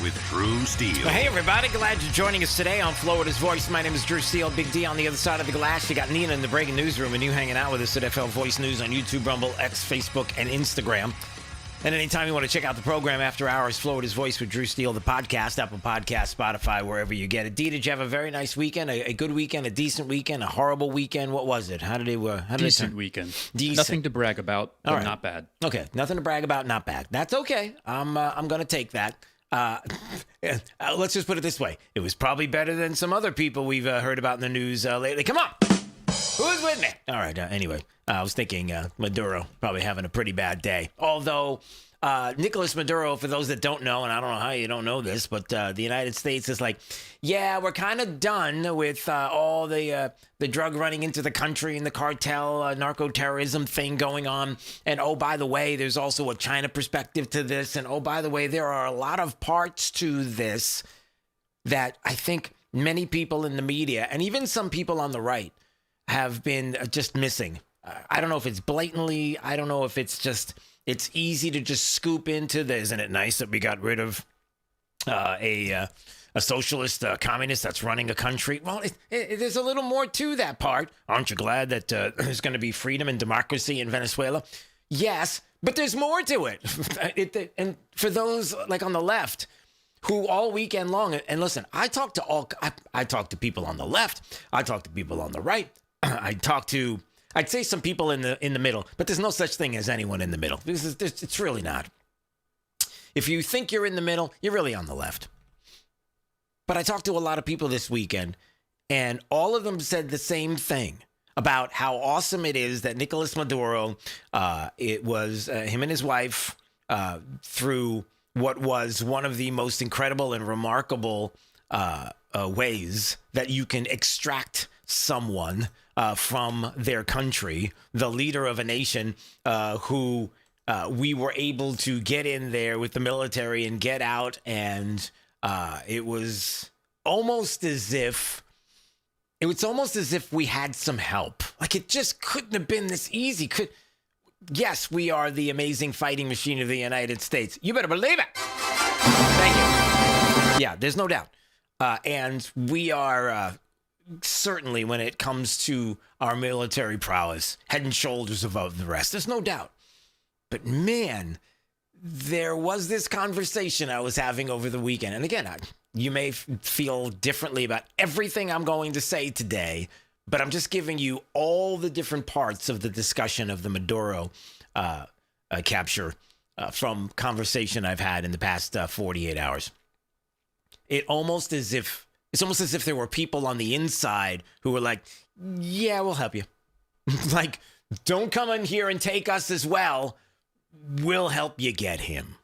with Drew Steele. Well, hey, everybody. Glad you're joining us today on Florida's Voice. My name is Drew Steele. Big D on the other side of the glass. You got Nina in the breaking newsroom and you hanging out with us at FL Voice News on YouTube, Rumble, X, Facebook, and Instagram. And anytime you want to check out the program after hours, Florida's Voice with Drew Steele, the podcast, Apple Podcast, Spotify, wherever you get it. D, did you have a very nice weekend, a good weekend, a decent weekend, a horrible weekend? What was it? How did it Decent weekend. Decent. Nothing to brag about, but right. not bad. Okay, nothing to brag about, not bad. That's okay. I'm going to take that. Let's just put it this way. It was probably better than some other people we've heard about in the news lately. Come on. Who's with me? All right. Anyway, I was thinking Maduro probably having a pretty bad day. Although Nicolas Maduro, for those that don't know, and I don't know how you don't know this, but the United States is like, yeah, we're kind of done with all the drug running into the country and the cartel, narco-terrorism thing going on. And oh, by the way, there's also a China perspective to this. And oh, by the way, there are a lot of parts to this that I think many people in the media and even some people on the right have been just missing. I don't know if it's blatantly. I don't know if it's just, it's easy to just scoop into the, isn't it nice that we got rid of a socialist communist that's running a country? Well, there's a little more to that part. Aren't you glad that there's going to be freedom and democracy in Venezuela? Yes, but there's more to it. And for those like on the left who all weekend long, and listen, I talk to people on the left. I talk to people on the right. I'd say some people in the middle, but there's no such thing as anyone in the middle. It's really not. If you think you're in the middle, you're really on the left. But I talked to a lot of people this weekend, and all of them said the same thing about how awesome it is that Nicolas Maduro, it was him and his wife, through what was one of the most incredible and remarkable ways that you can extract someone from their country, the leader of a nation who we were able to get in there with the military and get out. And it was almost as if we had some help. Like it just couldn't have been this easy. Yes, we are the amazing fighting machine of the United States. You better believe it. Thank you. Yeah, there's no doubt. And we are certainly, when it comes to our military prowess, head and shoulders above the rest. There's no doubt. But man, there was this conversation I was having over the weekend. And again, you may feel differently about everything I'm going to say today, but I'm just giving you all the different parts of the discussion of the Maduro capture from conversation I've had in the past 48 hours. It's almost as if there were people on the inside who were like, yeah, we'll help you. Like, don't come in here and take us as well. We'll help you get him.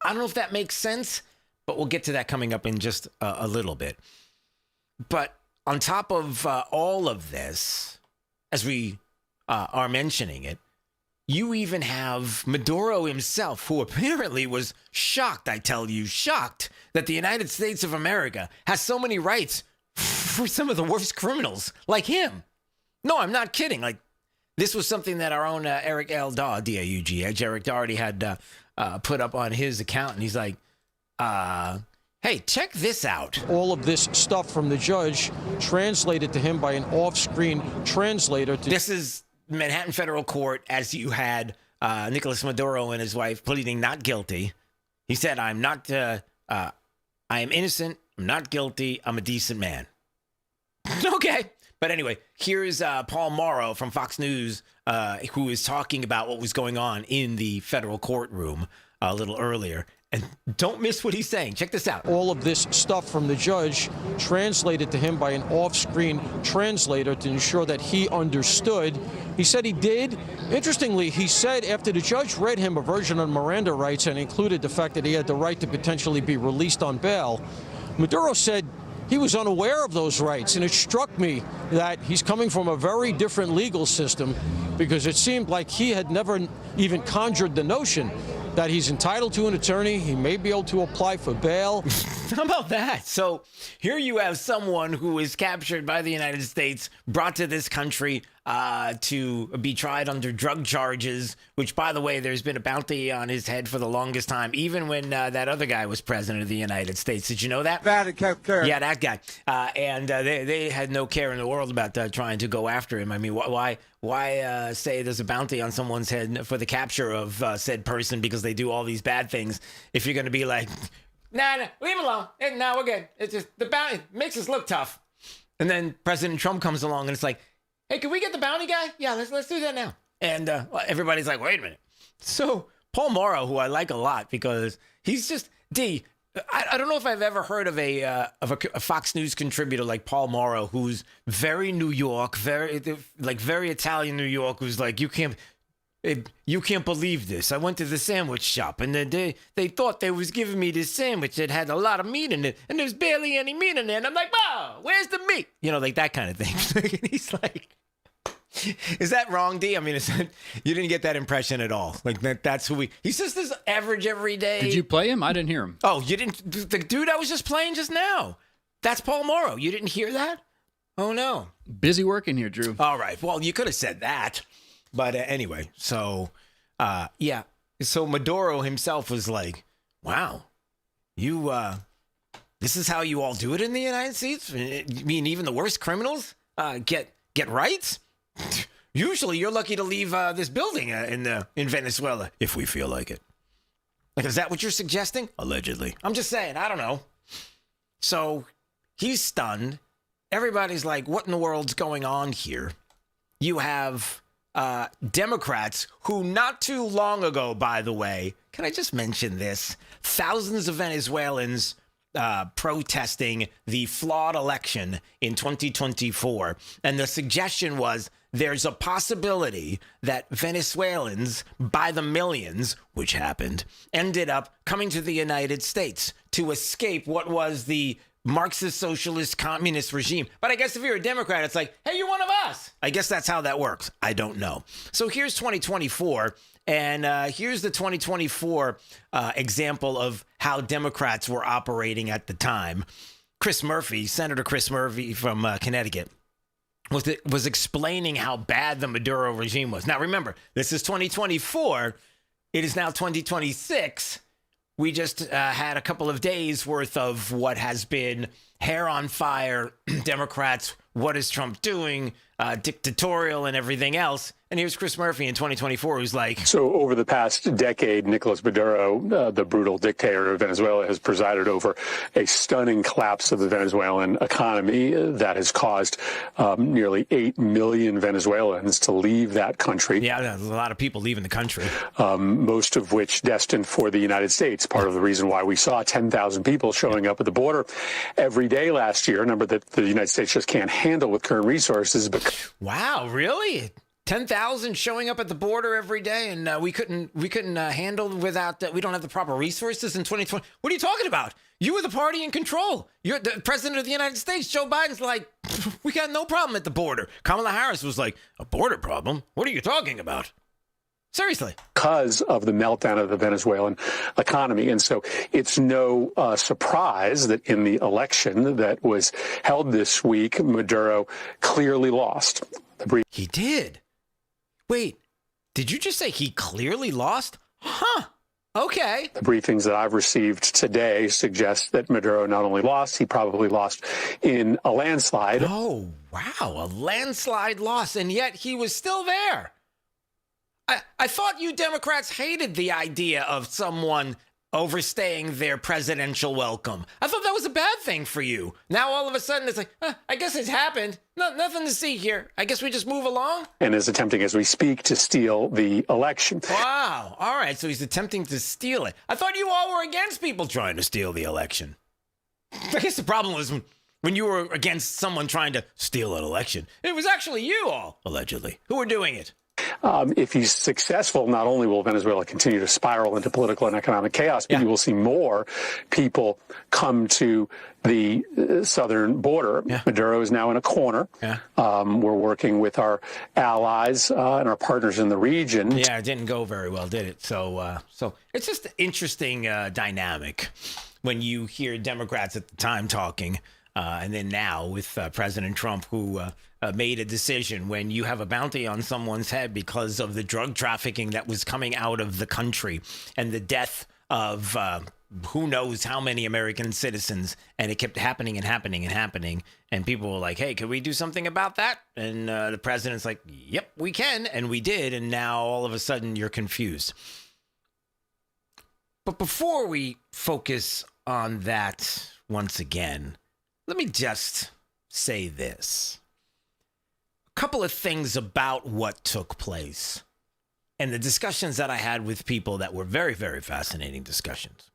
I don't know if that makes sense, but we'll get to that coming up in just a little bit. But on top of all of this, as we are mentioning it, you even have Maduro himself, who apparently was shocked, I tell you, shocked that the United States of America has so many rights for some of the worst criminals like him. No, I'm not kidding. Like, this was something that our own Eric L. Daw, D-A-U-G-H, Eric Daugherty had put up on his account. And he's like, hey, check this out. All of this stuff from the judge translated to him by an off-screen translator. This is Manhattan Federal Court, as you had Nicolas Maduro and his wife pleading not guilty. He said, I am innocent, I'm not guilty, I'm a decent man. Okay. But anyway, here's Paul Morrow from Fox News, who is talking about what was going on in the federal courtroom a little earlier. And don't miss what he's saying. Check this out. All of this stuff from the judge translated to him by an off-screen translator to ensure that he understood. He said he did. Interestingly, he said after the judge read him a version of Miranda rights and included the fact that he had the right to potentially be released on bail, Maduro said he was unaware of those rights. And it struck me that he's coming from a very different legal system, because it seemed like he had never even conjured the notion that he's entitled to an attorney. He may be able to apply for bail. How about that? So here you have someone who is captured by the United States, brought to this country, to be tried under drug charges, which, by the way, there's been a bounty on his head for the longest time, even when that other guy was president of the United States. Did you know that? Yeah, that guy. And they had no care in the world about trying to go after him. I mean, why say there's a bounty on someone's head for the capture of said person because they do all these bad things if you're going to be like, nah, leave him alone. No, we're good. It's just the bounty makes us look tough. And then President Trump comes along and it's like, hey, can we get the bounty guy? Yeah, let's do that now. And everybody's like, wait a minute. So Paul Morrow, who I like a lot because he's just I don't know if I've ever heard of a Fox News contributor like Paul Morrow, who's very New York, very Italian New York, who's like, you can't believe this. I went to the sandwich shop and they thought they was giving me this sandwich that had a lot of meat in it, and there's barely any meat in there. And I'm like, whoa, where's the meat? You know, like that kind of thing. And he's like, is that wrong, D? I mean, you didn't get that impression at all. Like that's who he's just this average everyday. Did you play him? I didn't hear him. Oh, you didn't? The dude I was just playing just now. That's Paul Morrow. You didn't hear that? Oh, no. Busy working here, Drew. All right. Well, you could have said that. But anyway, so, yeah. So Maduro himself was like, wow, this is how you all do it in the United States? You mean even the worst criminals get rights? Usually you're lucky to leave this building in Venezuela if we feel like it. Like, is that what you're suggesting? Allegedly. I'm just saying, I don't know. So he's stunned. Everybody's like, what in the world's going on here? You have Democrats who not too long ago, by the way, can I just mention this? Thousands of Venezuelans protesting the flawed election in 2024. And the suggestion was there's a possibility that Venezuelans, by the millions, which happened, ended up coming to the United States to escape what was the Marxist, socialist, communist regime. But I guess if you're a Democrat, it's like, hey, you're one of us. I guess that's how that works. I don't know. So here's 2024. And here's the 2024 example of how Democrats were operating at the time. Senator Chris Murphy from Connecticut, was explaining how bad the Maduro regime was. Now, remember, this is 2024. It is now 2026. We just had a couple of days worth of what has been hair on fire, Democrats, what is Trump doing, dictatorial and everything else. And here's Chris Murphy in 2024 who's like... So over the past decade, Nicolas Maduro, the brutal dictator of Venezuela, has presided over a stunning collapse of the Venezuelan economy that has caused nearly 8 million Venezuelans to leave that country. Yeah, there's a lot of people leaving the country. Most of which destined for the United States. Part of the reason why we saw 10,000 people showing up at the border every day last year, a number that the United States just can't handle with current resources. Wow, really? 10,000 showing up at the border every day, and we couldn't handle without we don't have the proper resources in 2020. What are you talking about? You were the party in control. You're the president of the United States. Joe Biden's like, we got no problem at the border. Kamala Harris was like, a border problem? What are you talking about? Seriously. Because of the meltdown of the Venezuelan economy. And so it's no surprise that in the election that was held this week, Maduro clearly lost. He did. Wait, did you just say he clearly lost? Huh. Okay. The briefings that I've received today suggest that Maduro not only lost, he probably lost in a landslide. Oh, wow. A landslide loss. And yet he was still there. I thought you Democrats hated the idea of someone overstaying their presidential welcome. I thought that was a bad thing for you. Now all of a sudden it's like, I guess it's happened. Nothing to see here. I guess we just move along. And is attempting as we speak to steal the election. Wow. All right. So he's attempting to steal it. I thought you all were against people trying to steal the election. I guess the problem was when you were against someone trying to steal an election. It was actually you all, allegedly, who were doing it. If he's successful, not only will Venezuela continue to spiral into political and economic chaos, but you will see more people come to the southern border. Yeah. Maduro is now in a corner. Yeah. We're working with our allies and our partners in the region. Yeah, it didn't go very well, did it? So it's just an interesting dynamic when you hear Democrats at the time talking. And then now with President Trump, who made a decision when you have a bounty on someone's head because of the drug trafficking that was coming out of the country and the death of who knows how many American citizens. And it kept happening and happening and happening. And people were like, hey, can we do something about that? And the president's like, yep, we can. And we did. And now all of a sudden you're confused. But before we focus on that once again, let me just say this. A couple of things about what took place and the discussions that I had with people that were very, very fascinating discussions.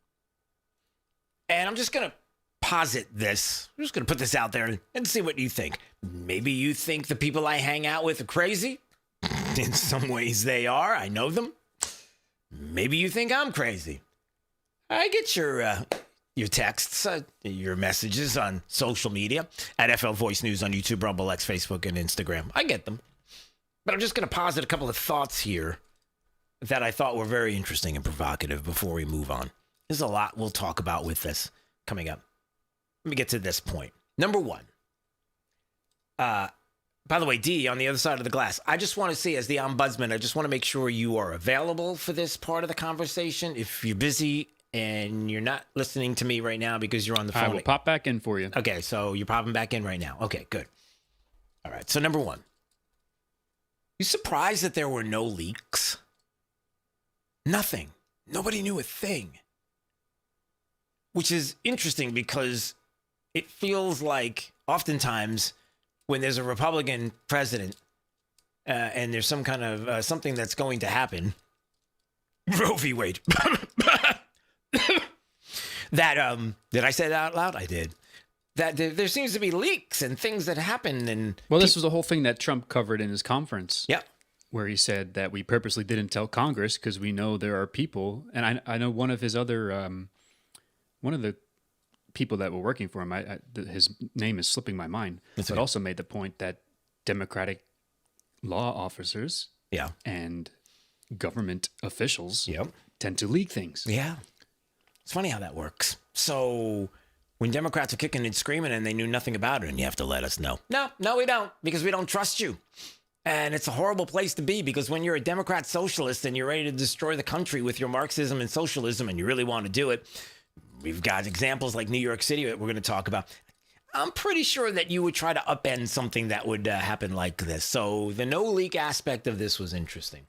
And I'm just going to posit this. I'm just going to put this out there and see what you think. Maybe you think the people I hang out with are crazy. In some ways they are. I know them. Maybe you think I'm crazy. I get your texts, your messages on social media at FL Voice News on YouTube, Rumble, X, Facebook, and Instagram. I get them. But I'm just going to posit a couple of thoughts here that I thought were very interesting and provocative before we move on. There's a lot we'll talk about with this coming up. Let me get to this point. Number one. By the way, D, on the other side of the glass, I just want to say, as the ombudsman, I just want to make sure you are available for this part of the conversation. If you're busy and you're not listening to me right now because you're on the phone. I will pop back in for you. Okay, so you're popping back in right now. Okay, good. All right, so number one. You surprised that there were no leaks? Nothing. Nobody knew a thing. Which is interesting because it feels like oftentimes when there's a Republican president and there's some kind of something that's going to happen, Roe v. Wade, that, did I say that out loud? I did. That there seems to be leaks and things that happen. And well, this was the whole thing that Trump covered in his conference. Yeah. Where he said that we purposely didn't tell Congress because we know there are people, and I know one of his other, one of the people that were working for him, his name is slipping my mind, but also made the point that Democratic law officers and government officials tend to leak things. Yeah. It's funny how that works. So when Democrats are kicking and screaming and they knew nothing about it, and you have to let us know. No, we don't, because we don't trust you. And it's a horrible place to be, because when you're a Democrat socialist and you're ready to destroy the country with your Marxism and socialism and you really want to do it, we've got examples like New York City that we're going to talk about. I'm pretty sure that you would try to upend something that would happen like this. So the no leak aspect of this was interesting.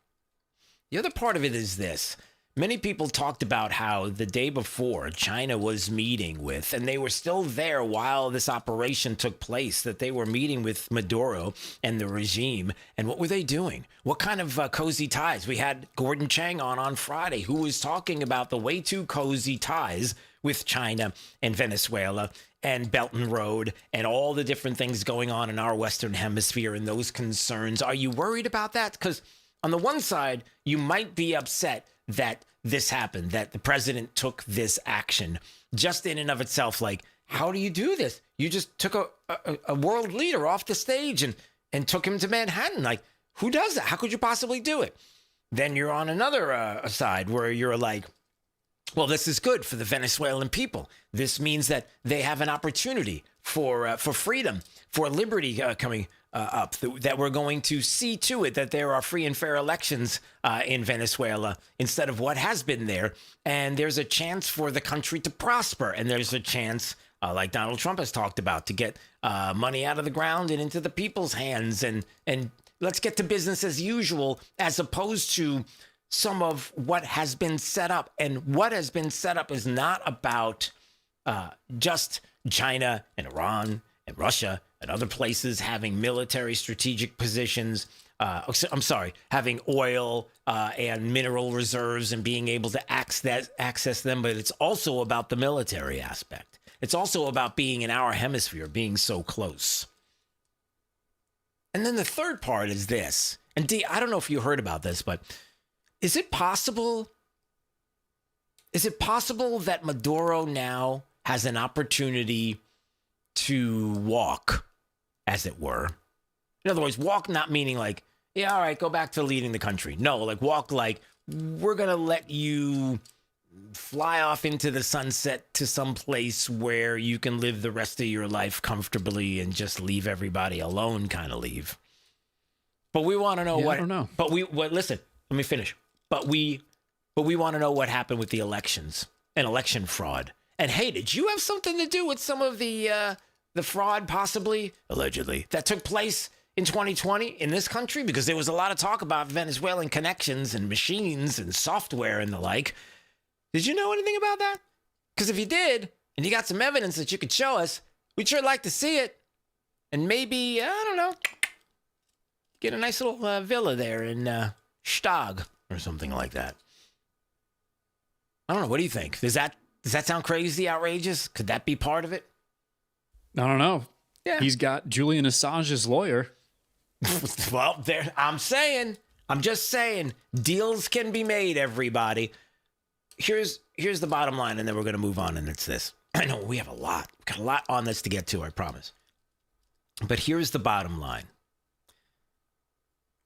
The other part of it is this. Many people talked about how the day before China was meeting with, and they were still there while this operation took place, that they were meeting with Maduro and the regime. And what were they doing? What kind of cozy ties? We had Gordon Chang on Friday, who was talking about the way too cozy ties with China and Venezuela and Belt and Road and all the different things going on in our Western Hemisphere and those concerns. Are you worried about that? Because on the one side, you might be upset that this happened, that the president took this action just in and of itself. Like, how do you do this? You just took a world leader off the stage and took him to Manhattan. Like, who does that? How could you possibly do it? Then you're on another side where you're like, well, this is good for the Venezuelan people. This means that they have an opportunity for freedom, for liberty coming up, that we're going to see to it that there are free and fair elections in Venezuela instead of what has been there. And there's a chance for the country to prosper. And there's a chance, like Donald Trump has talked about, to get money out of the ground and into the people's hands. And let's get to business as usual, as opposed to some of what has been set up. And what has been set up is not about just China and Iran and Russia and other places having military strategic positions. Having oil and mineral reserves and being able to access them. But it's also about the military aspect. It's also about being in our hemisphere, being so close. And then the third part is this. And D, I don't know if you heard about this, but is it possible that Maduro now has an opportunity to walk, as it were? In other words, walk not meaning like, yeah, all right, go back to leading the country. No, like walk like, we're going to let you fly off into the sunset to some place where you can live the rest of your life comfortably and just leave everybody alone kind of leave. But we want to know what. I don't know. But listen, let me finish. But we want to know what happened with the elections and election fraud. And hey, did you have something to do with some of the fraud, possibly, allegedly, that took place in 2020 in this country? Because there was a lot of talk about Venezuelan connections and machines and software and the like. Did you know anything about that? Because if you did, and you got some evidence that you could show us, we'd sure like to see it. And maybe, I don't know, get a nice little villa there in Stag or something like that. I don't know. What do you think? Does that sound crazy, outrageous? Could that be part of it? I don't know. Yeah. He's got Julian Assange's lawyer. Well, I'm just saying, deals can be made, everybody. Here's the bottom line, and then we're going to move on, and it's this. I know we have a lot. We've got a lot on this to get to, I promise. But here's the bottom line.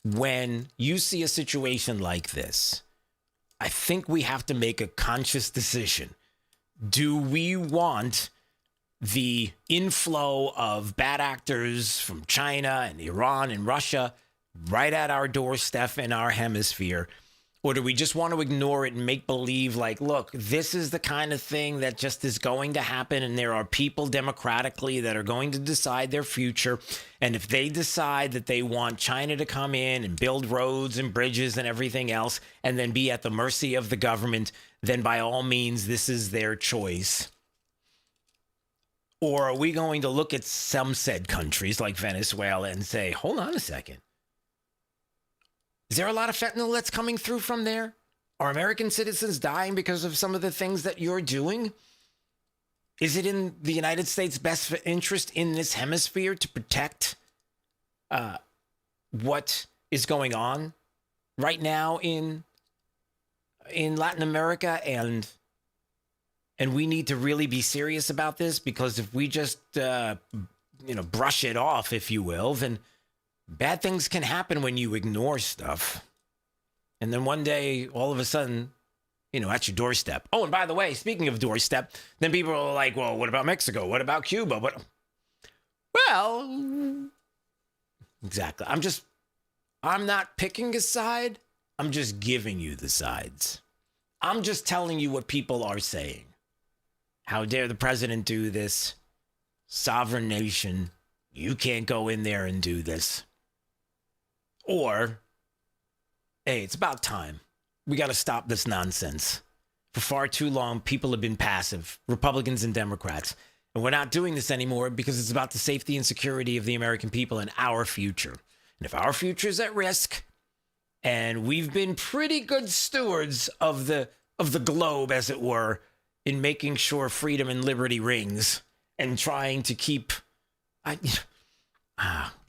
When you see a situation like this, I think we have to make a conscious decision. Do we want the inflow of bad actors from China and Iran and Russia right at our doorstep in our hemisphere? Or do we just want to ignore it and make believe like, look, this is the kind of thing that just is going to happen, and there are people democratically that are going to decide their future. And if they decide that they want China to come in and build roads and bridges and everything else and then be at the mercy of the government, then by all means, this is their choice. Or are we going to look at some said countries like Venezuela and say, hold on a second. Is there a lot of fentanyl that's coming through from there? Are American citizens dying because of some of the things that you're doing? Is it in the United States' best interest in this hemisphere to protect what is going on right now in Latin America? And we need to really be serious about this, because if we just, brush it off, if you will, then bad things can happen when you ignore stuff. And then one day, all of a sudden, at your doorstep. Oh, and by the way, speaking of doorstep, then people are like, well, what about Mexico? What about Cuba? Well, exactly. I'm not picking a side. I'm just giving you the sides. I'm just telling you what people are saying. How dare the president do this? Sovereign nation. You can't go in there and do this. Or, hey, it's about time. We got to stop this nonsense. For far too long, people have been passive, Republicans and Democrats. And we're not doing this anymore because it's about the safety and security of the American people and our future. And if our future is at risk, and we've been pretty good stewards of the globe, as it were, in making sure freedom and liberty rings and trying to keep...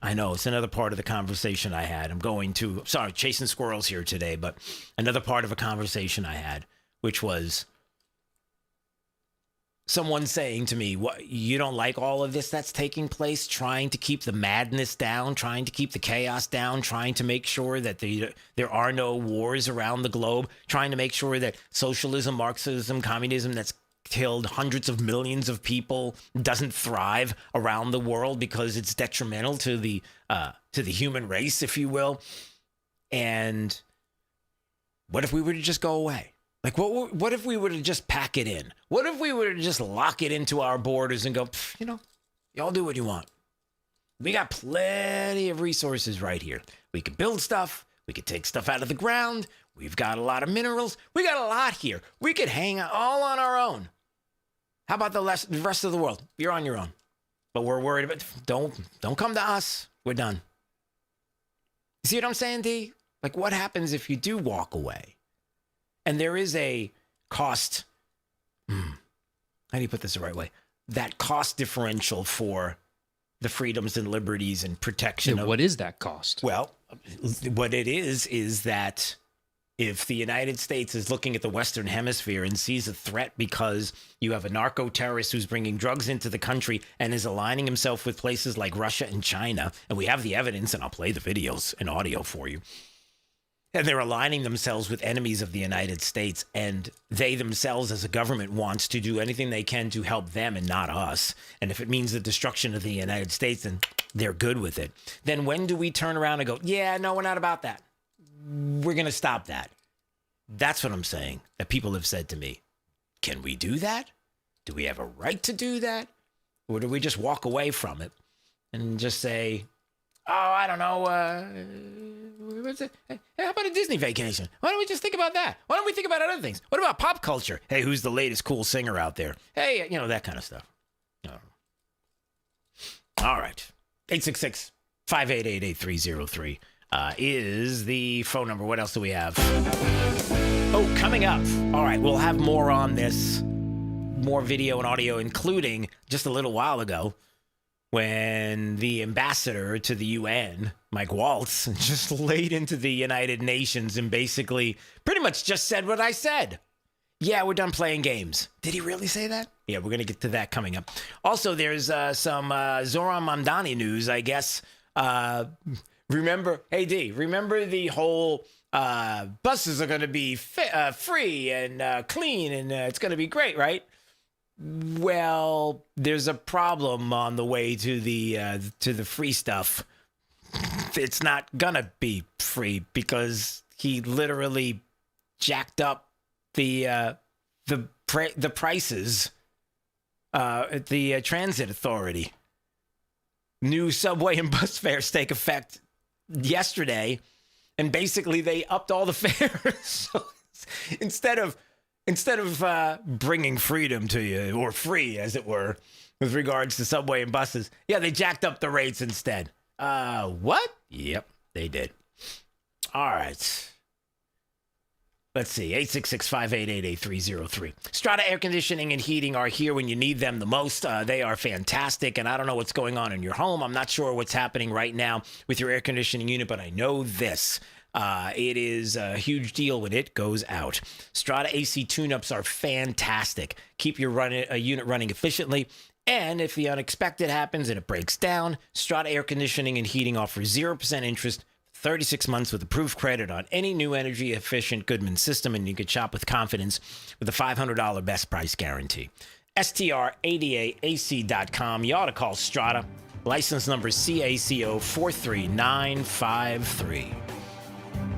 I know, it's another part of the conversation I had. Sorry, chasing squirrels here today, but another part of a conversation I had, which was someone saying to me, "What, you don't like all of this that's taking place, trying to keep the madness down, trying to keep the chaos down, trying to make sure that there are no wars around the globe, trying to make sure that socialism, Marxism, communism that's killed hundreds of millions of people doesn't thrive around the world because it's detrimental to the human race, if you will. And what if we were to just go away? Like, what if we were to just pack it in? What if we were to just lock it into our borders and go, y'all do what you want. We got plenty of resources right here. We could build stuff. We could take stuff out of the ground. We've got a lot of minerals. We got a lot here. We could hang all on our own. How about the rest of the world? You're on your own. But we're worried about, don't come to us. We're done. You see what I'm saying, D? Like, what happens if you do walk away? And there is a cost. How do you put this the right way? That cost differential for the freedoms and liberties and protection. Yeah, what is that cost? Well, what it is that if the United States is looking at the Western Hemisphere and sees a threat because you have a narco-terrorist who's bringing drugs into the country and is aligning himself with places like Russia and China, and we have the evidence, and I'll play the videos and audio for you. And they're aligning themselves with enemies of the United States. And they themselves as a government wants to do anything they can to help them and not us. And if it means the destruction of the United States, then they're good with it. Then when do we turn around and go, yeah, no, we're not about that. We're going to stop that. That's what I'm saying, that people have said to me. Can we do that? Do we have a right to do that? Or do we just walk away from it and just say, oh, I don't know, hey, how about a Disney vacation? Why don't we just think about that? Why don't we think about other things? What about pop culture? Hey, who's the latest cool singer out there? Hey, that kind of stuff. All right. 866-588-8303 is the phone number. What else do we have? Oh, coming up. All right, we'll have more on this, more video and audio, including just a little while ago when the ambassador to the UN, Mike Walz, just laid into the United Nations and basically pretty much just said what I said. Yeah, we're done playing games. Did he really say that? Yeah, we're going to get to that coming up. Also, there's some Zoran Mamdani news, I guess. Remember the whole buses are going to be free and clean and it's going to be great, right? Well, there's a problem on the way to the free stuff. It's not gonna be free because he literally jacked up the prices at the transit authority. New subway and bus fares take effect yesterday, and basically they upped all the fares. So instead of bringing freedom to you, or free as it were, with regards to subway and buses, yeah, they jacked up the rates instead. What? Yep, they did. All right. Let's see, 866-588-8303. Strata Air Conditioning and Heating are here when you need them the most. They are fantastic, and I don't know what's going on in your home. I'm not sure what's happening right now with your air conditioning unit, but I know this. It is a huge deal when it goes out. Strata AC tune-ups are fantastic. Keep your unit running efficiently. And if the unexpected happens and it breaks down, Strata Air Conditioning and Heating offers 0% interest, 36 months with approved credit on any new energy-efficient Goodman system, and you can shop with confidence with a $500 best price guarantee. STRADAAC.com. You ought to call Strata. License number CACO 43953.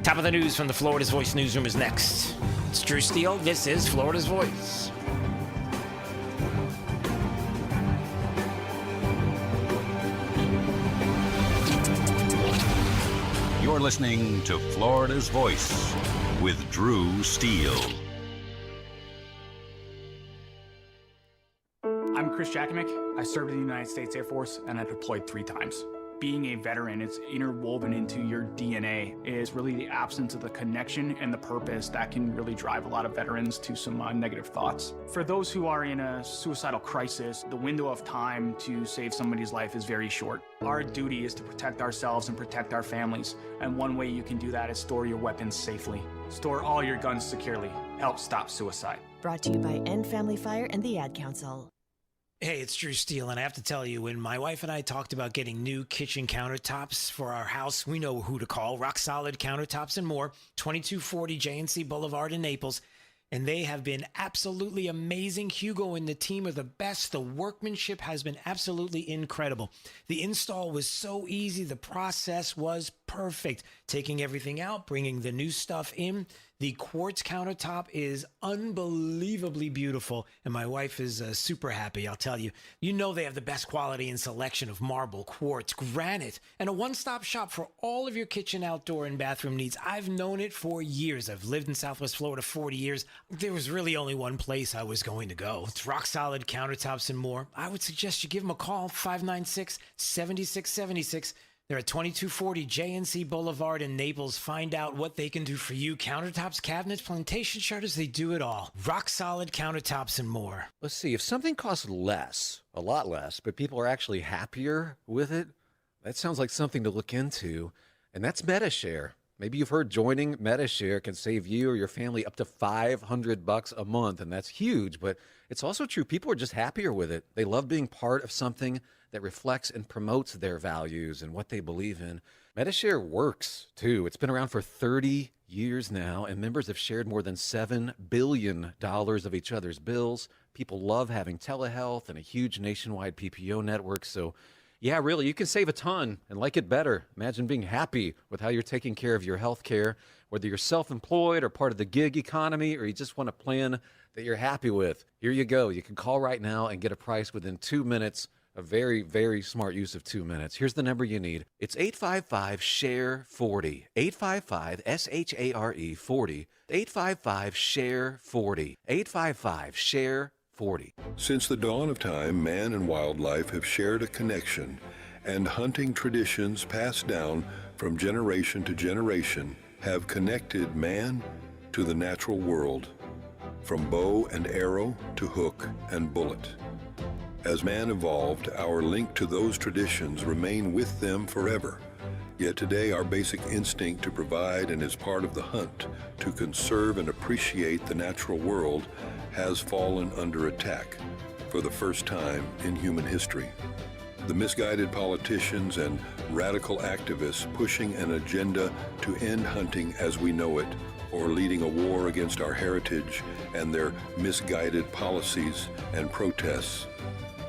Top of the news from the Florida's Voice newsroom is next. It's Drew Steele. This is Florida's Voice. You're listening to Florida's Voice with Drew Steele. I'm Chris Jakimick. I served in the United States Air Force and I deployed 3 times. Being a veteran, it's interwoven into your DNA. It is really the absence of the connection and the purpose that can really drive a lot of veterans to some negative thoughts. For those who are in a suicidal crisis, the window of time to save somebody's life is very short. Our duty is to protect ourselves and protect our families. And one way you can do that is store your weapons safely. Store all your guns securely. Help stop suicide. Brought to you by End Family Fire and the Ad Council. Hey, it's Drew Steele, and I have to tell you, when my wife and I talked about getting new kitchen countertops for our house, we know who to call. Rock Solid Countertops and More, 2240 JNC Boulevard in Naples. And they have been absolutely amazing. Hugo and the team are the best. The workmanship has been absolutely incredible. The install was so easy. The process was perfect. Taking everything out, bringing the new stuff in. The quartz countertop is unbelievably beautiful, and my wife is super happy, I'll tell you. You know they have the best quality and selection of marble, quartz, granite, and a one-stop shop for all of your kitchen, outdoor, and bathroom needs. I've known it for years. I've lived in Southwest Florida 40 years. There was really only one place I was going to go. It's Rock Solid Countertops and More. I would suggest you give them a call, 596-7676. They're at 2240 JNC Boulevard in Naples. Find out what they can do for you. Countertops, cabinets, plantation shutters, they do it all. Rock Solid Countertops and More. Let's see, if something costs less, a lot less, but people are actually happier with it, that sounds like something to look into, and that's MetaShare. Maybe you've heard joining MediShare can save you or your family up to $500 a month, and that's huge, but it's also true. People are just happier with it. They love being part of something that reflects and promotes their values and what they believe in. MediShare works, too. It's been around for 30 years now, and members have shared more than $7 billion of each other's bills. People love having telehealth and a huge nationwide PPO network, so yeah, really, you can save a ton and like it better. Imagine being happy with how you're taking care of your health care, whether you're self-employed or part of the gig economy, or you just want a plan that you're happy with. Here you go. You can call right now and get a price within 2 minutes. A very, very smart use of 2 minutes. Here's the number you need. It's 855-SHARE-40. 855-SHARE 40. 855-SHARE-40. 855-SHARE-40. Since the dawn of time, man and wildlife have shared a connection, and hunting traditions passed down from generation to generation have connected man to the natural world, from bow and arrow to hook and bullet. As man evolved, our link to those traditions remain with them forever. Yet today, our basic instinct to provide and as part of the hunt to conserve and appreciate the natural world has fallen under attack for the first time in human history. The misguided politicians and radical activists pushing an agenda to end hunting as we know it, or leading a war against our heritage and their misguided policies and protests.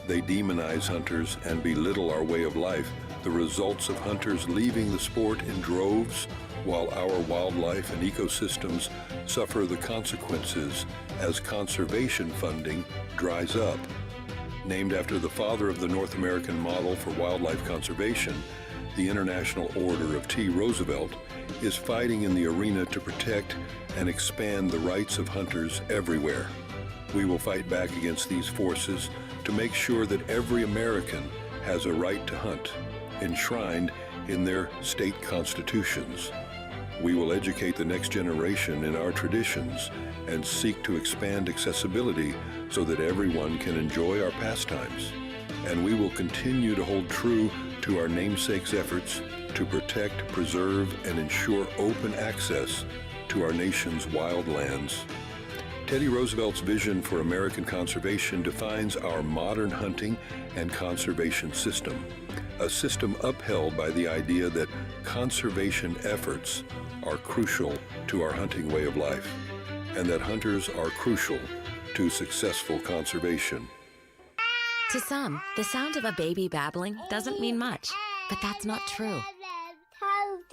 They demonize hunters and belittle our way of life, the results of hunters leaving the sport in droves, while our wildlife and ecosystems suffer the consequences as conservation funding dries up. Named after the father of the North American model for wildlife conservation, the International Order of T. Roosevelt is fighting in the arena to protect and expand the rights of hunters everywhere. We will fight back against these forces to make sure that every American has a right to hunt, enshrined in their state constitutions. We will educate the next generation in our traditions and seek to expand accessibility so that everyone can enjoy our pastimes. And we will continue to hold true to our namesake's efforts to protect, preserve, and ensure open access to our nation's wild lands. Teddy Roosevelt's vision for American conservation defines our modern hunting and conservation system, a system upheld by the idea that conservation efforts are crucial to our hunting way of life, and that hunters are crucial to successful conservation. To some, the sound of a baby babbling doesn't mean much, but that's not true.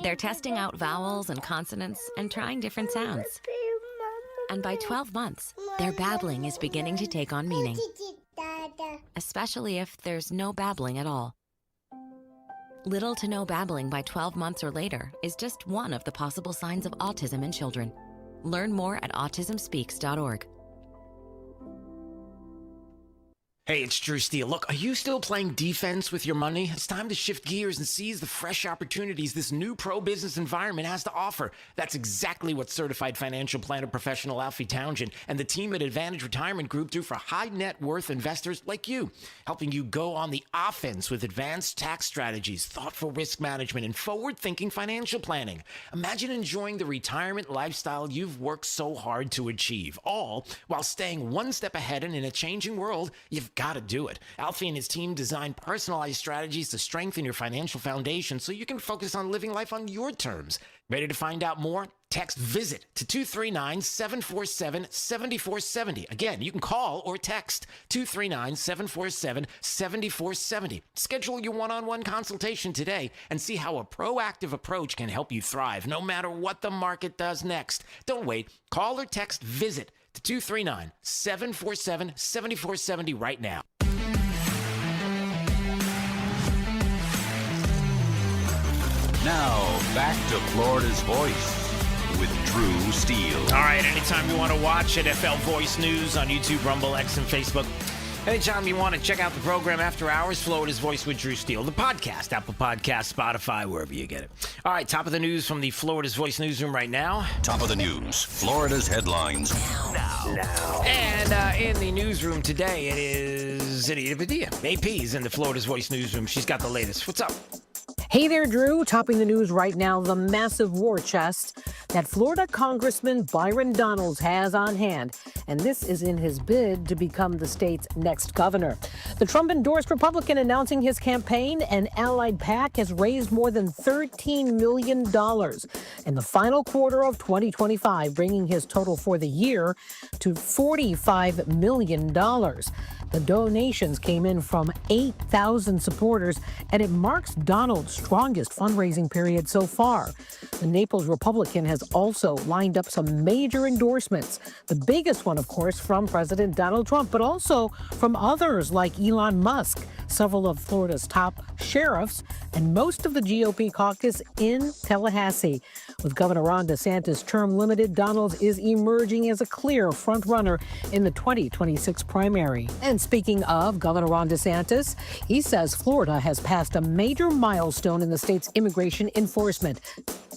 They're testing out vowels and consonants and trying different sounds. And by 12 months, their babbling is beginning to take on meaning, especially if there's no babbling at all. Little to no babbling by 12 months or later is just one of the possible signs of autism in children. Learn more at autismspeaks.org. Hey, it's Drew Steele. Look, are you still playing defense with your money? It's time to shift gears and seize the fresh opportunities this new pro-business environment has to offer. That's exactly what certified financial planner professional Alfie Townsend and the team at Advantage Retirement Group do for high net worth investors like you, helping you go on the offense with advanced tax strategies, thoughtful risk management, and forward-thinking financial planning. Imagine enjoying the retirement lifestyle you've worked so hard to achieve, all while staying one step ahead, and in a changing world, you've got to do it. Alfie and his team design personalized strategies to strengthen your financial foundation so you can focus on living life on your terms. Ready to find out more? Text VISIT to 239-747-7470. Again, you can call or text 239-747-7470. Schedule your one-on-one consultation today and see how a proactive approach can help you thrive no matter what the market does next. Don't wait. Call or text VISIT to 239-747-7470 right now. Now, back to Florida's Voice with Drew Steele. All right, anytime you want to watch it, FL Voice News on YouTube, Rumble, X, and Facebook. Anytime you want to check out the program after hours, Florida's Voice with Drew Steele, the podcast, Apple Podcasts, Spotify, wherever you get it. All right, top of the news from the Florida's Voice newsroom right now. Top of the news, Florida's headlines now. And in the newsroom today, it is Anita Padilla. AP's in the Florida's Voice newsroom. She's got the latest. What's up? Hey there, Drew. Topping the news right now, the massive war chest that Florida Congressman Byron Donalds has on hand. And this is in his bid to become the state's next governor. The Trump-endorsed Republican announcing his campaign and allied PAC has raised more than $13 million in the final quarter of 2025, bringing his total for the year to $45 million. The donations came in from 8,000 supporters, and it marks Donald's strongest fundraising period so far. The Naples Republican has also lined up some major endorsements. The biggest one, of course, from President Donald Trump, but also from others like Elon Musk, several of Florida's top sheriffs, and most of the GOP caucus in Tallahassee. With Governor Ron DeSantis' term limited, Donalds is emerging as a clear frontrunner in the 2026 primary. And speaking of Governor Ron DeSantis, he says Florida has passed a major milestone in the state's immigration enforcement.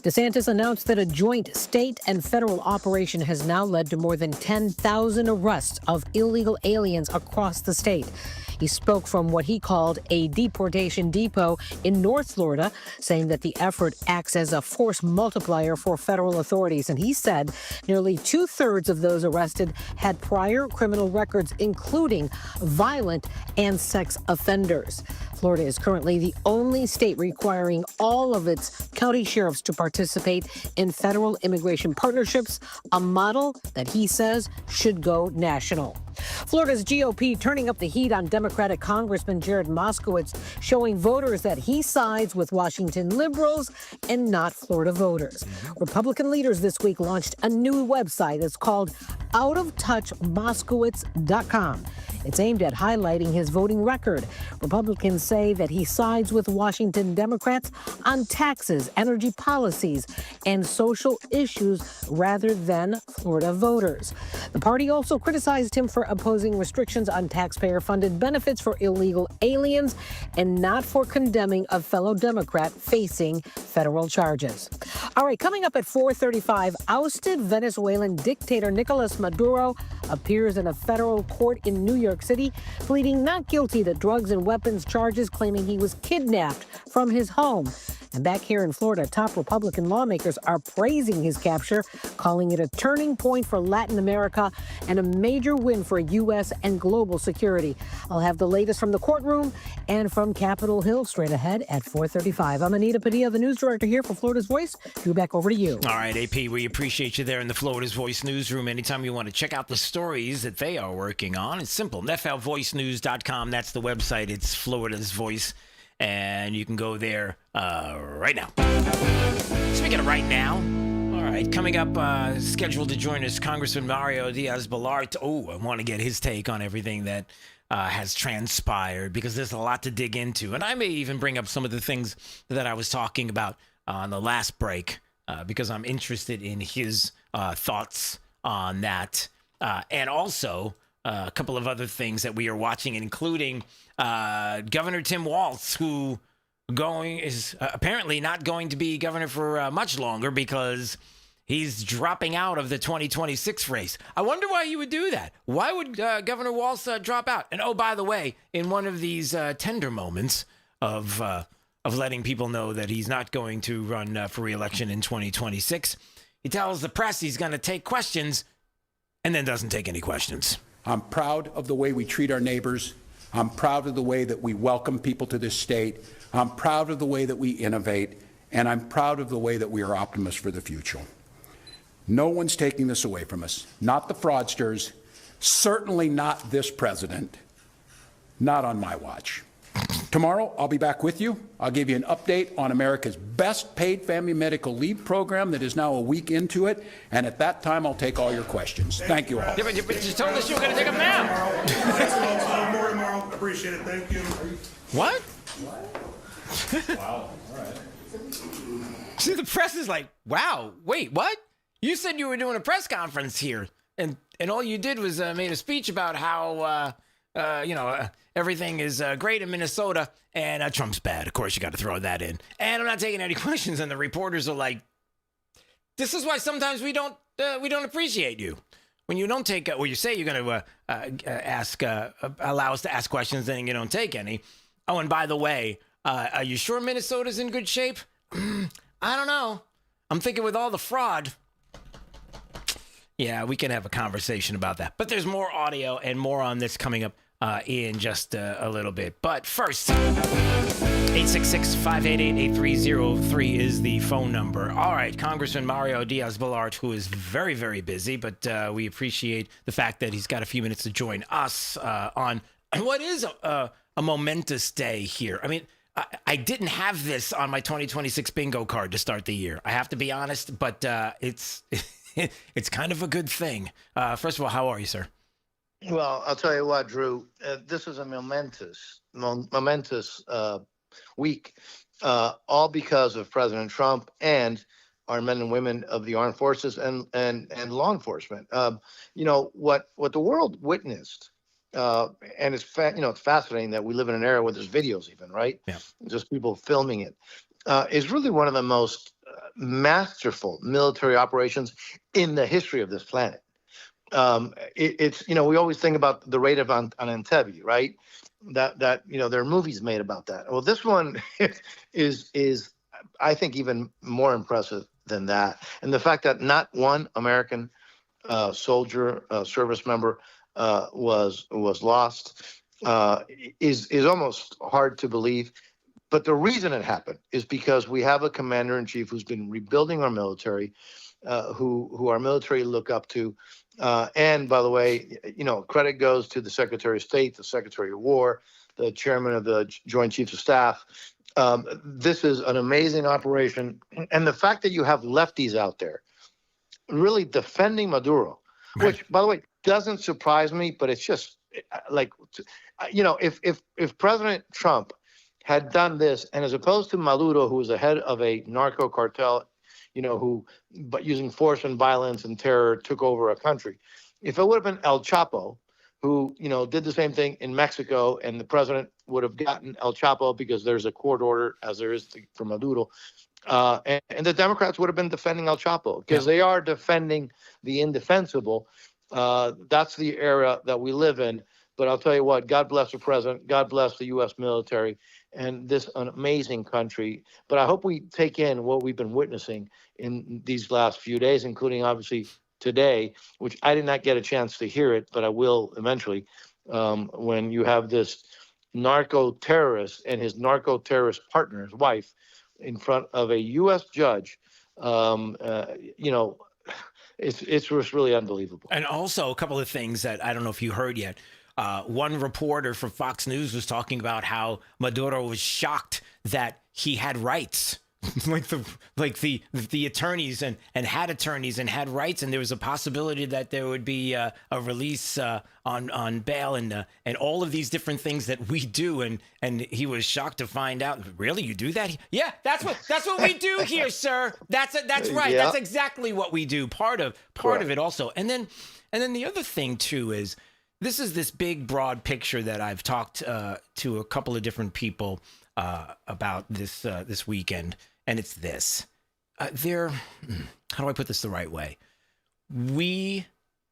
DeSantis announced that a joint state and federal operation has now led to more than 10,000 arrests of illegal aliens across the state. He spoke from what he called a deportation depot in North Florida, saying that the effort acts as a force multiplier for federal authorities. And he said nearly 2/3 of those arrested had prior criminal records, including violent and sex offenders. Florida is currently the only state requiring all of its county sheriffs to participate in federal immigration partnerships, a model that he says should go national. Florida's GOP turning up the heat on Democratic Congressman Jared Moskowitz, showing voters that he sides with Washington liberals and not Florida voters. Republican leaders this week launched a new website. It's called outoftouchmoskowitz.com. It's aimed at highlighting his voting record. Republicans say that he sides with Washington Democrats on taxes, energy policies, and social issues rather than Florida voters. The party also criticized him for opposing restrictions on taxpayer-funded benefits for illegal aliens and not for condemning a fellow Democrat facing federal charges. All right, coming up at 4:35, ousted Venezuelan dictator Nicolas Maduro appears in a federal court in New York City, pleading not guilty to drugs and weapons charges, claiming he was kidnapped from his home. And back here in Florida, top Republican lawmakers are praising his capture, calling it a turning point for Latin America and a major win for U.S. and global security. I'll have the latest from the courtroom and from Capitol Hill straight ahead at 4:35. I'm Anita Padilla, the news director here for Florida's Voice. Drew, back over to you. All right, AP, we appreciate you there in the Florida's Voice newsroom. Anytime you want to check out the stories that they are working on, it's simple. FLVoiceNews.com. That's the website. It's Florida's Voice. And you can go there right now. Speaking of right now, all right, coming up, scheduled to join us, Congressman Mario Diaz-Balart. Oh, I want to get his take on everything that has transpired, because there's a lot to dig into. And I may even bring up some of the things that I was talking about on the last break, because I'm interested in his thoughts on that. And also a couple of other things that we are watching, including Governor Tim Walz, who is apparently not going to be governor for much longer because he's dropping out of the 2026 race. I wonder why he would do that. Why would Governor Walz drop out? And oh, by the way, in one of these tender moments of letting people know that he's not going to run for re-election in 2026, he tells the press he's going to take questions and then doesn't take any questions. I'm proud of the way we treat our neighbors. I'm proud of the way that we welcome people to this state. I'm proud of the way that we innovate. And I'm proud of the way that we are optimists for the future. No one's taking this away from us. Not the fraudsters. Certainly not this president. Not on my watch. Tomorrow, I'll be back with you. I'll give you an update on America's best paid family medical leave program that is now a week into it. And at that time, I'll take all your questions. Thank you all. Yeah, but you told us you were going to take them now. More tomorrow. Appreciate it. Thank you. What? Wow. All right. See, the press is like, wow, wait, what? You said you were doing a press conference here, and all you did was made a speech about how, everything is great in Minnesota, and Trump's bad. Of course, you got to throw that in. And I'm not taking any questions, and the reporters are like, this is why sometimes we don't appreciate you. When you don't take, or you say you're going to allow us to ask questions, then you don't take any. Oh, and by the way, Are you sure Minnesota's in good shape? I don't know. I'm thinking with all the fraud. Yeah, we can have a conversation about that. But there's more audio and more on this coming up in just a little bit. But first, 866-588-8303 is the phone number. All right, Congressman Mario Diaz-Balart, who is very, very busy, but we appreciate the fact that he's got a few minutes to join us on what is a momentous day here. I mean, I didn't have this on my 2026 bingo card to start the year. I have to be honest, but it's it's kind of a good thing. First of all, how are you, sir? Well, I'll tell you what, Drew. This is a momentous week, all because of President Trump and our men and women of the armed forces and law enforcement. You know what the world witnessed. And it's it's fascinating that we live in an era where there's videos even, right? Yeah. Just people filming it. Is really one of the most masterful military operations in the history of this planet. It's we always think about the raid on Entebbe, right? That there are movies made about that. Well, this one is I think even more impressive than that, and the fact that not one American soldier, service member was lost is almost hard to believe. But the reason it happened is because we have a commander in chief who's been rebuilding our military, who our military look up to. And by the way, credit goes to the Secretary of State, the Secretary of War, the chairman of the Joint Chiefs of Staff. This is an amazing operation. And the fact that you have lefties out there really defending Maduro, which, by the way, doesn't surprise me, but it's just like, if President Trump had done this, and as opposed to Maduro, who was the head of a narco cartel, but using force and violence and terror took over a country. If it would have been El Chapo, who, did the same thing in Mexico, and the president would have gotten El Chapo because there's a court order, as there is for Maduro, and the Democrats would have been defending El Chapo because they are defending the indefensible. That's the era that we live in. But I'll tell you what, God bless the president, God bless the U.S. military, and this an amazing country. But I hope we take in what we've been witnessing in these last few days, including obviously today, which I did not get a chance to hear it, but I will eventually, when you have this narco-terrorist and his narco-terrorist partner, his wife, in front of a U.S. judge. It's just really unbelievable. And also a couple of things that I don't know if you heard yet. One reporter from Fox News was talking about how Maduro was shocked that he had rights, like the attorneys and had attorneys and had rights, and there was a possibility that there would be a release on bail and all of these different things that we do, and he was shocked to find out. Really, you do that? Yeah, that's what we do here, sir. That's right. Yeah. That's exactly what we do. Part of it also, and then the other thing too is. This is this big, broad picture that I've talked to a couple of different people about this weekend, and it's this. How do I put this the right way? We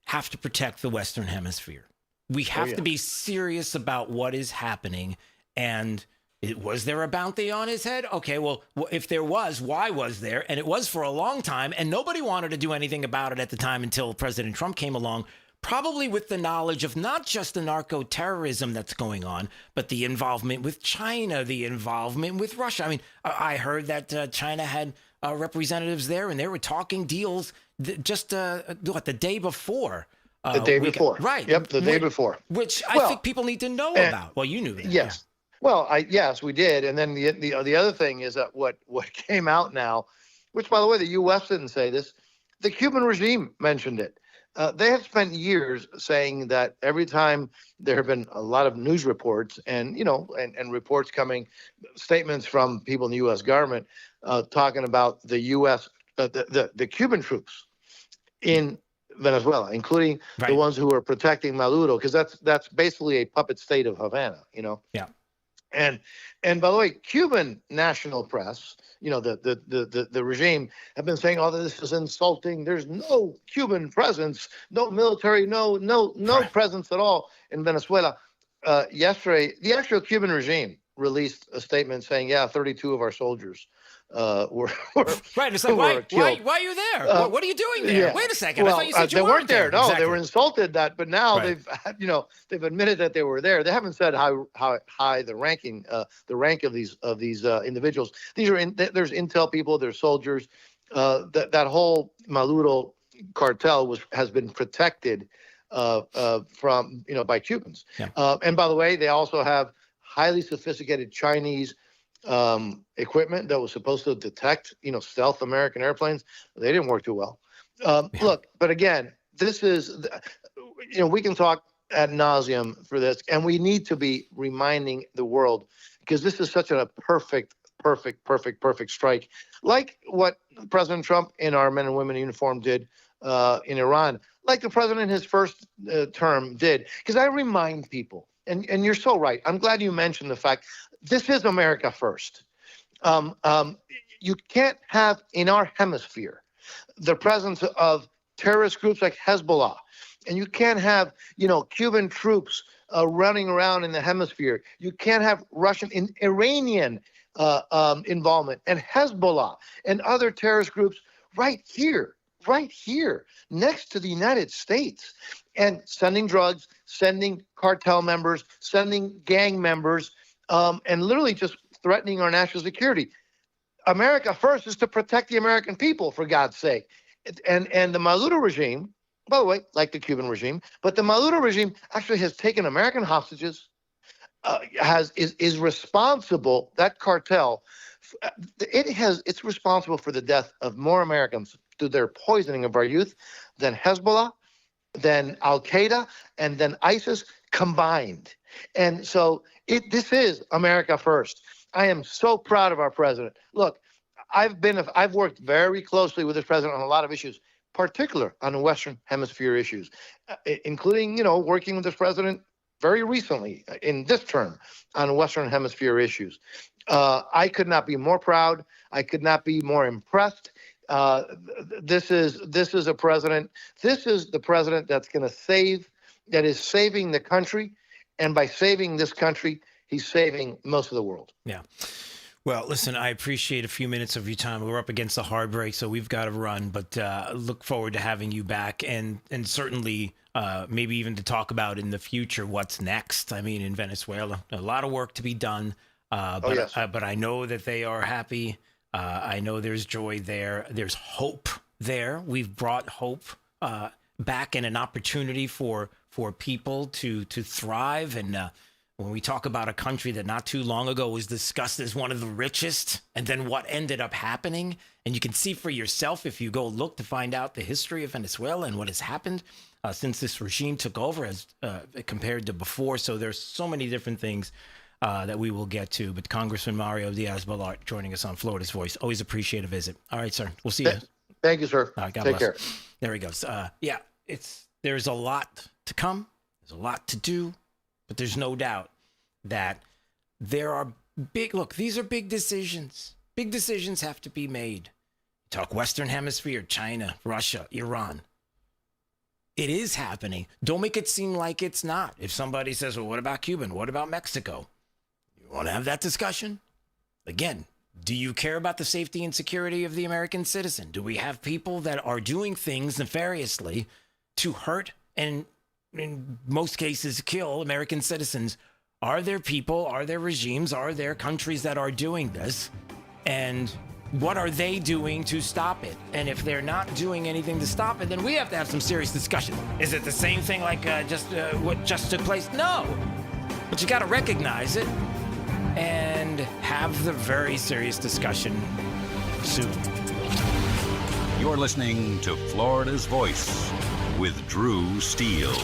have to protect the Western Hemisphere. We have to be serious about what is happening. And was there a bounty on his head? Okay, well, if there was, why was there? And it was for a long time, and nobody wanted to do anything about it at the time until President Trump came along. Probably with the knowledge of not just the narco-terrorism that's going on, but the involvement with China, the involvement with Russia. I mean, I heard that China had representatives there, and they were talking deals just the day before. The day before. Right. Yep, the day before. Which I think people need to know about. Well, you knew that. Yes. Yeah. Well, yes, we did. And then the other thing is that what came out now, which, by the way, the U.S. didn't say this, the Cuban regime mentioned it. They have spent years saying that every time there have been a lot of news reports and reports coming, statements from people in the U.S. government talking about the U.S. The Cuban troops in Venezuela, including the ones who are protecting Maduro, because that's basically a puppet state of Havana, Yeah. And by the way, Cuban national press, the regime have been saying, "Oh, this is insulting. There's no Cuban presence, no military, no presence at all in Venezuela." Yesterday, the actual Cuban regime released a statement saying, yeah, 32 of our soldiers were right. It's like, why are you there? What are you doing there? Yeah. Wait a second. I thought you said you they weren't there. No, Exactly. they were insulted that, but now Right. they've admitted that they were there. They haven't said how high the rank of these individuals. These are there's intel people, there's soldiers. That whole Maduro cartel has been protected from by Cubans. Yeah. And by the way, they also have highly sophisticated Chinese equipment that was supposed to detect stealth American airplanes. They didn't work too well. Look, but again, this is we can talk ad nauseum for this, and we need to be reminding the world, because this is such a perfect strike, like what President Trump in our men and women in uniform did in Iran, like the president in his first term did. Because I remind people, and you're so right. I'm glad you mentioned the fact this is America first. You can't have in our hemisphere the presence of terrorist groups like Hezbollah, and you can't have Cuban troops running around in the hemisphere. You can't have Iranian involvement, and Hezbollah and other terrorist groups right here next to the United States, and sending drugs, sending cartel members, sending gang members, and literally just threatening our national security. America first is to protect the American people, for God's sake. And the Maduro regime, by the way, like the Cuban regime, but the Maduro regime actually has taken American hostages, is responsible. That cartel, it's responsible for the death of more Americans through their poisoning of our youth than Hezbollah, than Al Qaeda, and then ISIS combined. And so this is America first. I am so proud of our president. Look, I've worked very closely with this president on a lot of issues, particular on the Western Hemisphere issues, including working with this president very recently in this term on Western Hemisphere issues. I could not be more proud. I could not be more impressed. This is a president. This is the president that is saving the country, and by saving this country, he's saving most of the world. Yeah. Well, listen, I appreciate a few minutes of your time. We're up against the hard break, so we've got to run, but look forward to having you back, and certainly maybe even to talk about in the future what's next. I mean, in Venezuela, a lot of work to be done, but I know that they are happy. I know there's joy there. There's hope there. We've brought hope back, and an opportunity for people to thrive. And when we talk about a country that not too long ago was discussed as one of the richest, and then what ended up happening, and you can see for yourself if you go look to find out the history of Venezuela and what has happened since this regime took over as compared to before. So there's so many different things that we will get to. But Congressman Mario Diaz-Balart joining us on Florida's Voice. Always appreciate a visit. All right, sir. We'll see you. Thank you, sir. God Take bless. care. There he goes. There's a lot to come. There's a lot to do. But there's no doubt that there are these are big decisions. Big decisions have to be made. Talk Western Hemisphere, China, Russia, Iran. It is happening. Don't make it seem like it's not. If somebody says, well, what about Cuba? What about Mexico? You want to have that discussion? Again, do you care about the safety and security of the American citizen? Do we have people that are doing things nefariously to hurt and in most cases kill American citizens? Are there people, are there regimes, are there countries that are doing this? And what are they doing to stop it? And if they're not doing anything to stop it, then we have to have some serious discussion. Is it the same thing like what just took place? No. But you got to recognize it and have the very serious discussion soon. You're listening to Florida's Voice with Drew Steele.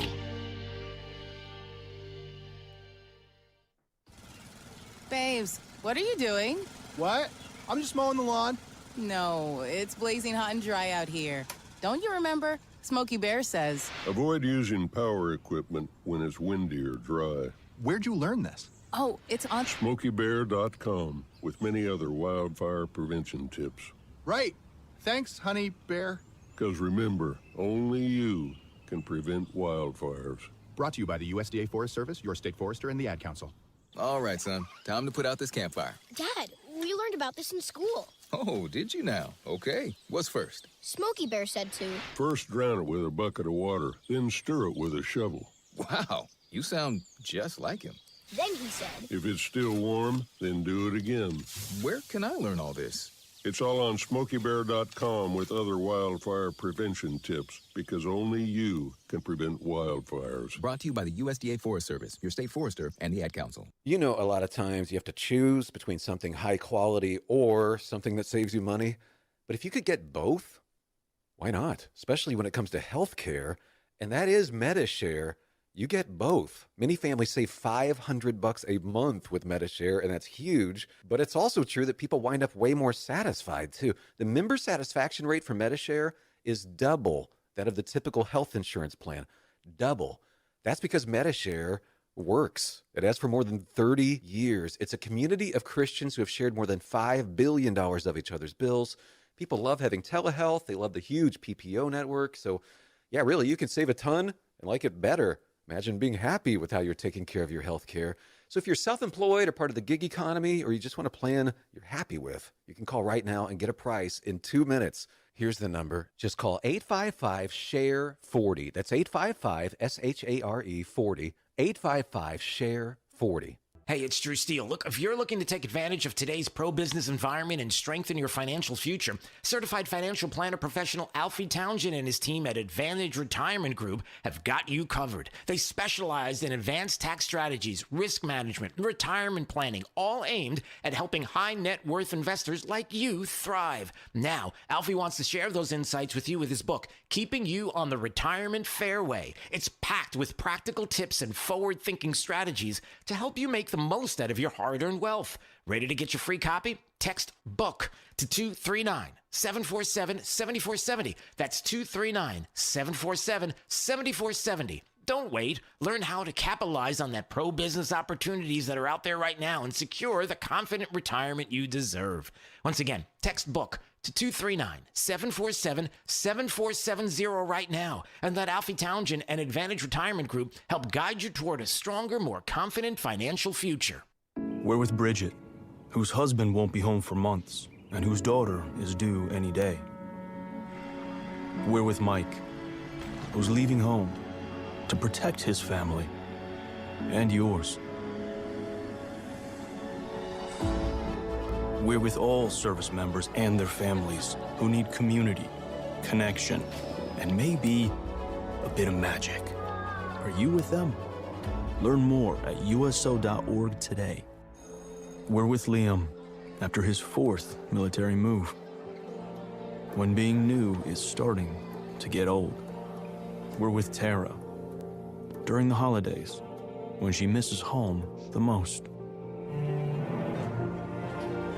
Babes, what are you doing? What? I'm just mowing the lawn. No, it's blazing hot and dry out here. Don't you remember? Smokey Bear says. Avoid using power equipment when it's windy or dry. Where'd you learn this? Oh, it's on SmokeyBear.com with many other wildfire prevention tips. Right. Thanks, Honey Bear. Because remember, only you can prevent wildfires. Brought to you by the USDA Forest Service, your state forester, and the Ad Council. All right, son. Time to put out this campfire. Dad, we learned about this in school. Oh, did you now? Okay. What's first? Smokey Bear said to. First drown it with a bucket of water, then stir it with a shovel. Wow, you sound just like him. Then he said. If it's still warm, then do it again. Where can I learn all this? It's all on SmokeyBear.com with other wildfire prevention tips, because only you can prevent wildfires. Brought to you by the USDA Forest Service, your state forester, and the Ad Council. You know, a lot of times you have to choose between something high quality or something that saves you money. But if you could get both, why not? Especially when it comes to health care, and that is MediShare. You get both. Many families save $500 a month with MediShare, and that's huge. But it's also true that people wind up way more satisfied, too. The member satisfaction rate for MediShare is double that of the typical health insurance plan. Double. That's because MediShare works. It has for more than 30 years. It's a community of Christians who have shared more than $5 billion of each other's bills. People love having telehealth. They love the huge PPO network. So, yeah, really, you can save a ton and like it better. Imagine being happy with how you're taking care of your health care. So if you're self-employed or part of the gig economy, or you just want a plan you're happy with, you can call right now and get a price in 2 minutes. Here's the number. Just call 855-SHARE-40. That's 855-SHARE-40. 855-SHARE-40. Hey, it's Drew Steele. Look, if you're looking to take advantage of today's pro-business environment and strengthen your financial future, certified financial planner professional Alfie Townsend and his team at Advantage Retirement Group have got you covered. They specialize in advanced tax strategies, risk management, and retirement planning, all aimed at helping high net worth investors like you thrive. Now, Alfie wants to share those insights with you with his book, Keeping You on the Retirement Fairway. It's packed with practical tips and forward-thinking strategies to help you make the most out of your hard-earned wealth. Ready to get your free copy? Text BOOK to 239-747-7470. That's 239-747-7470. Don't wait. Learn how to capitalize on that pro-business opportunities that are out there right now and secure the confident retirement you deserve. Once again, text BOOK to 239-747-7470 right now, and let Alfie Townsend and Advantage Retirement Group help guide you toward a stronger, more confident financial future. We're with Bridget, whose husband won't be home for months, and whose daughter is due any day. We're with Mike, who's leaving home to protect his family and yours. We're with all service members and their families who need community, connection, and maybe a bit of magic. Are you with them? Learn more at USO.org today. We're with Liam after his 4th military move, when being new is starting to get old. We're with Tara during the holidays, when she misses home the most.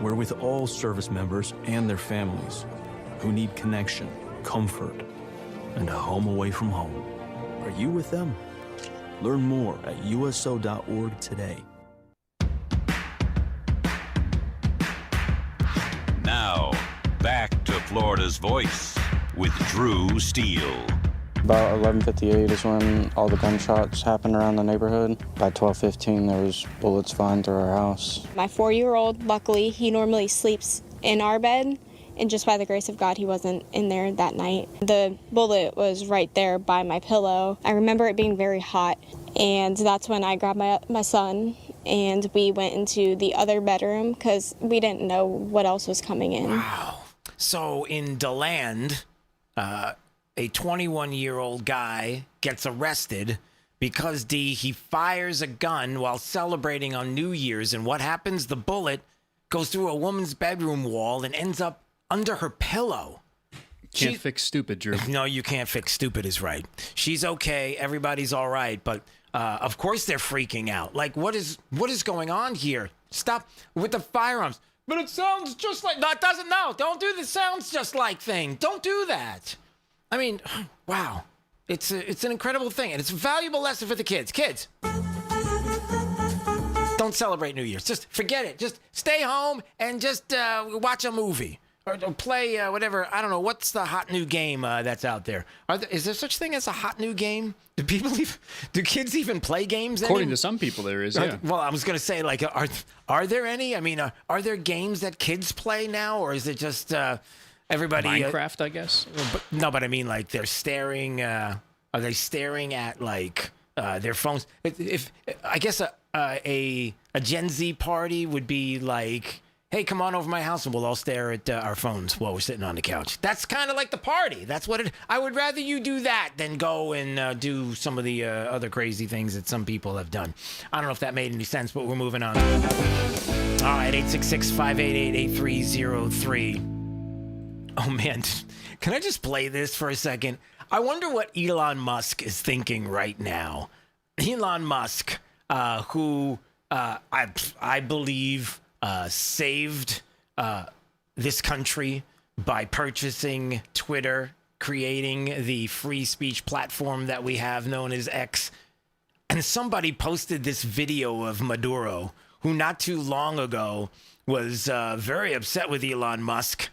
We're with all service members and their families who need connection, comfort, and a home away from home. Are you with them? Learn more at USO.org today. Now, back to Florida's Voice with Drew Steele. About 11:58 is when all the gunshots happened around the neighborhood. By 12:15, there was bullets flying through our house. My 4-year-old, luckily, he normally sleeps in our bed, and just by the grace of God, he wasn't in there that night. The bullet was right there by my pillow. I remember it being very hot, and that's when I grabbed my son, and we went into the other bedroom because we didn't know what else was coming in. Wow. So in DeLand, a 21-year-old guy gets arrested because he fires a gun while celebrating on New Year's, and what happens? The bullet goes through a woman's bedroom wall and ends up under her pillow. Can't fix stupid, Drew. No, you can't fix stupid is right. She's okay. Everybody's all right. But of course they're freaking out. Like, what is going on here? Stop with the firearms. But it sounds just like... No, it doesn't. No, don't do the sounds just like thing. Don't do that. I mean, wow. It's an incredible thing. And it's a valuable lesson for the kids. Kids, don't celebrate New Year's. Just forget it. Just stay home and just watch a movie. or play whatever. I don't know. What's the hot new game that's out there? Is there such thing as a hot new game? Do kids even play games anymore? According to some people, there is, yeah. Well, I was going to say, like, are there any? I mean, are there games that kids play now, or is it just everybody? Minecraft, I guess. But I mean, like, they're staring. Are they staring at, like, their phones? If I guess a Gen Z party would be like, hey, come on over to my house and we'll all stare at our phones while we're sitting on the couch. That's kind of like the party. That's what it. I would rather you do that than go and do some of the other crazy things that some people have done. I don't know if that made any sense, but we're moving on. All right, 866-588-8303. Oh, man. Can I just play this for a second? I wonder what Elon Musk is thinking right now. Elon Musk, who I believe saved this country by purchasing Twitter, creating the free speech platform that we have known as X. And somebody posted this video of Maduro, who not too long ago was very upset with Elon Musk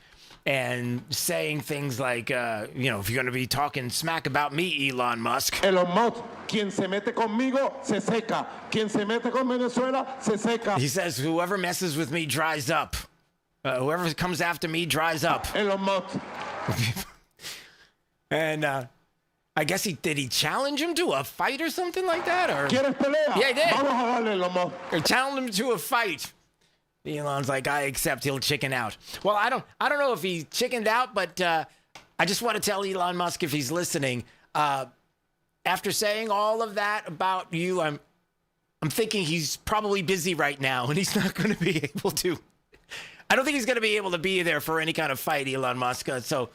and saying things like, if you're going to be talking smack about me, Elon Musk. Elon Musk, quien se mete conmigo, se seca. Quien se mete con Venezuela, se seca. He says, whoever messes with me dries up. Whoever comes after me dries up. Elon Musk. And I guess did he challenge him to a fight or something like that? Or ¿Quieres pelea? Yeah, he did. Vamos a darle, Elon Musk. Or challenged him to a fight. Elon's like, I accept he'll chicken out. Well, I don't know if he chickened out, but I just want to tell Elon Musk, if he's listening, after saying all of that about you, I'm thinking he's probably busy right now and he's not going to be able to. I don't think he's going to be able to be there for any kind of fight, Elon Musk. So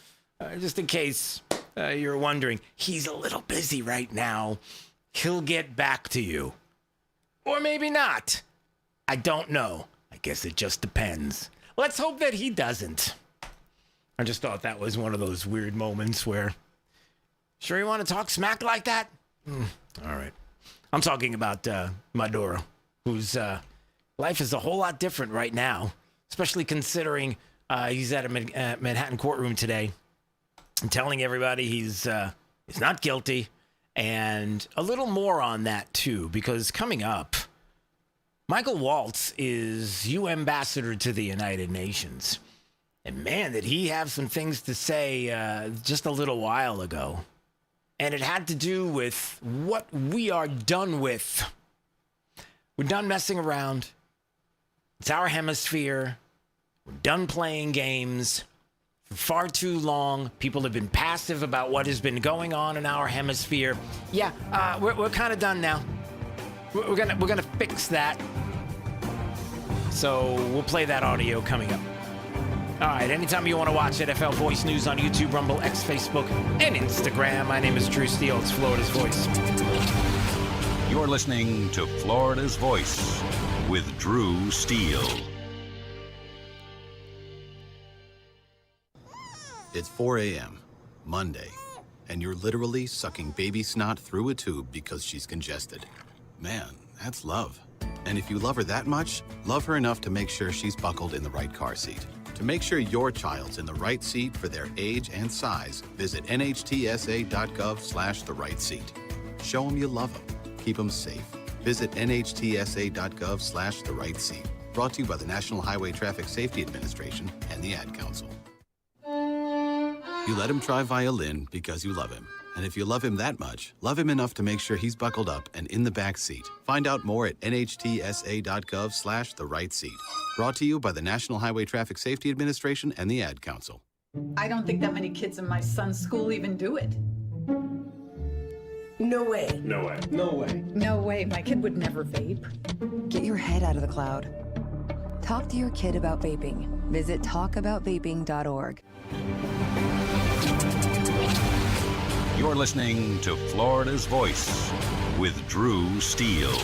just in case you're wondering, he's a little busy right now. He'll get back to you. Or maybe not. I don't know. I guess it just depends. Let's hope that he doesn't. I just thought that was one of those weird moments where, sure you want to talk smack like that? All right. I'm talking about Maduro, whose life is a whole lot different right now, especially considering he's at a Manhattan courtroom today and telling everybody he's not guilty, and a little more on that too, because coming up, Michael Walz is UN ambassador to the United Nations. And man, did he have some things to say just a little while ago. And it had to do with what we are done with. We're done messing around. It's our hemisphere. We're done playing games. For far too long, people have been passive about what has been going on in our hemisphere. Yeah, we're kind of done now. We're gonna fix that. So we'll play that audio coming up. All right, anytime you want to watch NFL Voice News on YouTube, Rumble, X, Facebook, and Instagram. My name is Drew Steele. It's Florida's Voice. You're listening to Florida's Voice with Drew Steele. It's 4 a.m., Monday, and you're literally sucking baby snot through a tube because she's congested. Man, that's love. And if you love her that much, love her enough to make sure she's buckled in the right car seat. To make sure your child's in the right seat for their age and size, visit nhtsa.gov/the right seat. Show them you love them. Keep them safe. Visit nhtsa.gov/the right seat. Brought to you by the National Highway Traffic Safety Administration and the Ad Council. You let him try violin because you love him. And if you love him that much, love him enough to make sure he's buckled up and in the back seat. Find out more at nhtsa.gov/the right seat. Brought to you by the National Highway Traffic Safety Administration and the Ad Council. I don't think that many kids in my son's school even do it. No way. No way. No way. No way. My kid would never vape. Get your head out of the cloud. Talk to your kid about vaping. Visit talkaboutvaping.org. You're listening to Florida's Voice with Drew Steele.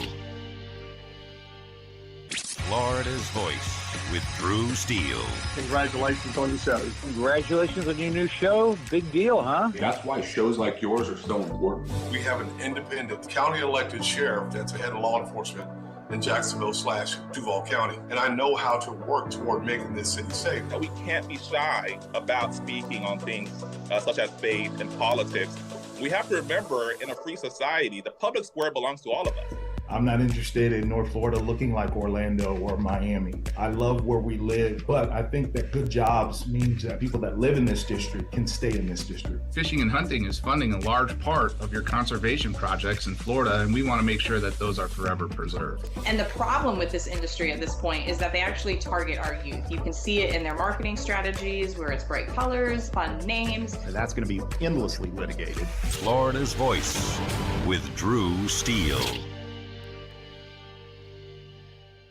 Florida's Voice with Drew Steele. Congratulations on your show. Congratulations on your new show. Big deal, huh? That's why shows like yours are so important. We have an independent county elected sheriff that's the head of law enforcement in Jacksonville/Duval County, and I know how to work toward making this city safe. We can't be shy about speaking on things such as faith and politics. We have to remember, in a free society, the public square belongs to all of us. I'm not interested in North Florida looking like Orlando or Miami. I love where we live, but I think that good jobs means that people that live in this district can stay in this district. Fishing and hunting is funding a large part of your conservation projects in Florida, and we want to make sure that those are forever preserved. And the problem with this industry at this point is that they actually target our youth. You can see it in their marketing strategies, where it's bright colors, fun names. And that's going to be endlessly litigated. Florida's Voice with Drew Steele.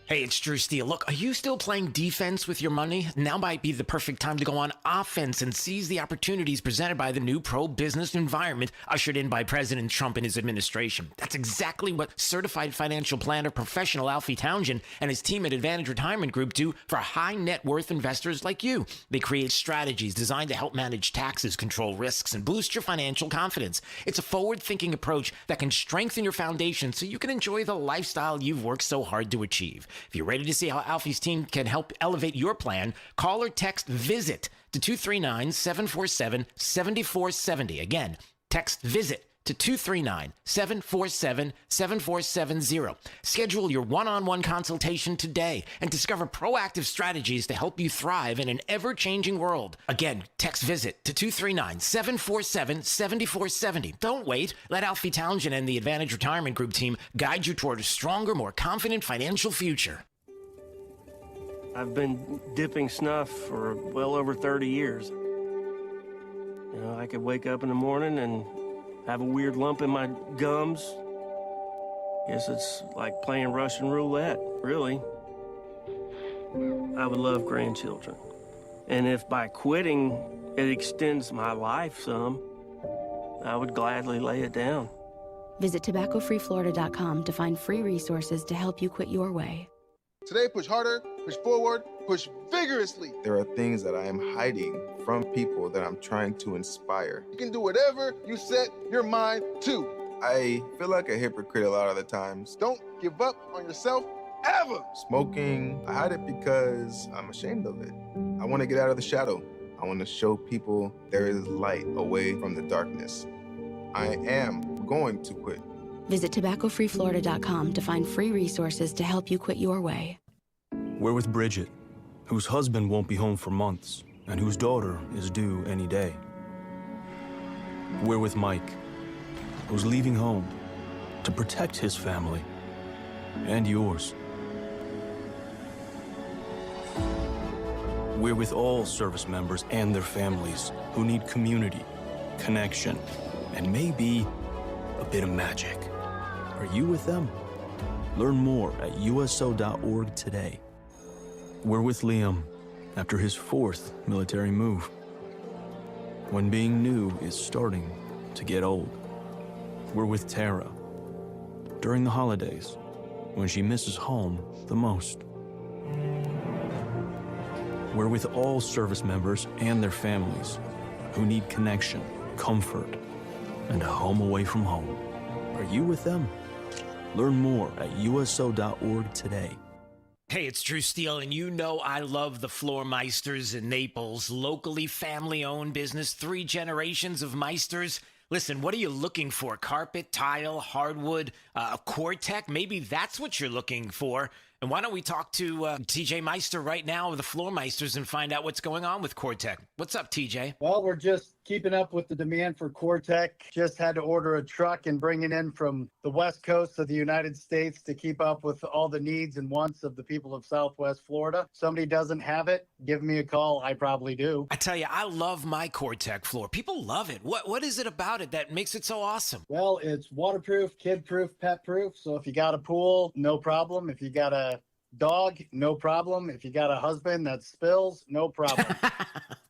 Hey, it's Drew Steele. Look, are you still playing defense with your money? Now might be the perfect time to go on offense and seize the opportunities presented by the new pro-business environment ushered in by President Trump and his administration. That's exactly what certified financial planner professional Alfie Townsend and his team at Advantage Retirement Group do for high net worth investors like you. They create strategies designed to help manage taxes, control risks, and boost your financial confidence. It's a forward-thinking approach that can strengthen your foundation so you can enjoy the lifestyle you've worked so hard to achieve. If you're ready to see how Alfie's team can help elevate your plan, call or text VISIT to 239-747-7470. Again, text VISIT to 239-747-7470. Schedule your one-on-one consultation today and discover proactive strategies to help you thrive in an ever-changing world. Again, text VISIT to 239-747-7470. Don't wait. Let Alfie Townsend and the Advantage Retirement Group team guide you toward a stronger, more confident financial future. I've been dipping snuff for well over 30 years. You know, I could wake up in the morning and have a weird lump in my gums. Guess it's like playing Russian roulette, really. I would love grandchildren. And if by quitting it extends my life some, I would gladly lay it down. Visit tobaccofreeflorida.com to find free resources to help you quit your way. Today, push harder, push forward, push vigorously. There are things that I am hiding from people that I'm trying to inspire. You can do whatever you set your mind to. I feel like a hypocrite a lot of the times. Don't give up on yourself ever. Smoking, I hide it because I'm ashamed of it. I want to get out of the shadow. I want to show people there is light away from the darkness. I am going to quit. Visit tobaccofreeflorida.com to find free resources to help you quit your way. We're with Bridget, whose husband won't be home for months and whose daughter is due any day. We're with Mike, who's leaving home to protect his family and yours. We're with all service members and their families who need community, connection, and maybe a bit of magic. Are you with them? Learn more at uso.org today. We're with Liam after his 4th military move, when being new is starting to get old. We're with Tara during the holidays, when she misses home the most. We're with all service members and their families who need connection, comfort, and a home away from home. Are you with them? Learn more at uso.org today. Hey, it's Drew Steele, and you know I love the Floor Meisters in Naples. Locally family-owned business, 3 generations of Meisters. Listen, what are you looking for? Carpet, tile, hardwood, a Quartec? Maybe that's what you're looking for. And why don't we talk to TJ Meister right now of the Floor Meisters and find out what's going on with Quartec. What's up, TJ? Well, we're just keeping up with the demand for Quartec. Just had to order a truck and bring it in from the west coast of the United States to keep up with all the needs and wants of the people of Southwest Florida. Somebody doesn't have it, give me a call. I probably do. I tell you, I love my Quartec floor. People love it. What is it about it that makes it so awesome? Well, it's waterproof, kid-proof, pet-proof. So if you got a pool, no problem. If you got a dog, no problem. If you got a husband that spills, no problem.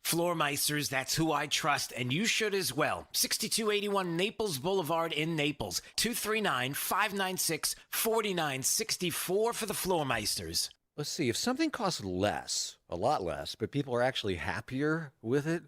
Floor Meisters, that's who I trust, and you should as well. 6281 Naples Boulevard in Naples. 239-596-4964 for the Floor Meisters. Let's see, if something costs less, a lot less, but people are actually happier with it,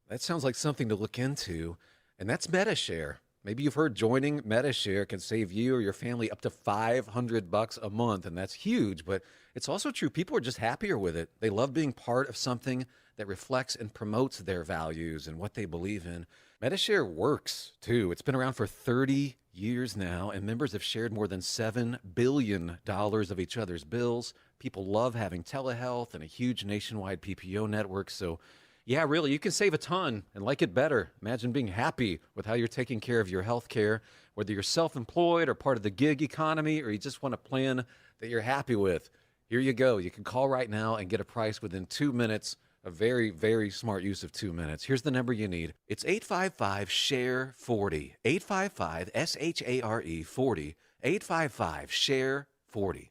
that sounds like something to look into, and that's MetaShare. Maybe you've heard joining MediShare can save you or your family up to $500 a month, and that's huge, but it's also true. People are just happier with it. They love being part of something that reflects and promotes their values and what they believe in. MediShare works, too. It's been around for 30 years now, and members have shared more than $7 billion of each other's bills. People love having telehealth and a huge nationwide PPO network, so yeah, really, you can save a ton and like it better. Imagine being happy with how you're taking care of your health care, whether you're self-employed or part of the gig economy, or you just want a plan that you're happy with. Here you go. You can call right now and get a price within 2 minutes. A very, very smart use of 2 minutes. Here's the number you need. It's 855-SHARE-40. 855-SHARE 40. 855-SHARE-40.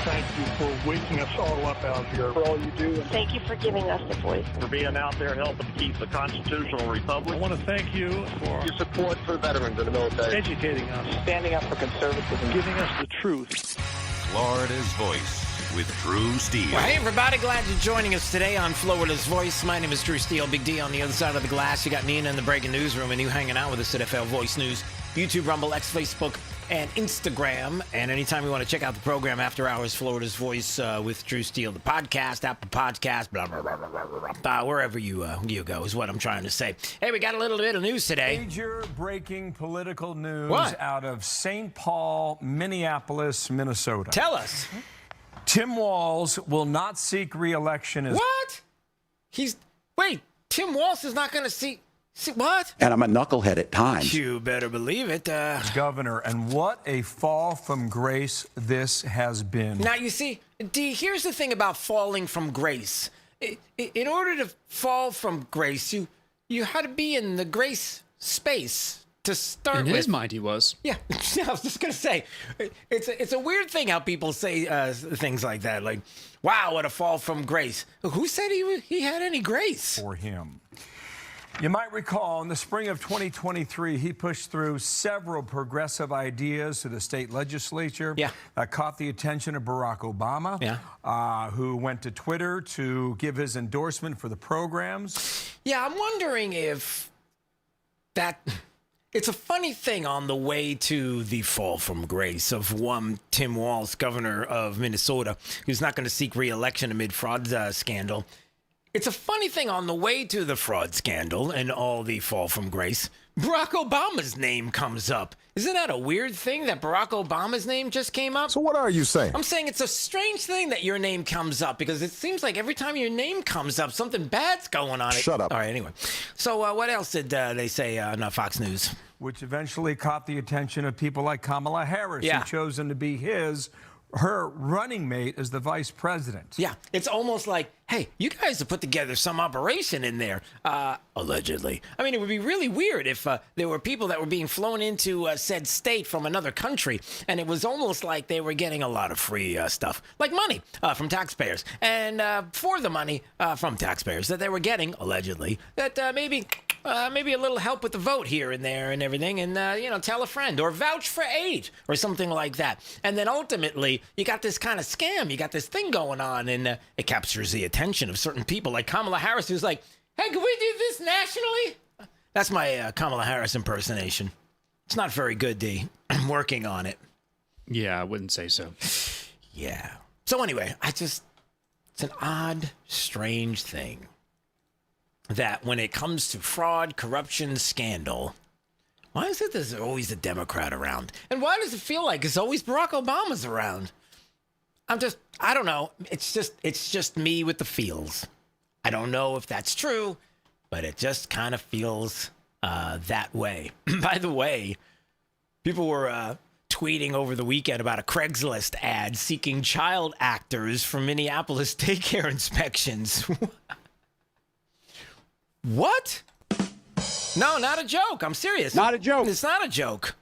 Thank you for waking us all up out here, for all you do. And thank you for giving us a voice. For being out there helping keep the constitutional republic. I want to thank you for your support for veterans in the military. Educating us. Standing up for conservatism. Giving us the truth. Florida's Voice with Drew Steele. Well, hey, everybody. Glad you're joining us today on Florida's Voice. My name is Drew Steele. Big D on the other side of the glass. You got Nina in the breaking newsroom and you hanging out with us at FL Voice News, YouTube, Rumble, X, Facebook, and Instagram. And anytime you want to check out the program, After Hours, Florida's Voice with Drew Steele, the podcast, Apple Podcast, blah, blah, blah, blah, blah, blah, wherever you go is what I'm trying to say. Hey, we got a little bit of news today. Major breaking political news What? out of St. Paul, Minneapolis, Minnesota. Tell us. Tim Walz will not seek re-election as... What? Wait, Tim Walz is not going to see what? And I'm a knucklehead at times. You better believe it. Governor, and what a fall from grace this has been. Now, you see, D, here's the thing about falling from grace. In order to fall from grace, you had to be in the grace space to start with. In his mind, he was. Yeah, I was just going to say, it's a weird thing how people say things like that. Like, wow, what a fall from grace. Who said he had any grace? For him. You might recall in the spring of 2023, he pushed through several progressive ideas to the state legislature that caught the attention of Barack Obama, who went to Twitter to give his endorsement for the programs. Yeah, I'm wondering if that... It's a funny thing on the way to the fall from grace of one Tim Walz, governor of Minnesota, who's not going to seek re-election amid fraud scandal. It's a funny thing on the way to the fraud scandal and all the fall from grace. Barack Obama's name comes up. Isn't that a weird thing that Barack Obama's name just came up? So what are you saying? I'm saying it's a strange thing that your name comes up because it seems like every time your name comes up, something bad's going on. Shut up. All right, anyway. So what else did they say on Fox News? Which eventually caught the attention of people like Kamala Harris, who chose him to be her running mate as the vice president. Yeah, it's almost like, hey, you guys have put together some operation in there, allegedly. I mean, it would be really weird if there were people that were being flown into said state from another country, and it was almost like they were getting a lot of free stuff, like money from taxpayers, and for the money from taxpayers that they were getting, allegedly, that maybe a little help with the vote here and there and everything, and, tell a friend or vouch for aid or something like that. And then ultimately, you got this kind of scam. You got this thing going on, and it captures the attention of certain people like Kamala Harris, who's like, hey, can we do this nationally? That's my Kamala Harris impersonation. It's not very good, D. I'm working on it. Yeah, I wouldn't say so. Yeah. So anyway, it's an odd, strange thing that when it comes to fraud, corruption, scandal, why is it there's always a Democrat around? And why does it feel like it's always Barack Obama's around? I don't know. It's just me with the feels. I don't know if that's true, but it just kind of feels that way. By the way, people were tweeting over the weekend about a Craigslist ad seeking child actors for Minneapolis daycare inspections. What? No, not a joke. I'm serious. Not a joke. It's not a joke.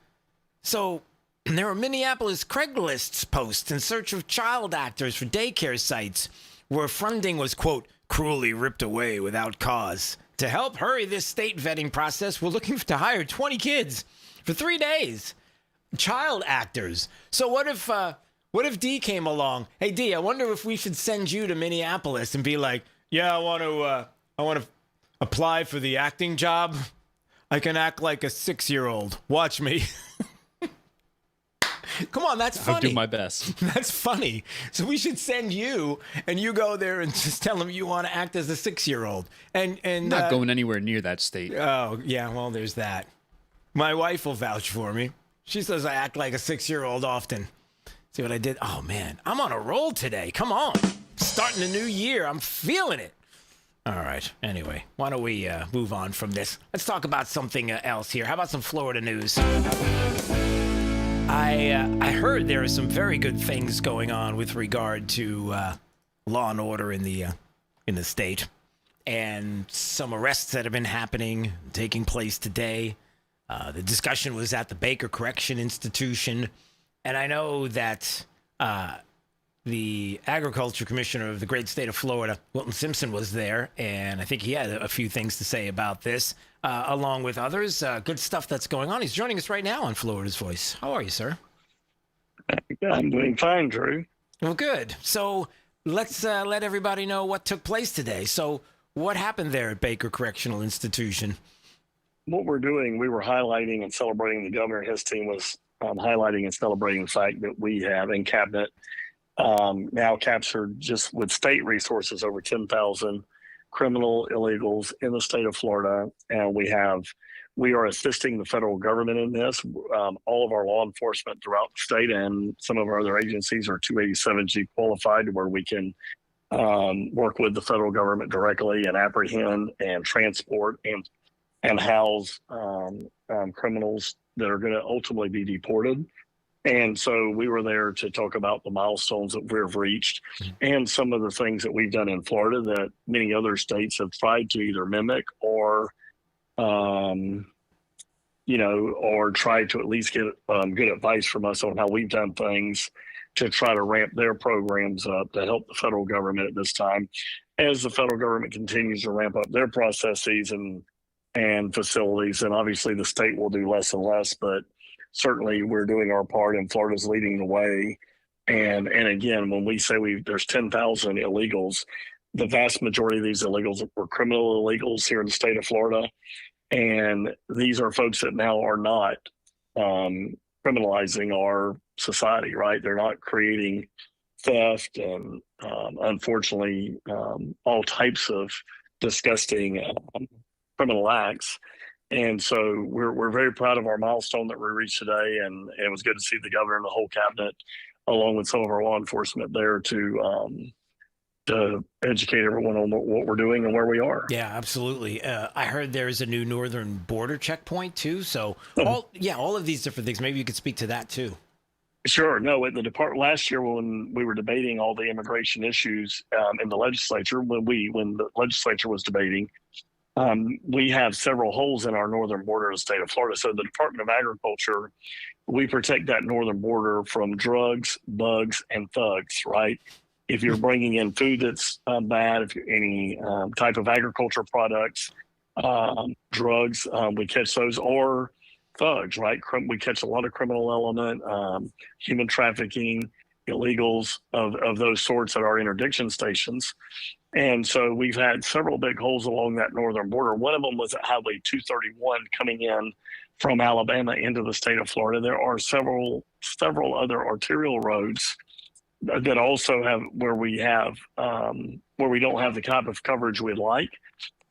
So there were Minneapolis Craigslist posts in search of child actors for daycare sites where funding was, quote, cruelly ripped away without cause. To help hurry this state vetting process, we're looking to hire 20 kids for 3 days. Child actors. So what if D came along? Hey, D, I wonder if we should send you to Minneapolis and be like, yeah, I want to apply for the acting job. I can act like a 6-year-old. Watch me. Come on, that's funny. I'll do my best. That's funny. So we should send you, and you go there and just tell them you want to act as a 6-year-old. And Not going anywhere near that state. Oh, yeah, well, there's that. My wife will vouch for me. She says I act like a 6-year-old often. See what I did? Oh, man, I'm on a roll today. Come on. Starting a new year. I'm feeling it. All right. Anyway, why don't we move on from this? Let's talk about something else here. How about some Florida news? I heard there are some very good things going on with regard to law and order in the state, and some arrests that have been taking place today. The discussion was at the Baker Correction Institution, and I know that the Agriculture Commissioner of the great state of Florida, Wilton Simpson, was there, and I think he had a few things to say about this, along with others. Good stuff that's going on. He's joining us right now on Florida's Voice. How are you, sir? I'm doing fine, Drew. Well, good. So let's let everybody know what took place today. So what happened there at Baker Correctional Institution? What we're doing, we were highlighting and celebrating, the governor and his team was highlighting and celebrating the fact that we have in cabinet now captured, just with state resources, over 10,000 criminal illegals in the state of Florida. And we are assisting the federal government in this. All of our law enforcement throughout the state and some of our other agencies are 287G qualified, where we can work with the federal government directly and apprehend and transport and house criminals that are going to ultimately be deported. And so we were there to talk about the milestones that we've reached and some of the things that we've done in Florida that many other states have tried to either mimic or try to at least get good advice from us on how we've done things to try to ramp their programs up to help the federal government at this time, as the federal government continues to ramp up their processes and facilities. And obviously the state will do less and less, but certainly we're doing our part, and Florida's leading the way. And again, when we say there's 10,000 illegals, the vast majority of these illegals were criminal illegals here in the state of Florida. And these are folks that now are not criminalizing our society, right? They're not creating theft and unfortunately all types of disgusting criminal acts. And so we're very proud of our milestone that we reached today, and it was good to see the governor and the whole cabinet, along with some of our law enforcement, there to educate everyone on what we're doing and where we are. Yeah, absolutely. I heard there's a new northern border checkpoint too. So all of these different things. Maybe you could speak to that too. Sure. No, at the department last year when we were debating all the immigration issues in the legislature, when the legislature was debating. We have several holes in our northern border of the state of Florida. So the Department of Agriculture, we protect that northern border from drugs, bugs, and thugs, right? If you're bringing in food that's bad, if you're any type of agriculture products, drugs, we catch those, or thugs, right? We catch a lot of criminal element, human trafficking, illegals of those sorts at our interdiction stations. And so we've had several big holes along that northern border. One of them was at Highway 231 coming in from Alabama into the state of Florida. There are several other arterial roads that also have where we don't have the type of coverage we'd like.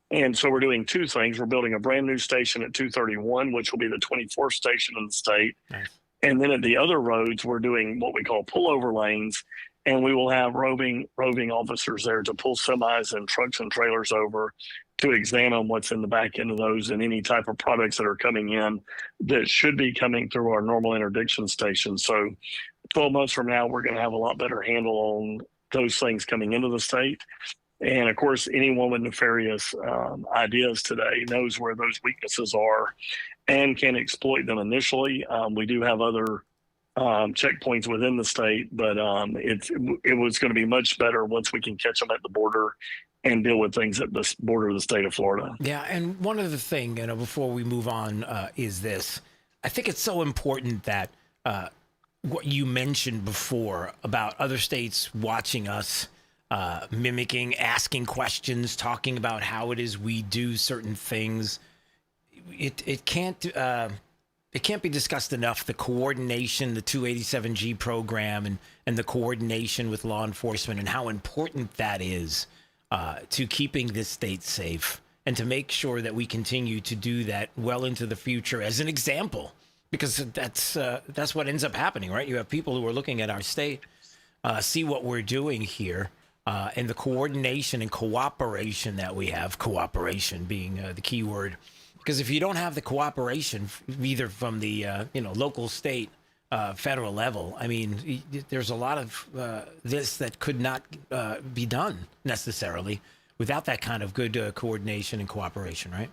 And so we're doing two things. We're building a brand new station at 231, which will be the 24th station in the state. Nice. And then at the other roads, we're doing what we call pullover lanes. And we will have roving officers there to pull semis and trucks and trailers over to examine what's in the back end of those and any type of products that are coming in that should be coming through our normal interdiction station. So 12 months from now, we're going to have a lot better handle on those things coming into the state. And of course, anyone with nefarious ideas today knows where those weaknesses are and can exploit them initially. We do have other checkpoints within the state, but it was going to be much better once we can catch them at the border and deal with things at the border of the state of Florida. Yeah, and one other thing, before we move on, is this. I think it's so important that what you mentioned before about other states watching us, mimicking, asking questions, talking about how it is we do certain things. it can't be discussed enough, the coordination, the 287G program and the coordination with law enforcement and how important that is to keeping this state safe and to make sure that we continue to do that well into the future as an example, because that's what ends up happening, right? You have people who are looking at our state, see what we're doing here, and the coordination and cooperation that we have, cooperation being the key word. Because if you don't have the cooperation, either from the local, state, federal level, I mean, there's a lot of this that could not be done necessarily without that kind of good coordination and cooperation, right?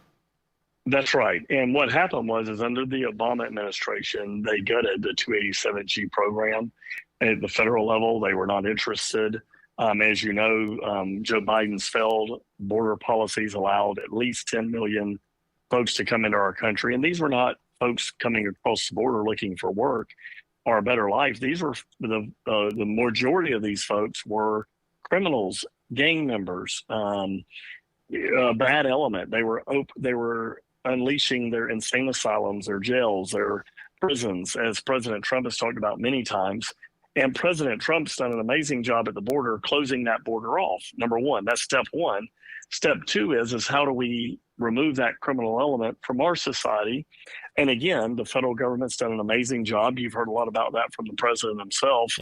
That's right. And what happened was under the Obama administration, they gutted the 287G program. At the federal level, they were not interested. As you know, Joe Biden's failed border policies allowed at least 10 million folks to come into our country. And these were not folks coming across the border looking for work or a better life. These were the majority of these folks were criminals, gang members, a bad element. They were unleashing their insane asylums, their jails, their prisons, as President Trump has talked about many times. And President Trump's done an amazing job at the border, closing that border off. Number one, that's step one. Step two is how do we remove that criminal element from our society? And again, the federal government's done an amazing job. You've heard a lot about that from the president himself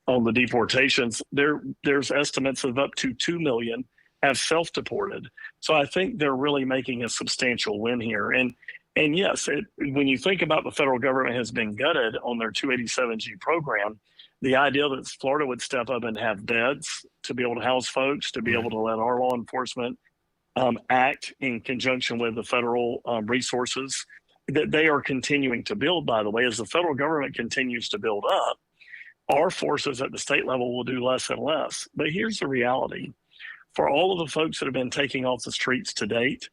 on the deportations. There's estimates of up to 2 million have self-deported. So I think they're really making a substantial win here. And yes, when you think about the federal government has been gutted on their 287G program, the idea that Florida would step up and have beds to be able to house folks, to be able to let our law enforcement act in conjunction with the federal resources that they are continuing to build, by the way, as the federal government continues to build up, our forces at the state level will do less and less. But here's the reality. For all of the folks that have been taking off the streets to date,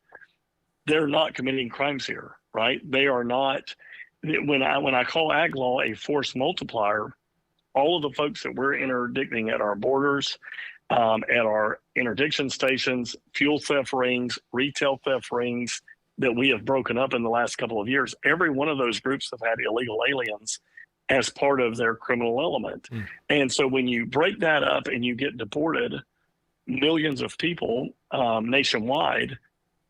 they're not committing crimes here, right? They are not. When I call ag law a force multiplier, all of the folks that we're interdicting at our borders, at our interdiction stations, fuel theft rings, retail theft rings that we have broken up in the last couple of years, every one of those groups have had illegal aliens as part of their criminal element. And so when you break that up and you get deported millions of people nationwide,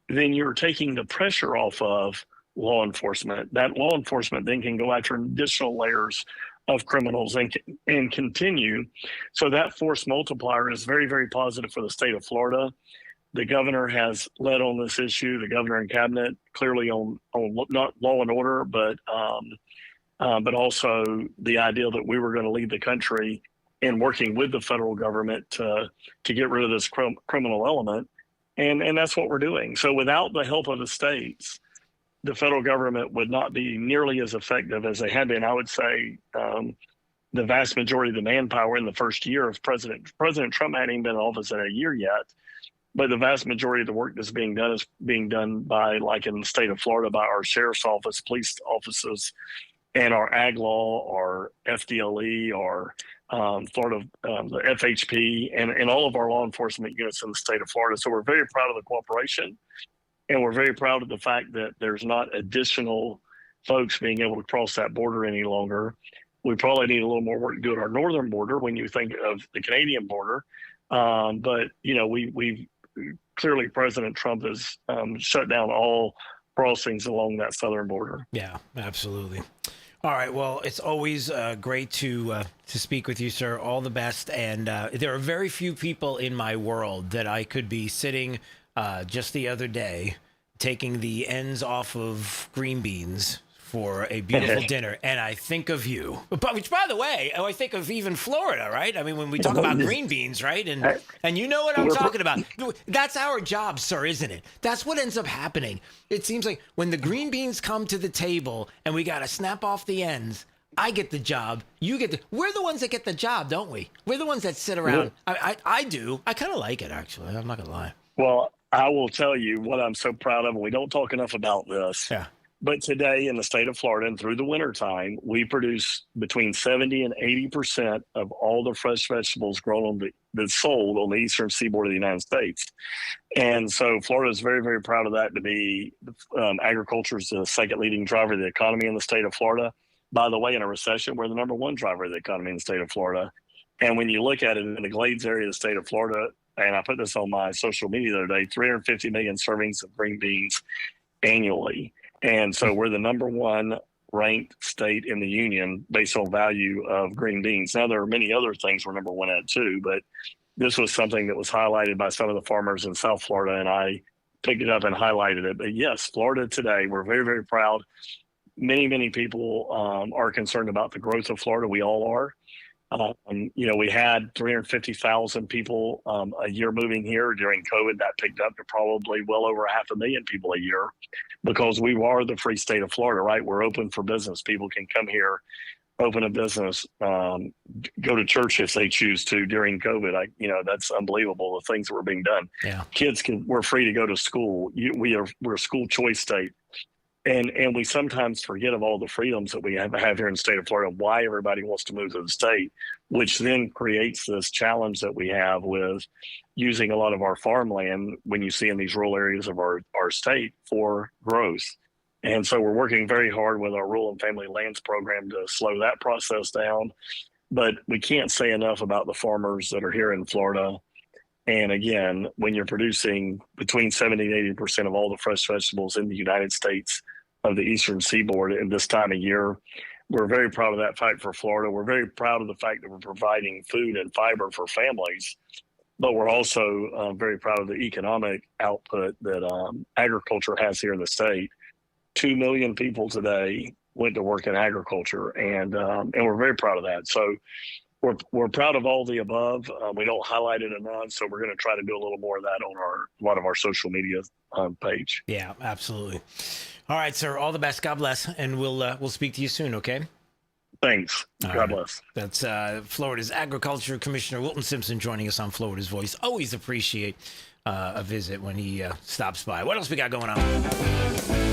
then you're taking the pressure off of law enforcement. That law enforcement then can go after additional layers of criminals and continue. So that force multiplier is very, very positive for the state of Florida. The governor has led on this issue, the governor and cabinet, clearly on not law and order, but also the idea that we were going to lead the country in working with the federal government to get rid of this criminal element. And that's what we're doing. So without the help of the states, the federal government would not be nearly as effective as they had been. I would say the vast majority of the manpower in the first year of President Trump hadn't even been in office in a year yet, but the vast majority of the work that's being done is being done by, like in the state of Florida, by our sheriff's office, police offices, and our ag law, our FDLE, our Florida, the FHP, and all of our law enforcement units in the state of Florida. So we're very proud of the cooperation. And we're very proud of the fact that there's not additional folks being able to cross that border any longer. We probably need a little more work to do at our northern border when you think of the Canadian border. But, you know, we've clearly President Trump has shut down all crossings along that southern border. Yeah, absolutely. All right. Well, it's always great to speak with you, sir. All the best. And there are very few people in my world that I could be sitting just the other day, taking the ends off of green beans for a beautiful dinner, and I think of you. But which, by the way, I think of even Florida, right? I mean, when we talk about green beans, right? And you know what I'm talking about. That's our job, sir, isn't it? That's what ends up happening. It seems like when the green beans come to the table and we got to snap off the ends, I get the job. You get the. We're the ones that get the job, don't we? We're the ones that sit around. I do. I kind of like it, actually. I'm not gonna lie. Well, I will tell you what I'm so proud of, and we don't talk enough about this. Yeah. But today in the state of Florida and through the wintertime, we produce between 70 and 80% of all the fresh vegetables grown on that's sold on the eastern seaboard of the United States. And so Florida is very, very proud of that, to be agriculture is the second leading driver of the economy in the state of Florida. By the way, in a recession, we're the number one driver of the economy in the state of Florida. And when you look at it in the Glades area of the state of Florida, and I put this on my social media the other day, 350 million servings of green beans annually. And so we're the number one ranked state in the union based on value of green beans. Now, there are many other things we're number one at too, but this was something that was highlighted by some of the farmers in South Florida, and I picked it up and highlighted it. But yes, Florida today, we're very, very proud. Many, many people are concerned about the growth of Florida. We all are. We had 350,000 people a year moving here. During COVID, that picked up to probably well over 500,000 people a year, because we are the free state of Florida, right? We're open for business. People can come here, open a business, go to church if they choose to during COVID. That's unbelievable, the things that were being done. Yeah. Kids we're free to go to school. We're a school choice state. And we sometimes forget of all the freedoms that we have here in the state of Florida, why everybody wants to move to the state, which then creates this challenge that we have with using a lot of our farmland when you see in these rural areas of our state for growth. And so we're working very hard with our Rural and Family Lands program to slow that process down. But we can't say enough about the farmers that are here in Florida. And again, when you're producing between 70 and 80% of all the fresh vegetables in the United States of the eastern seaboard at this time of year, we're very proud of that fact for Florida. We're very proud of the fact that we're providing food and fiber for families, but we're also very proud of the economic output that agriculture has here in the state. 2 million people today went to work in agriculture, and we're very proud of that. So we're proud of all the above. We don't highlight it enough, so we're going to try to do a little more of that on a lot of our social media page. Yeah, absolutely. All right, sir. All the best. God bless, and we'll speak to you soon. Okay. Thanks. God bless. That's Florida's Agriculture Commissioner Wilton Simpson joining us on Florida's Voice. Always appreciate a visit when he stops by. What else we got going on?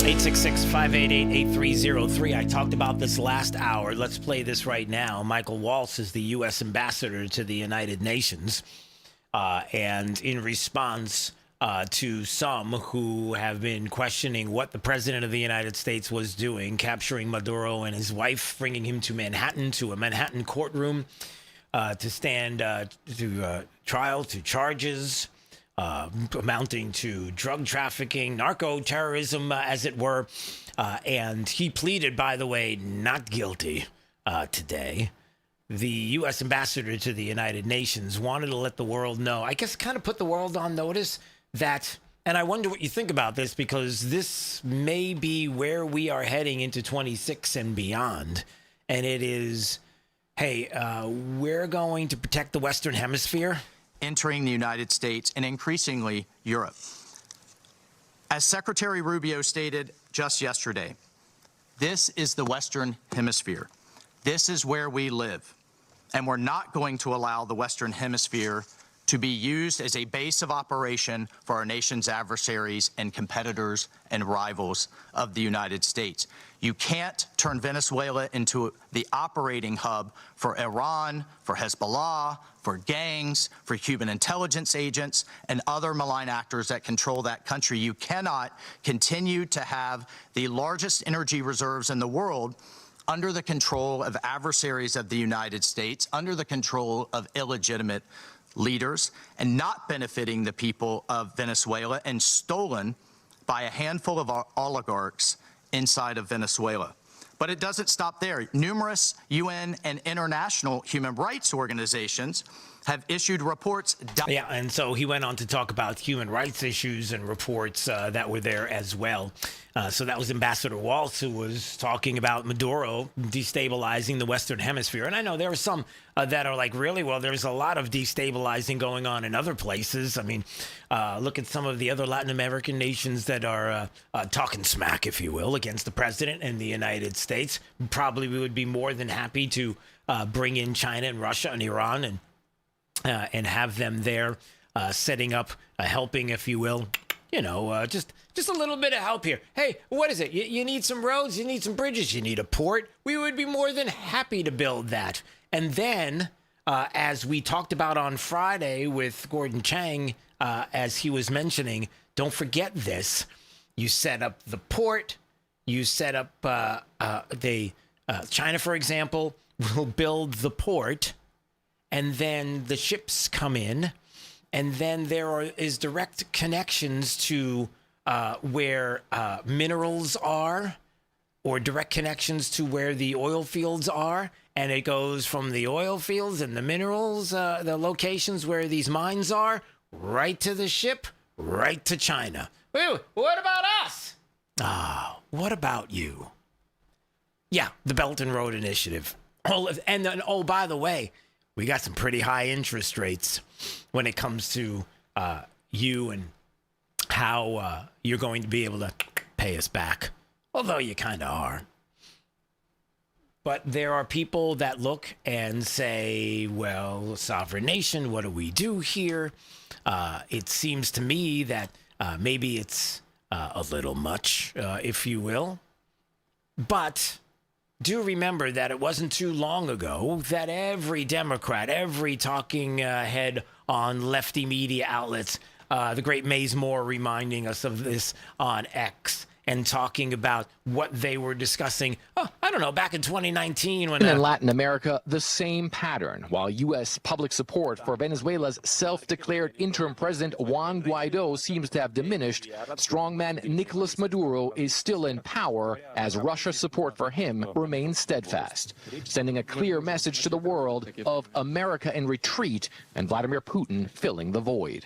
866-588-8303. I talked about this last hour. Let's play this right now. Michael Walz is the U.S. ambassador to the United Nations. And in response to some who have been questioning what the president of the United States was doing, capturing Maduro and his wife, bringing him to Manhattan, to a Manhattan courtroom to stand to trial, to charges amounting to drug trafficking, narco-terrorism, as it were. And he pleaded, by the way, not guilty today. The U.S. ambassador to the United Nations wanted to let the world know, I guess kind of put the world on notice that, and I wonder what you think about this, because this may be where we are heading into 26 and beyond. And it is, hey, we're going to protect the Western Hemisphere, entering the United States and increasingly Europe. As Secretary Rubio stated just yesterday, this is the Western Hemisphere. This is where we live. And we're not going to allow the Western Hemisphere to be used as a base of operation for our nation's adversaries and competitors and rivals of the United States. You can't turn Venezuela into the operating hub for Iran, for Hezbollah, for gangs, for Cuban intelligence agents, and other malign actors that control that country. You cannot continue to have the largest energy reserves in the world under the control of adversaries of the United States, under the control of illegitimate leaders, and not benefiting the people of Venezuela, and stolen by a handful of oligarchs inside of Venezuela. But it doesn't stop there. Numerous UN and international human rights organizations have issued reports. Yeah, and so he went on to talk about human rights issues and reports that were there as well. So that was Ambassador Walz, who was talking about Maduro destabilizing the Western Hemisphere. And I know there are some that are like, really? Well, there's a lot of destabilizing going on in other places. I mean, look at some of the other Latin American nations that are talking smack, if you will, against the president and the United States. Probably we would be more than happy to bring in China and Russia and Iran and have them there setting up, helping, if you will, just a little bit of help here. Hey, what is it? You need some roads? You need some bridges? You need a port? We would be more than happy to build that. And then, as we talked about on Friday with Gordon Chang, as he was mentioning, don't forget this. You set up the port. You set up China, for example, will build the port, and then the ships come in, and then there is direct connections to where minerals are, or direct connections to where the oil fields are, and it goes from the oil fields and the minerals, the locations where these mines are, right to the ship, right to China. Wait, what about us? What about you? Yeah, the Belt and Road Initiative. And then, by the way, we got some pretty high interest rates when it comes to you and how you're going to be able to pay us back. Although you kind of are. But there are people that look and say, well, sovereign nation, what do we do here? It seems to me that maybe it's a little much, if you will. But do remember that it wasn't too long ago that every Democrat, every talking head on lefty media outlets, the great Mays Moore reminding us of this on X, and talking about what they were discussing, I don't know, back in 2019 when... In Latin America, the same pattern. While U.S. public support for Venezuela's self-declared interim president Juan Guaido seems to have diminished, strongman Nicolas Maduro is still in power as Russia's support for him remains steadfast, sending a clear message to the world of America in retreat and Vladimir Putin filling the void.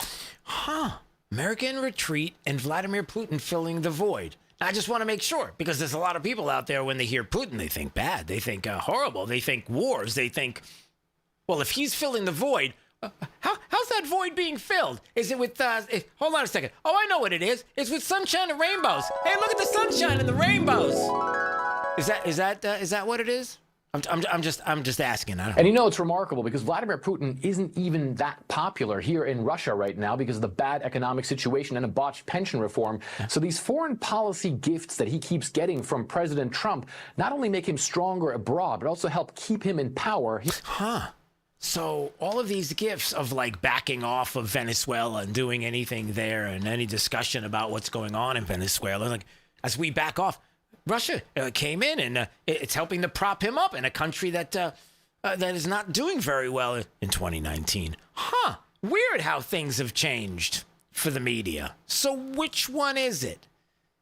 America in retreat and Vladimir Putin filling the void. I just want to make sure, because there's a lot of people out there, when they hear Putin, they think bad. They think horrible. They think wars. They think, well, if he's filling the void, how's that void being filled? Is it with, hold on a second. Oh, I know what it is. It's with sunshine and rainbows. Hey, look at the sunshine and the rainbows. Is that what it is? I'm just asking. And it's remarkable because Vladimir Putin isn't even that popular here in Russia right now because of the bad economic situation and a botched pension reform. So these foreign policy gifts that he keeps getting from President Trump not only make him stronger abroad, but also help keep him in power. So all of these gifts of like backing off of Venezuela and doing anything there and any discussion about what's going on in Venezuela, like as we back off, Russia came in and it's helping to prop him up in a country that is not doing very well in 2019. Weird how things have changed for the media. So which one is it?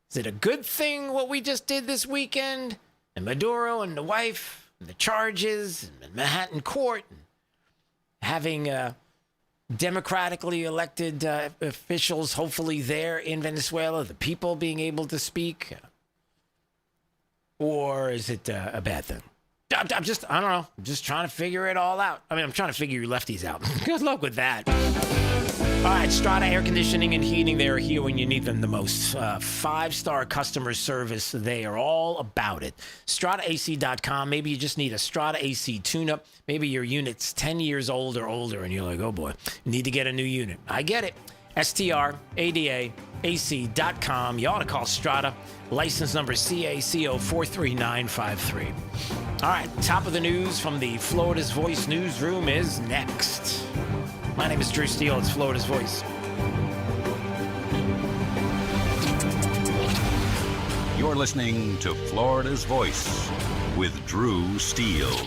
Is it a good thing what we just did this weekend? And Maduro and the wife, and the charges, and Manhattan court, and having democratically elected officials hopefully there in Venezuela, the people being able to speak? Or is it a bad thing? I don't know. I'm just trying to figure it all out. I mean, I'm trying to figure you lefties out. Good luck with that. All right, Strata Air Conditioning and Heating. They are here when you need them the most. 5-star customer service. They are all about it. StrataAC.com. Maybe you just need a Strata AC tune-up. Maybe your unit's 10 years old or older, and you're like, oh, boy, need to get a new unit. I get it. StradaAC.com. You ought to call Strata. License number CACO 43953. All right, top of the news from the Florida's Voice newsroom is next. My name is Drew Steele. It's Florida's Voice. You're listening to Florida's Voice with Drew Steele.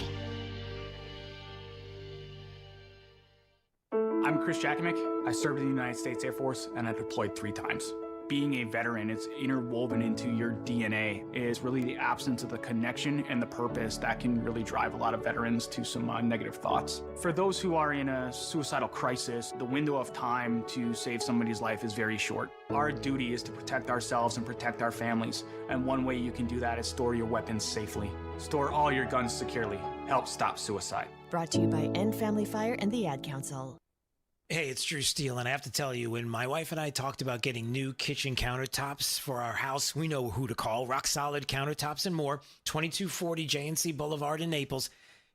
I'm Chris Jakovic. I served in the United States Air Force and I deployed 3 times. Being a veteran, it's interwoven into your DNA. Is really the absence of the connection and the purpose that can really drive a lot of veterans to some negative thoughts. For those who are in a suicidal crisis, the window of time to save somebody's life is very short. Our duty is to protect ourselves and protect our families. And one way you can do that is store your weapons safely. Store all your guns securely. Help stop suicide. Brought to you by End Family Fire and the Ad Council. Hey, it's Drew Steele, and I have to tell you, when my wife and I talked about getting new kitchen countertops for our house, we know who to call. Rock Solid Countertops and More, 2240 J&C Boulevard in Naples.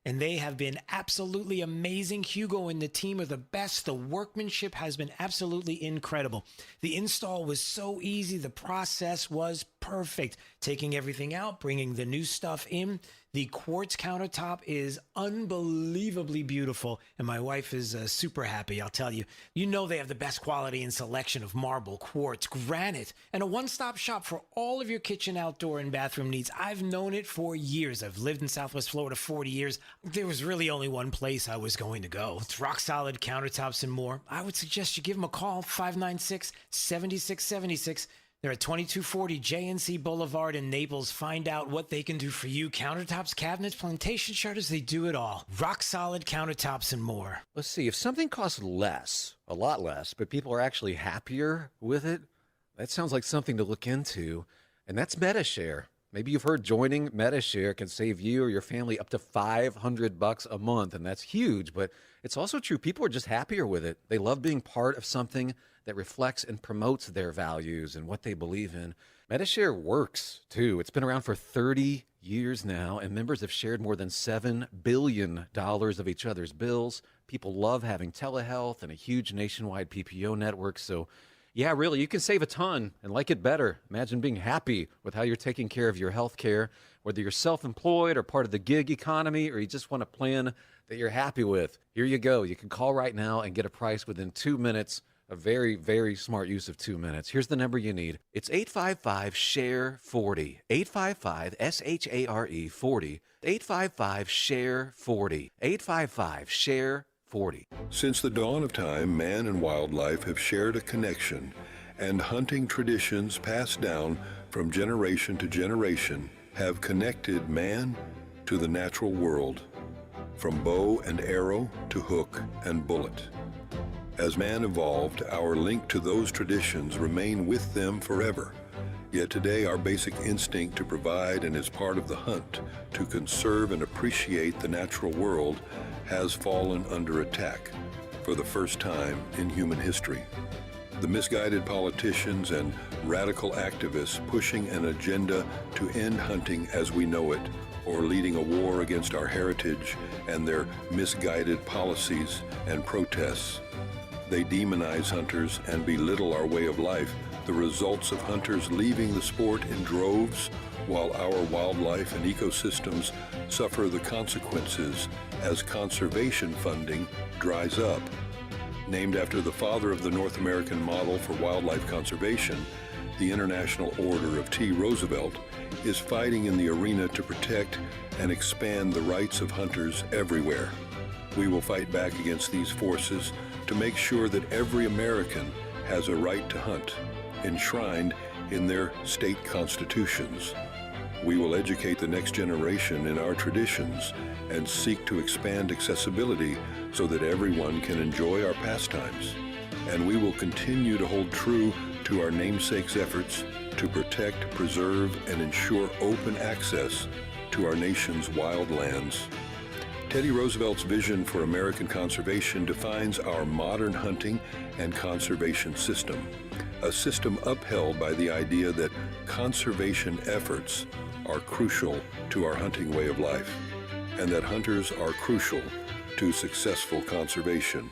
and they have been absolutely amazing. Hugo and the team are the best. The workmanship has been absolutely incredible. The install was so easy. The process was perfect. Taking everything out, bringing the new stuff in. The quartz countertop is unbelievably beautiful, and my wife is super happy, I'll tell you. You know they have the best quality and selection of marble, quartz, granite, and a one-stop shop for all of your kitchen, outdoor, and bathroom needs. I've known it for years. I've lived in Southwest Florida 40 years. There was really only one place I was going to go. It's rock-solid countertops and more. I would suggest you give them a call, 596-7676. They're at 2240 JNC Boulevard in Naples. Find out what they can do for you. Countertops, cabinets, plantation shutters, they do it all. Rock solid countertops and more. Let's see, if something costs less, a lot less, but people are actually happier with it, that sounds like something to look into. And that's MetaShare. Maybe you've heard joining MetaShare can save you or your family up to $500 a month, and that's huge, but it's also true. People are just happier with it. They love being part of something that reflects and promotes their values and what they believe in. MetaShare works, too. It's been around for 30 years now, and members have shared more than $7 billion of each other's bills. People love having telehealth and a huge nationwide PPO network, so yeah, really, you can save a ton and like it better. Imagine being happy with how you're taking care of your health care, whether you're self-employed or part of the gig economy, or you just want a plan that you're happy with. Here you go. You can call right now and get a price within 2 minutes. A very, very smart use of 2 minutes. Here's the number you need. It's 855-SHARE-40. 855-SHARE 40. 855-SHARE-40. 855-SHARE-40. Since the dawn of time, man and wildlife have shared a connection, and hunting traditions passed down from generation to generation have connected man to the natural world, from bow and arrow to hook and bullet. As man evolved, our link to those traditions remain with them forever. Yet today, our basic instinct to provide and as part of the hunt to conserve and appreciate the natural world has fallen under attack for the first time in human history. The misguided politicians and radical activists pushing an agenda to end hunting as we know it, or leading a war against our heritage and their misguided policies and protests. They demonize hunters and belittle our way of life, the results of hunters leaving the sport in droves, while our wildlife and ecosystems suffer the consequences as conservation funding dries up. Named after the father of the North American model for wildlife conservation, the International Order of T. Roosevelt is fighting in the arena to protect and expand the rights of hunters everywhere. We will fight back against these forces to make sure that every American has a right to hunt, enshrined in their state constitutions. We will educate the next generation in our traditions and seek to expand accessibility so that everyone can enjoy our pastimes. And we will continue to hold true to our namesake's efforts to protect, preserve, and ensure open access to our nation's wild lands. Teddy Roosevelt's vision for American conservation defines our modern hunting and conservation system, a system upheld by the idea that conservation efforts are crucial to our hunting way of life, and that hunters are crucial to successful conservation.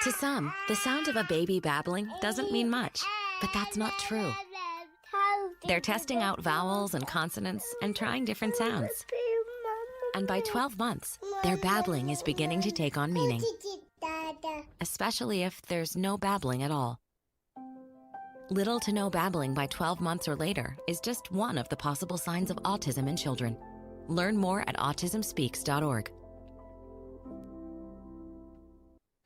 To some, the sound of a baby babbling doesn't mean much, but that's not true. They're testing out vowels and consonants and trying different sounds. And by 12 months, their babbling is beginning to take on meaning, especially if there's no babbling at all. Little to no babbling by 12 months or later is just one of the possible signs of autism in children. Learn more at autismspeaks.org.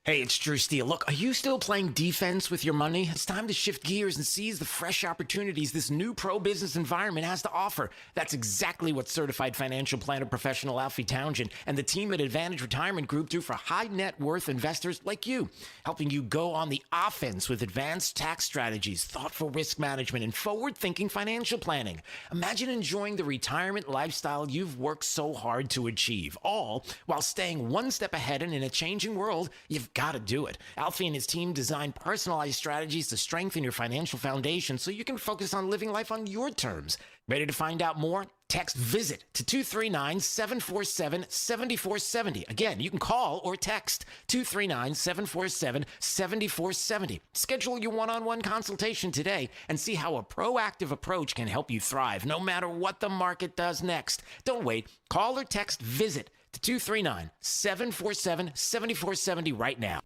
Hey, it's Drew Steele. Look, are you still playing defense with your money? It's time to shift gears and seize the fresh opportunities this new pro-business environment has to offer. That's exactly what certified financial planner professional Alfie Townsend and the team at Advantage Retirement Group do for high net worth investors like you, helping you go on the offense with advanced tax strategies, thoughtful risk management, and forward-thinking financial planning. Imagine enjoying the retirement lifestyle you've worked so hard to achieve, all while staying one step ahead, and in a changing world, you've got to do it. Alfie and his team design personalized strategies to strengthen your financial foundation so you can focus on living life on your terms. Ready to find out more? Text VISIT to 239-747-7470. Again, you can call or text 239-747-7470. Schedule your one-on-one consultation today and see how a proactive approach can help you thrive no matter what the market does next. Don't wait. Call or text VISIT to 239-747-7470 right now.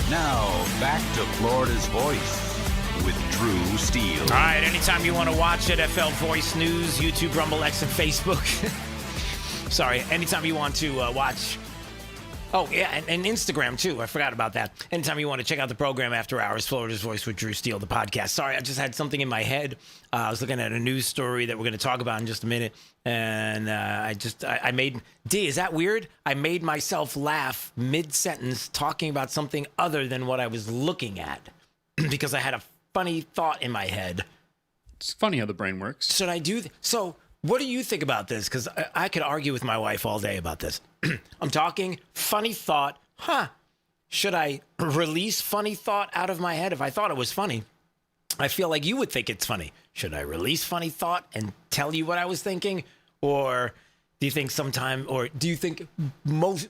Now, back to Florida's Voice with Drew Steele. All right, anytime you want to watch it, FL Voice News, YouTube, Rumble, X, and Facebook. Sorry, anytime you want to watch... Oh, yeah, and Instagram, too. I forgot about that. Anytime you want to check out the program after hours, Florida's Voice with Drew Steele, the podcast. Sorry, I just had something in my head. I was looking at a news story that we're going to talk about in just a minute. And I made... D, is that weird? I made myself laugh mid-sentence talking about something other than what I was looking at. Because I had a funny thought in my head. It's funny how the brain works. Should I do... So... What do you think about this? Because I could argue with my wife all day about this. I'm talking funny thought. Should I release funny thought out of my head? If I thought it was funny, I feel like you would think it's funny. Should I release funny thought and tell you what I was thinking? Or do you think do you think most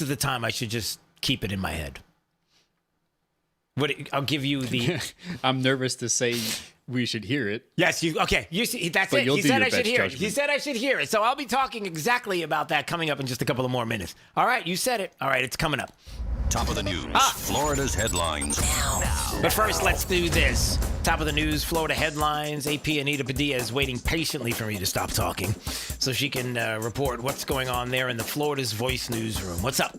of the time I should just keep it in my head? I'll give you the... I'm nervous to say... We should hear it. Yes, okay. You see, that's it. He said I should hear it. He said I should hear it. So I'll be talking exactly about that coming up in just a couple of more minutes. All right, you said it. All right, it's coming up. Top of the news. Florida's headlines. But first, let's do this. Top of the news, Florida headlines. AP Anita Padilla is waiting patiently for me to stop talking so she can report what's going on there in the Florida's Voice newsroom. What's up?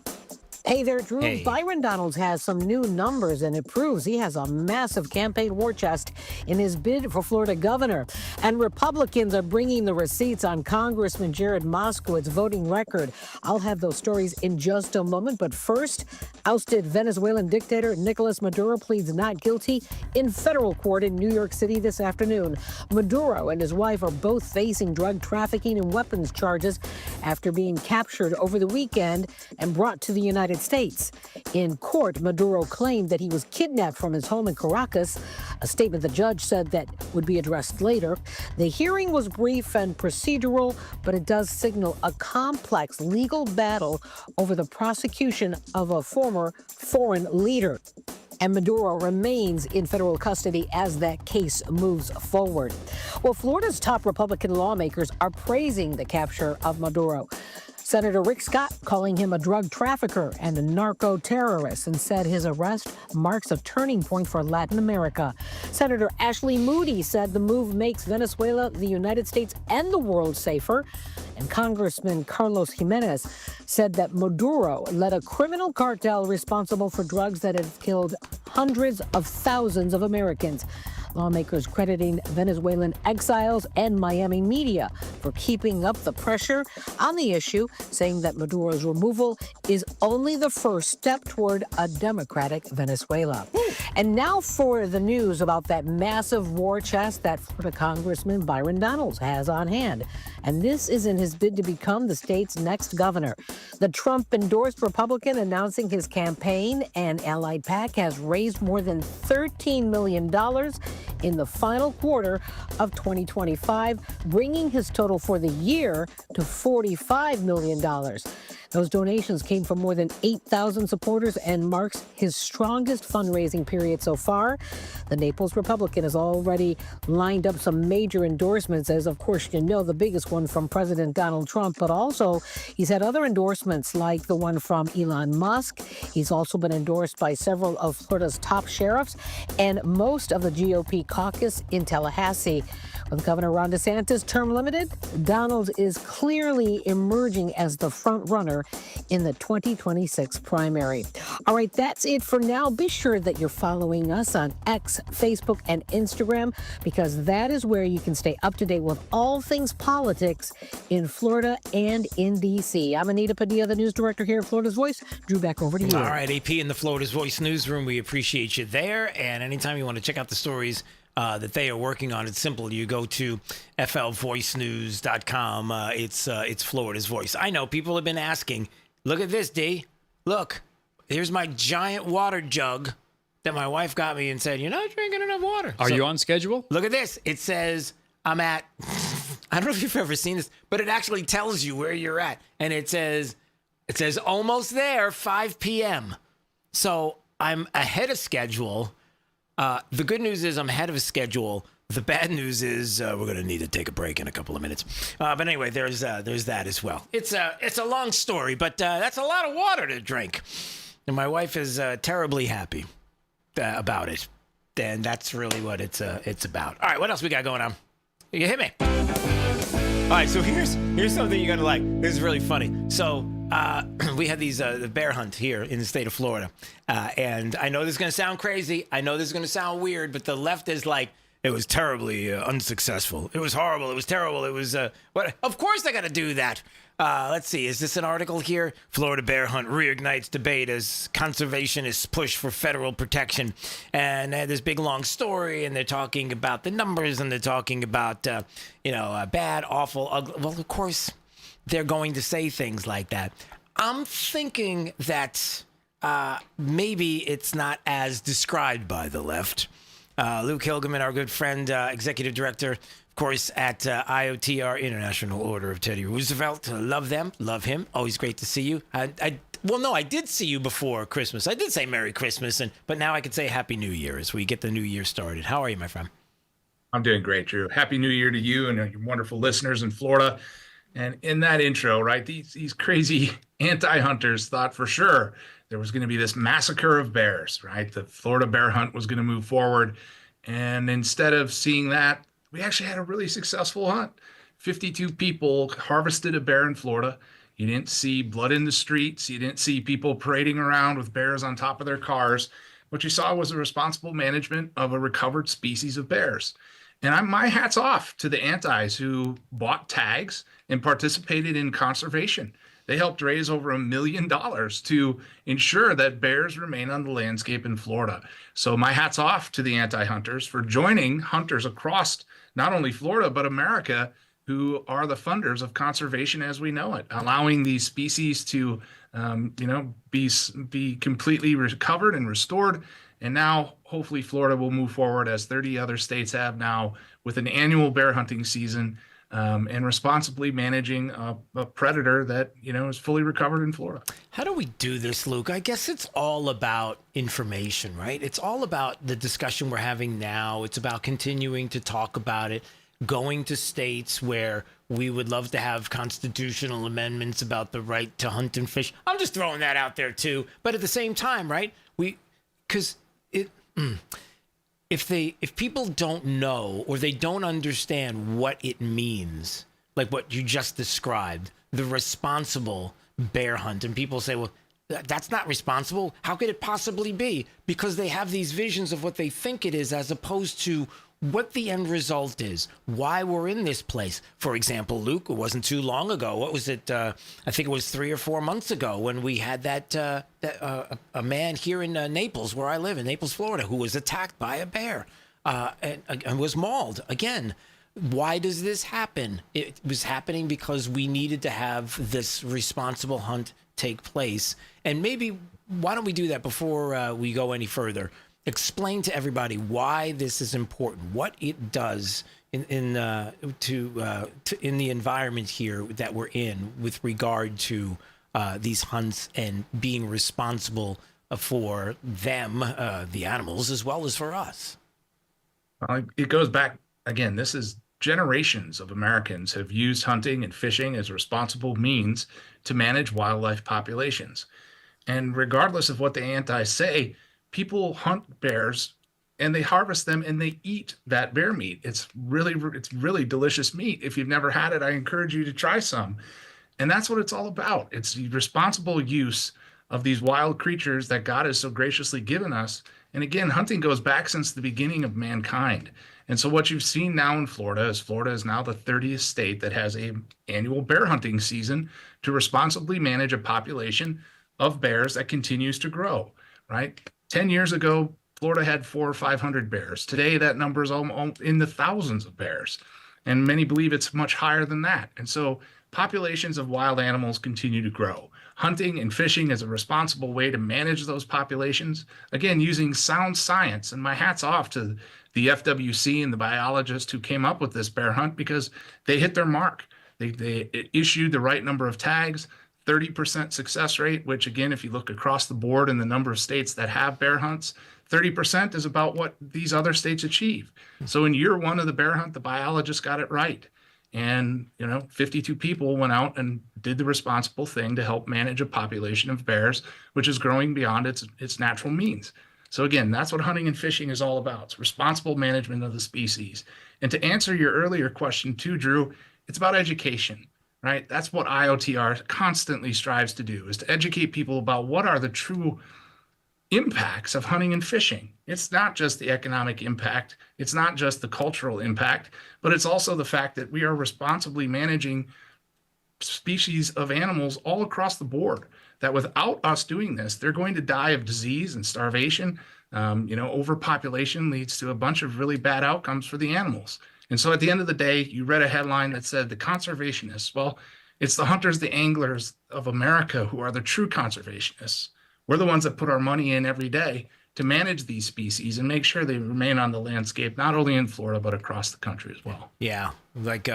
Hey there, Drew. Hey. Byron Donalds has some new numbers, and it proves he has a massive campaign war chest in his bid for Florida governor. And Republicans are bringing the receipts on Congressman Jared Moskowitz's voting record. I'll have those stories in just a moment. But first, ousted Venezuelan dictator Nicolas Maduro pleads not guilty in federal court in New York City this afternoon. Maduro and his wife are both facing drug trafficking and weapons charges after being captured over the weekend and brought to the United States. In court, Maduro claimed that he was kidnapped from his home in Caracas, a statement the judge said that would be addressed later. The hearing was brief and procedural, but it does signal a complex legal battle over the prosecution of a former foreign leader. And Maduro remains in federal custody as that case moves forward. Well, Florida's top Republican lawmakers are praising the capture of Maduro. Senator Rick Scott calling him a drug trafficker and a narco-terrorist and said his arrest marks a turning point for Latin America. Senator Ashley Moody said the move makes Venezuela, the United States, and the world safer. And Congressman Carlos Jimenez said that Maduro led a criminal cartel responsible for drugs that have killed hundreds of thousands of Americans. Lawmakers crediting Venezuelan exiles and Miami media for keeping up the pressure on the issue, saying that Maduro's removal is only the first step toward a democratic Venezuela. And now for the news about that massive war chest that Florida Congressman Byron Donalds has on hand. And this is in his bid to become the state's next governor. The Trump-endorsed Republican announcing his campaign and allied PAC has raised more than $13 million in the final quarter of 2025, bringing his total for the year to $45 million. Those donations came from more than 8,000 supporters and marks his strongest fundraising period so far. The Naples Republican has already lined up some major endorsements, as of course you know, the biggest one from President Donald Trump, but also he's had other endorsements like the one from Elon Musk. He's also been endorsed by several of Florida's top sheriffs and most of the GOP caucus in Tallahassee. With Governor Ron DeSantis term limited, Donald is clearly emerging as the front runner in the 2026 primary. All right, that's it for now. Be sure that you're following us on X, Facebook, and Instagram, because that is where you can stay up to date with all things politics in Florida and in D.C. I'm Anita Padilla, the news director here at Florida's Voice. Drew, back over to you. All right, AP in the Florida's Voice newsroom, we appreciate you there. And anytime you want to check out the stories that they are working on, it's simple. You go to flvoicenews.com. It's Florida's Voice. I know people have been asking, look at this, D. Look, here's my giant water jug that my wife got me and said, "You're not drinking enough water." Are you on schedule? Look at this. It says I'm at, I don't know if you've ever seen this, but it actually tells you where you're at. And it says almost there, 5 p.m. So I'm ahead of schedule. The good news is I'm ahead of schedule. The bad news is we're going to need to take a break in a couple of minutes. But anyway, there's that as well. It's a long story, but that's a lot of water to drink. And my wife is terribly happy about it. And that's really what it's about. All right, what else we got going on? You hit me. All right, so here's something you're going to like. This is really funny. So we had the bear hunt here in the state of Florida. And I know this is going to sound crazy. I know this is going to sound weird, but the left is like, it was terribly unsuccessful. It was horrible. It was terrible. It was, what? Of course they got to do that. Let's see. Is this an article here? Florida bear hunt reignites debate as conservationists push for federal protection. And this big long story, and they're talking about the numbers, and they're talking about, bad, awful, ugly. Well, of course, they're going to say things like that. I'm thinking that maybe it's not as described by the left. Luke Hilgeman, our good friend, executive director, of course, at IOTR, International Order of Teddy Roosevelt. Love them. Love him. Always great to see you. I did see you before Christmas. I did say Merry Christmas, but now I can say Happy New Year as we get the new year started. How are you, my friend? I'm doing great, Drew. Happy New Year to you and your wonderful listeners in Florida. And in that intro, right, these crazy anti-hunters thought for sure there was going to be this massacre of bears, right? The Florida bear hunt was going to move forward. And instead of seeing that, we actually had a really successful hunt. 52 people harvested a bear in Florida. You didn't see blood in the streets. You didn't see people parading around with bears on top of their cars. What you saw was a responsible management of a recovered species of bears. And my hat's off to the antis who bought tags and participated in conservation. They helped raise over $1 million to ensure that bears remain on the landscape in Florida. So my hat's off to the anti-hunters for joining hunters across not only Florida, but America, who are the funders of conservation as we know it, allowing these species to, be completely recovered and restored. And now, hopefully, Florida will move forward, as 30 other states have now, with an annual bear hunting season and responsibly managing a predator that, is fully recovered in Florida. How do we do this, Luke? I guess it's all about information, right? It's all about the discussion we're having now. It's about continuing to talk about it, going to states where we would love to have constitutional amendments about the right to hunt and fish. I'm just throwing that out there, too. But at the same time, right, if people don't know or they don't understand what it means, like what you just described, the responsible bear hunt, and people say, well, that's not responsible. How could it possibly be? Because they have these visions of what they think it is as opposed to what the end result is, why we're in this place. For example, Luke, it wasn't too long ago. What was it? I think it was 3 or 4 months ago when we had a man here in Naples, where I live, in Naples, Florida, who was attacked by a bear and was mauled. Again, why does this happen? It was happening because we needed to have this responsible hunt take place. And maybe, why don't we do that before we go any further? Explain to everybody why this is important, what it does in the environment here that we're in with regard to these hunts and being responsible for them, the animals, as well as for us. It goes back, again, this is generations of Americans have used hunting and fishing as responsible means to manage wildlife populations. And regardless of what the antis say, people hunt bears and they harvest them and they eat that bear meat. It's really delicious meat. If you've never had it, I encourage you to try some. And that's what it's all about. It's the responsible use of these wild creatures that God has so graciously given us. And again, hunting goes back since the beginning of mankind. And so what you've seen now in Florida is now the 30th state that has an annual bear hunting season to responsibly manage a population of bears that continues to grow, right? 10 years ago, Florida had 400 or 500 bears. Today, that number is in the thousands of bears. And many believe it's much higher than that. And so populations of wild animals continue to grow. Hunting and fishing is a responsible way to manage those populations, again, using sound science. And my hat's off to the FWC and the biologists who came up with this bear hunt, because they hit their mark. They issued the right number of tags, 30% success rate, which again, if you look across the board in the number of states that have bear hunts, 30% is about what these other states achieve. So in year one of the bear hunt, the biologists got it right. And, 52 people went out and did the responsible thing to help manage a population of bears, which is growing beyond its natural means. So again, that's what hunting and fishing is all about. It's responsible management of the species. And to answer your earlier question too, Drew, it's about education, right? That's what IOTR constantly strives to do, is to educate people about what are the true impacts of hunting and fishing. It's not just the economic impact, it's not just the cultural impact, but it's also the fact that we are responsibly managing species of animals all across the board, that without us doing this, they're going to die of disease and starvation. Overpopulation leads to a bunch of really bad outcomes for the animals. And so at the end of the day, you read a headline that said the conservationists. Well, it's the hunters, the anglers of America who are the true conservationists. We're the ones that put our money in every day to manage these species and make sure they remain on the landscape, not only in Florida, but across the country as well. Yeah. Like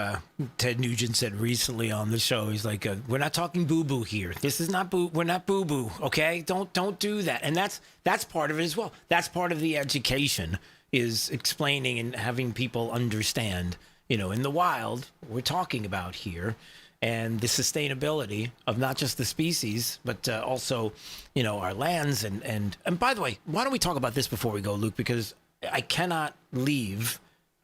Ted Nugent said recently on the show, he's like, we're not talking boo-boo here. This is not boo. We're not boo-boo. Okay. Don't do that. And that's part of it as well. That's part of the education, is explaining and having people understand, in the wild, we're talking about here, and the sustainability of not just the species, but also, our lands. And by the way, why don't we talk about this before we go, Luke? Because I cannot leave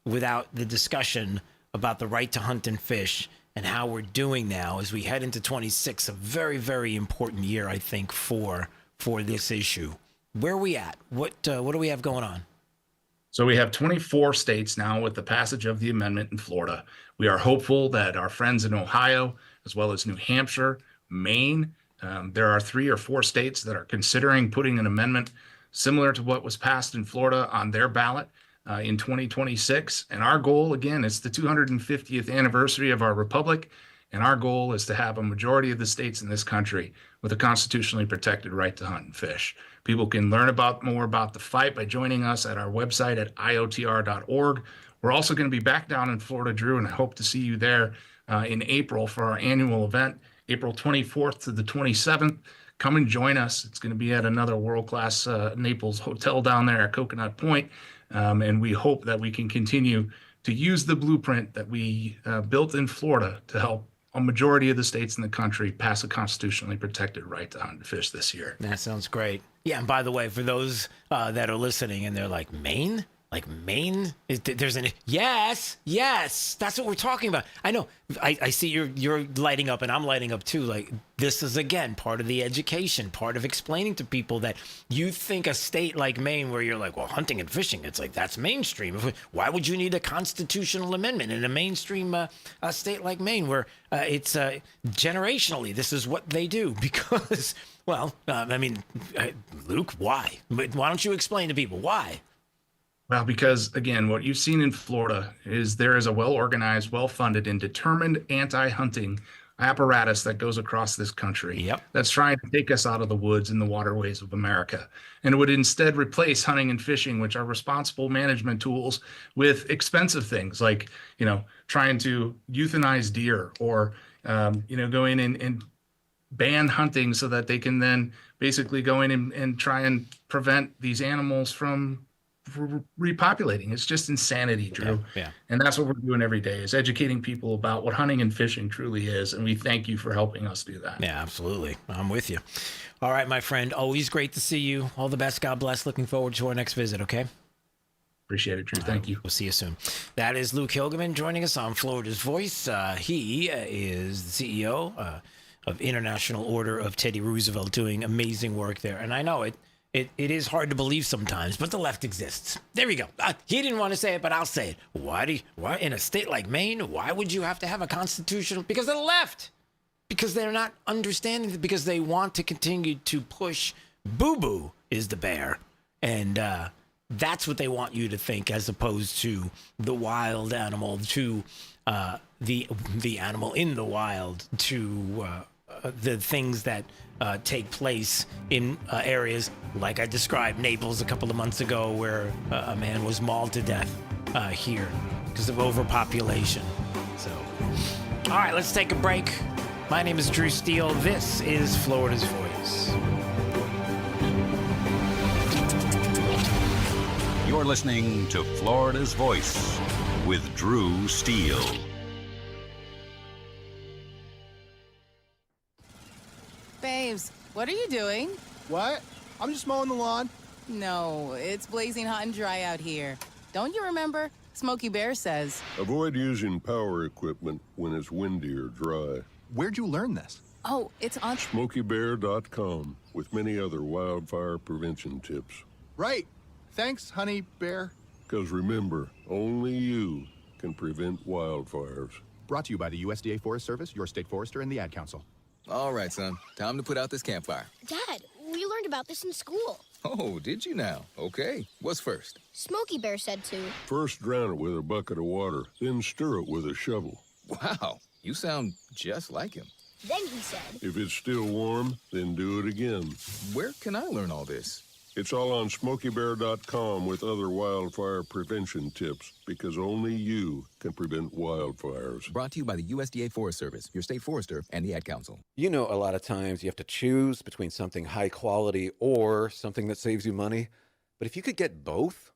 without the discussion about the right to hunt and fish and how we're doing now as we head into 26, a very, very important year, I think, for this issue. Where are we at? What do we have going on? So we have 24 states now with the passage of the amendment in Florida. We are hopeful that our friends in Ohio, as well as New Hampshire, Maine, there are 3 or 4 states that are considering putting an amendment similar to what was passed in Florida on their ballot in 2026. And our goal, again, is the 250th anniversary of our republic. And our goal is to have a majority of the states in this country with a constitutionally protected right to hunt and fish. People can learn more about the fight by joining us at our website at iotr.org. We're also going to be back down in Florida, Drew, and I hope to see you there in April for our annual event, April 24th to the 27th. Come and join us. It's going to be at another world-class Naples hotel down there at Coconut Point. And we hope that we can continue to use the blueprint that we built in Florida to help a majority of the states in the country pass a constitutionally protected right to hunt and fish this year. That sounds great. Yeah, and by the way, for those that are listening and they're like, Maine? Like Maine? Yes, that's what we're talking about. I know. I see you're lighting up and I'm lighting up too. Like, this is, again, part of the education, part of explaining to people that you think a state like Maine, where you're like, well, hunting and fishing, it's like, that's mainstream. Why would you need a constitutional amendment in a mainstream state like Maine, where it's generationally, this is what they do? Because, well, Luke, why? Why don't you explain to people why? Well, because, again, what you've seen in Florida is there is a well-organized, well-funded, and determined anti-hunting apparatus that goes across this country that's trying to take us out of the woods and the waterways of America. And it would instead replace hunting and fishing, which are responsible management tools, with expensive things like, trying to euthanize deer or, go in and ban hunting so that they can then basically go in and try and prevent these animals from repopulating. It's just insanity, Drew. Yeah. And that's what we're doing every day, is educating people about what hunting and fishing truly is. And we thank you for helping us do that. Yeah, absolutely. I'm with you. All right, my friend. Always great to see you. All the best. God bless. Looking forward to our next visit. Okay. Appreciate it, Drew. Thank you. We'll see you soon. That is Luke Hilgeman joining us on Florida's Voice. He is the CEO of International Order of Teddy Roosevelt, doing amazing work there. And I know it is hard to believe sometimes, but the left exists. There we go. He didn't want to say it, but I'll say it. Why in a state like Maine, why would you have to have a constitutional? Because of the left. Because they're not understanding it, because they want to continue to push boo-boo is the bear. And That's what they want you to think, as opposed to the wild animal, to the animal in the wild, to the things that take place in areas like I described, Naples a couple of months ago, where a man was mauled to death here because of overpopulation. So, all right, let's take a break. My name is Drew Steele. This is Florida's Voice. You're listening to Florida's Voice with Drew Steele. Babes, what are you doing? What? I'm just mowing the lawn. No, it's blazing hot and dry out here. Don't you remember? Smokey Bear says. Avoid using power equipment when it's windy or dry. Where'd you learn this? Oh, it's on SmokeyBear.com with many other wildfire prevention tips. Right. Thanks, honey bear. Because remember, only you can prevent wildfires. Brought to you by the USDA Forest Service, your state forester, and the Ad Council. All right, son. Time to put out this campfire. Dad, we learned about this in school. Oh, did you now? Okay. What's first? Smokey Bear said to. First drown it with a bucket of water, then stir it with a shovel. Wow, you sound just like him. Then he said. If it's still warm, then do it again. Where can I learn all this? It's all on SmokeyBear.com with other wildfire prevention tips, because only you can prevent wildfires. Brought to you by the USDA Forest Service, your state forester, and the Ad Council. You know, a lot of times you have to choose between something high quality or something that saves you money. But if you could get both,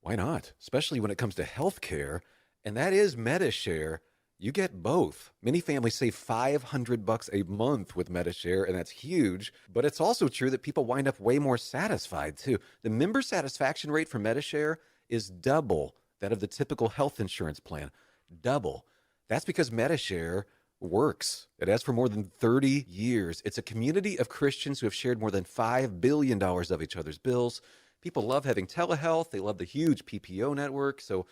why not? Especially when it comes to health care, and that is MediShare. You get both. Many families save $500 a month with MediShare, and that's huge. But it's also true that people wind up way more satisfied, too. The member satisfaction rate for MediShare is double that of the typical health insurance plan. Double. That's because MediShare works. It has for more than 30 years. It's a community of Christians who have shared more than $5 billion of each other's bills. People love having telehealth. They love the huge PPO network. So,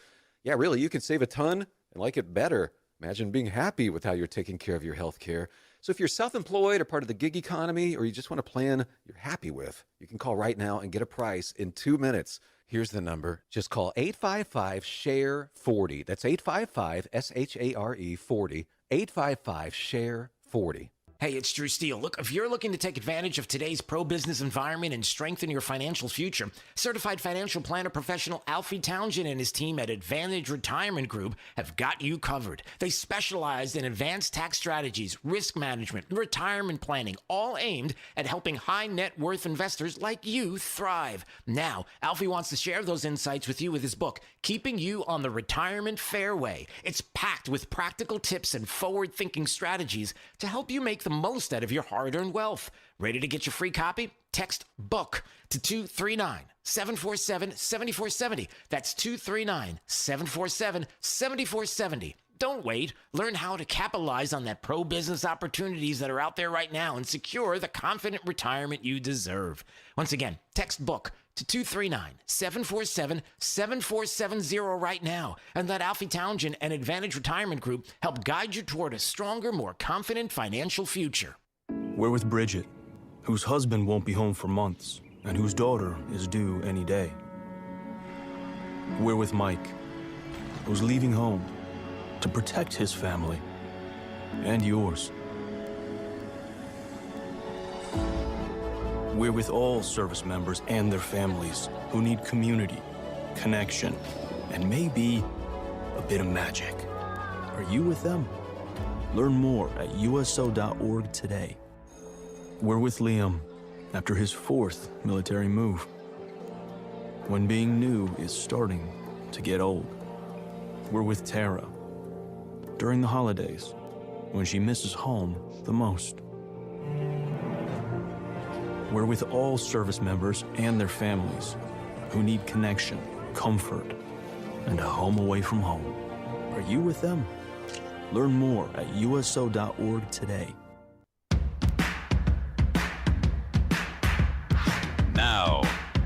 yeah, really, you can save a ton and like it better. Imagine being happy with how you're taking care of your health care. So if you're self-employed or part of the gig economy, or you just want a plan you're happy with, you can call right now and get a price in 2 minutes. Here's the number. Just call 855-SHARE-40. That's 855-SHARE-40. 855-SHARE-40. Hey, it's Drew Steele. Look, if you're looking to take advantage of today's pro-business environment and strengthen your financial future, certified financial planner professional Alfie Townsend and his team at Advantage Retirement Group have got you covered. They specialize in advanced tax strategies, risk management, and retirement planning, all aimed at helping high net worth investors like you thrive. Now, Alfie wants to share those insights with you with his book, Keeping You on the Retirement Fairway. It's packed with practical tips and forward-thinking strategies to help you make the most out of your hard-earned wealth. Ready to get your free copy? Text BOOK to 239-747-7470. That's 239-747-7470. Don't wait. Learn how to capitalize on that pro-business opportunities that are out there right now and secure the confident retirement you deserve. Once again, text BOOK to 239-747-7470 right now, and let Alfie Townsend and Advantage Retirement Group help guide you toward a stronger, more confident financial future. We're with Bridget, whose husband won't be home for months, and whose daughter is due any day. We're with Mike, who's leaving home to protect his family and yours. We're with all service members and their families who need community, connection, and maybe a bit of magic. Are you with them? Learn more at USO.org today. We're with Liam after his 4th military move, when being new is starting to get old. We're with Tara during the holidays, when she misses home the most. We're with all service members and their families who need connection, comfort, and a home away from home. Are you with them? Learn more at USO.org today. Now,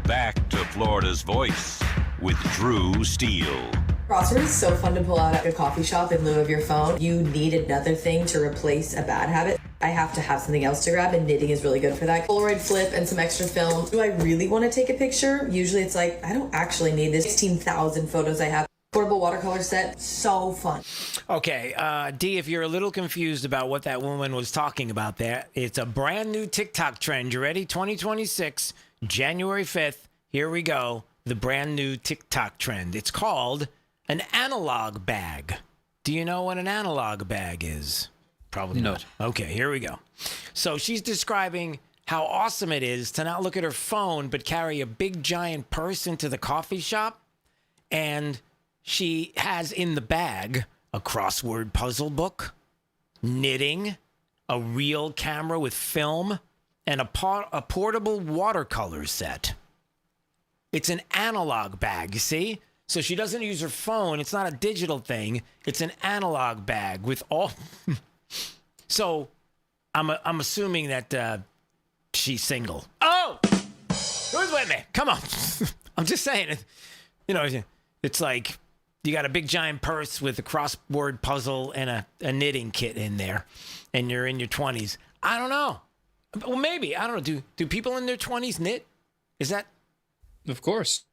back to Florida's Voice with Drew Steele. Crossword is so fun to pull out at a coffee shop in lieu of your phone. You need another thing to replace a bad habit. I have to have something else to grab, and knitting is really good for that. Polaroid flip and some extra film. Do I really want to take a picture? Usually it's like, I don't actually need this. 16,000 photos I have. Portable watercolor set, so fun. Okay, Dee, if you're a little confused about what that woman was talking about there, it's a brand new TikTok trend. You ready? 2026, January 5th. Here we go. The brand new TikTok trend. It's called an analog bag. Do you know what an analog bag is? Probably not. Okay, here we go. So she's describing how awesome it is to not look at her phone, but carry a big giant purse into the coffee shop. And she has in the bag a crossword puzzle book, knitting, a reel camera with film, and a portable watercolor set. It's an analog bag, you see? So she doesn't use her phone. It's not a digital thing. It's an analog bag with all... So I'm assuming that she's single. Oh! Who's with me? Come on. I'm just saying. You know, it's like you got a big giant purse with a crossword puzzle and a knitting kit in there, and you're in your 20s. I don't know. Well, maybe. I don't know. Do people in their 20s knit? Is that... Of course.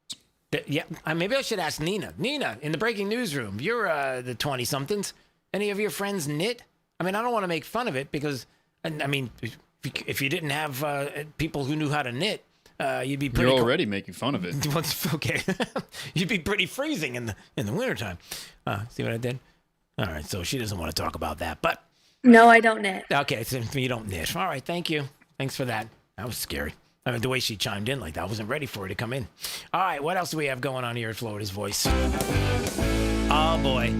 Yeah, maybe I should ask Nina. Nina, in the breaking newsroom, you're the 20-somethings. Any of your friends knit? I mean, I don't want to make fun of it because, I mean, if you didn't have people who knew how to knit, you'd be pretty... You're already making fun of it. Okay. You'd be pretty freezing in the wintertime. See what I did? All right, so she doesn't want to talk about that, but... No, I don't knit. Okay, so you don't knit. All right, thank you. Thanks for that. That was scary. I mean, the way she chimed in like that, I wasn't ready for her to come in. All right, what else do we have going on here at Florida's Voice? Oh, boy.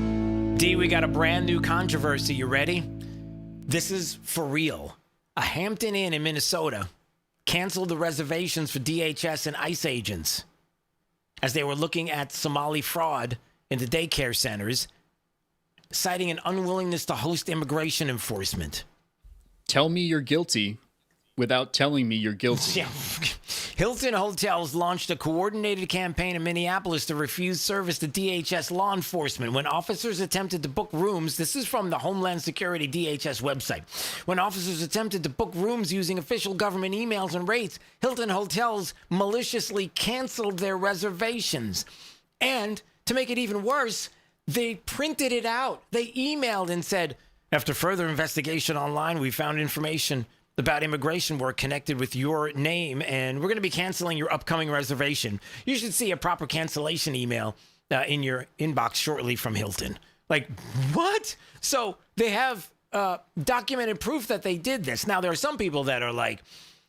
D, we got a brand new controversy. You ready? This is for real. A Hampton Inn in Minnesota canceled the reservations for DHS and ICE agents as they were looking at Somali fraud in the daycare centers, citing an unwillingness to host immigration enforcement. Tell me you're guilty without telling me you're guilty. Yeah. Hilton Hotels launched a coordinated campaign in Minneapolis to refuse service to DHS law enforcement when officers attempted to book rooms. This is from the Homeland Security DHS website. When officers attempted to book rooms using official government emails and rates, Hilton Hotels maliciously canceled their reservations. And to make it even worse, they printed it out. They emailed and said, after further investigation online, we found information about immigration work connected with your name, and we're going to be canceling your upcoming reservation. You should see a proper cancellation email in your inbox shortly from Hilton. Like, what? So they have documented proof that they did this. Now, there are some people that are like,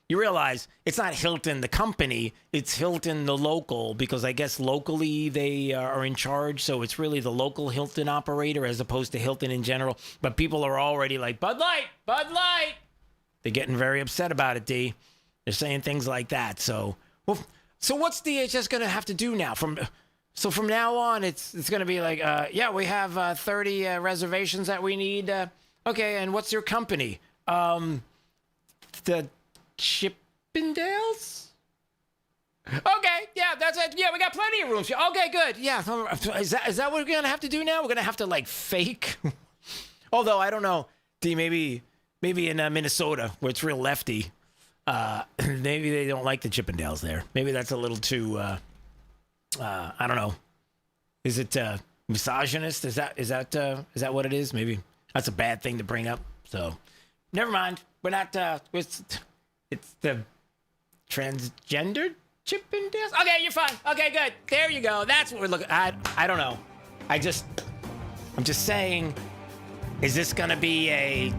you realize it's not Hilton, the company, it's Hilton, the local, because I guess locally they are in charge. So it's really the local Hilton operator as opposed to Hilton in general. But people are already like, Bud Light, Bud Light. They're getting very upset about it, D. They're saying things like that. So what's DHS going to have to do now? From now on, it's going to be like, yeah, we have 30 reservations that we need. Okay, and what's your company? The Chippendales? Okay, yeah, that's it. Yeah, we got plenty of rooms. Okay, good. Yeah, is that what we're going to have to do now? We're going to have to, like, fake? Although, I don't know, D, maybe in Minnesota, where it's real lefty, maybe they don't like the Chippendales there. Maybe that's a little too, I don't know. Is it misogynist? Is that what it is? Maybe that's a bad thing to bring up. So, never mind. We're not. It's the transgendered Chippendales. Okay, you're fine. Okay, good. There you go. That's what we're looking. I don't know. I'm just saying. Is this gonna be a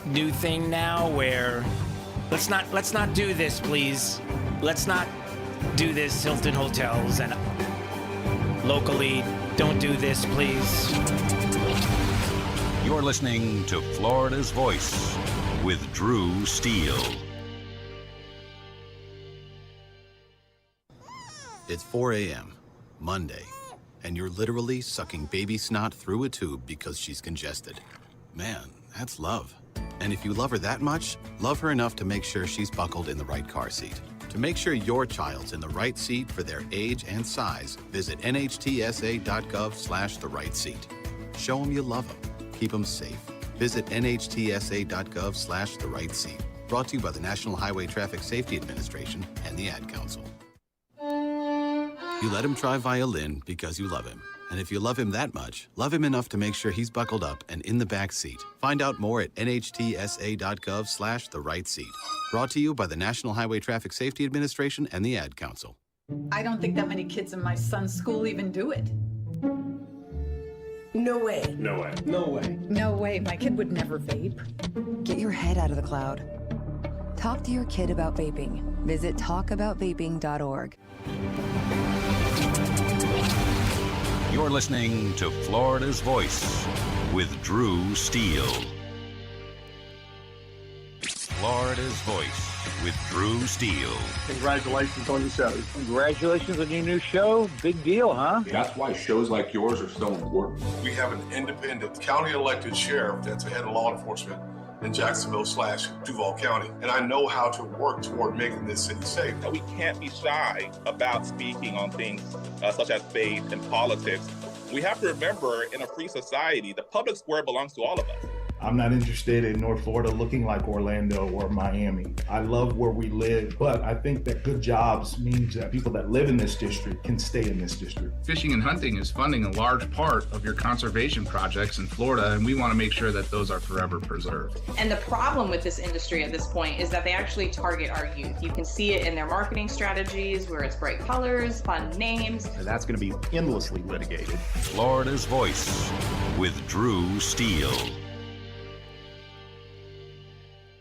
new thing now where let's not do this, please. Let's not do this, Hilton Hotels, and locally, don't do this, please. You're listening to Florida's Voice with Drew Steele. It's 4 a.m., Monday, and you're literally sucking baby snot through a tube because she's congested. Man, that's love. And if you love her that much, love her enough to make sure she's buckled in the right car seat. To make sure your child's in the right seat for their age and size, visit nhtsa.gov/the right seat. Show them you love them. Keep them safe. Visit nhtsa.gov/the-right-seat. Brought to you by the National Highway Traffic Safety Administration and the Ad Council. You let him try violin because you love him. And if you love him that much, love him enough to make sure he's buckled up and in the back seat. Find out more at nhtsa.gov/the-right-seat. Brought to you by the National Highway Traffic Safety Administration and the Ad Council. I don't think that many kids in my son's school even do it. No way. No way. No way. No way. My kid would never vape. Get your head out of the cloud. Talk to your kid about vaping. Visit talkaboutvaping.org. You're listening to Florida's Voice with Drew Steele. Florida's Voice with Drew Steele. Congratulations on your show. Congratulations on your new show. Big deal, huh? That's why shows like yours are so important. We have an independent county elected sheriff that's the head of law enforcement in Jacksonville/Duval County. And I know how to work toward making this city safe. We can't be shy about speaking on things such as faith and politics. We have to remember, in a free society, the public square belongs to all of us. I'm not interested in North Florida looking like Orlando or Miami. I love where we live, but I think that good jobs means that people that live in this district can stay in this district. Fishing and hunting is funding a large part of your conservation projects in Florida, and we want to make sure that those are forever preserved. And the problem with this industry at this point is that they actually target our youth. You can see it in their marketing strategies, where it's bright colors, fun names. And that's going to be endlessly litigated. Florida's Voice with Drew Steele.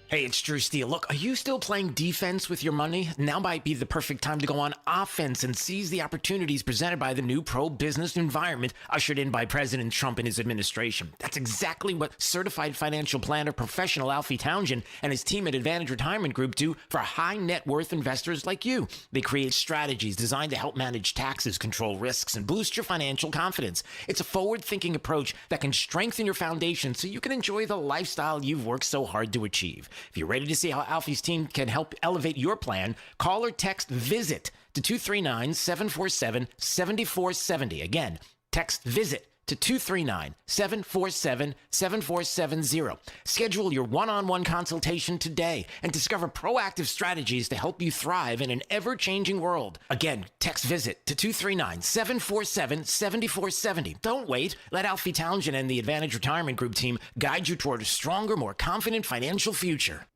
Hey, it's Drew Steele. Look, are you still playing defense with your money? Now might be the perfect time to go on offense and seize the opportunities presented by the new pro-business environment ushered in by President Trump and his administration. That's exactly what certified financial planner professional Alfie Townsend and his team at Advantage Retirement Group do for high net worth investors like you. They create strategies designed to help manage taxes, control risks, and boost your financial confidence. It's a forward-thinking approach that can strengthen your foundation so you can enjoy the lifestyle you've worked so hard to achieve. If you're ready to see how Alfie's team can help elevate your plan, call or text VISIT to 239-747-7470. Again, text VISIT to 239-747-7470. Schedule your one-on-one consultation today and discover proactive strategies to help you thrive in an ever-changing world. Again, text VISIT to 239-747-7470. Don't wait. Let Alfie Townsend and the Advantage Retirement Group team guide you toward a stronger, more confident financial future.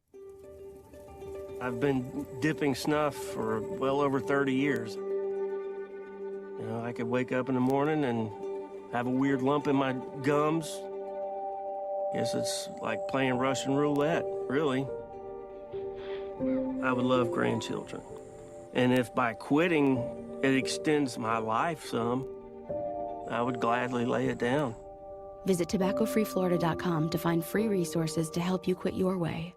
I've been dipping snuff for well over 30 years. You know, I could wake up in the morning and have a weird lump in my gums. Guess it's like playing Russian roulette, really. I would love grandchildren. And if by quitting it extends my life some, I would gladly lay it down. Visit tobaccofreeflorida.com to find free resources to help you quit your way.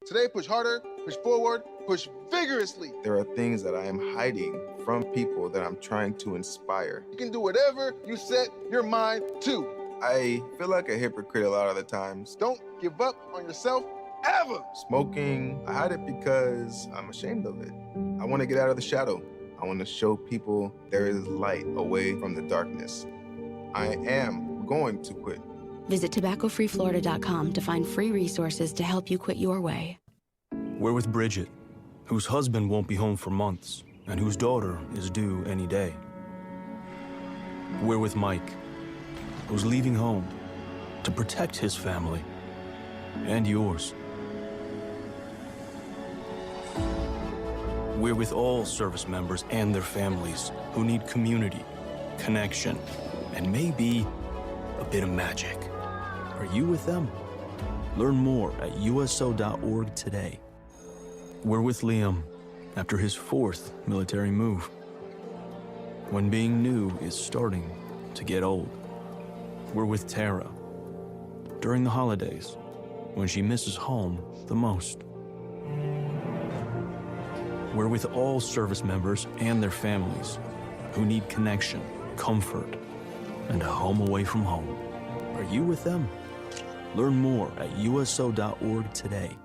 Today, push harder, push forward, push vigorously. There are things that I am hiding from people that I'm trying to inspire. You can do whatever you set your mind to. I feel like a hypocrite a lot of the times. Don't give up on yourself ever. Smoking, I hide it because I'm ashamed of it. I want to get out of the shadow. I want to show people there is light away from the darkness. I am going to quit. Visit tobaccofreeflorida.com to find free resources to help you quit your way. We're with Bridget, whose husband won't be home for months and whose daughter is due any day. We're with Mike, who's leaving home to protect his family and yours. We're with all service members and their families who need community, connection, and maybe a bit of magic. Are you with them? Learn more at uso.org today. We're with Liam after his 4th military move, when being new is starting to get old. We're with Tara during the holidays, when she misses home the most. We're with all service members and their families who need connection, comfort, and a home away from home. Are you with them? Learn more at uso.org today.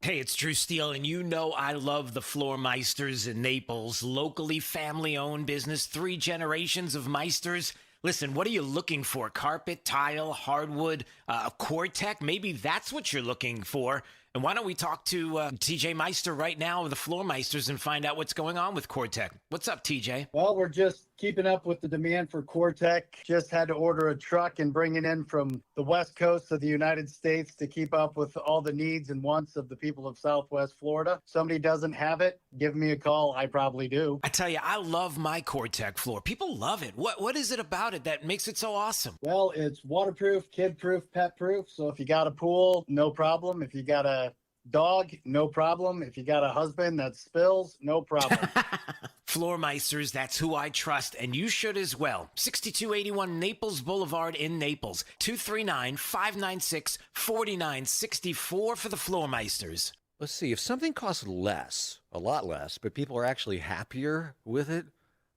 Hey, it's Drew Steele, and you know I love the Floor Meisters in Naples. Locally family-owned business, 3 generations of Meisters. Listen, what are you looking for? Carpet, tile, hardwood, a Core-Tech? Maybe that's what you're looking for. And why don't we talk to TJ Meister right now of the Floor Meisters and find out what's going on with Core-Tech. What's up, TJ? Well, we're just keeping up with the demand for Core-Tech. Just had to order a truck and bring it in from the West Coast of the United States to keep up with all the needs and wants of the people of Southwest Florida. Somebody doesn't have it, give me a call. I probably do. I tell you, I love my Core-Tech floor. People love it. What is it about it that makes it so awesome? Well, it's waterproof, kid-proof, pet-proof. So if you got a pool, no problem. If you got a dog, no problem. If you got a husband that spills, no problem. Floor Meisters, that's who I trust, and you should as well. 6281 Naples Boulevard in Naples. 239-596-4964 for the Floor Meisters. Let's see, if something costs less, a lot less, but people are actually happier with it,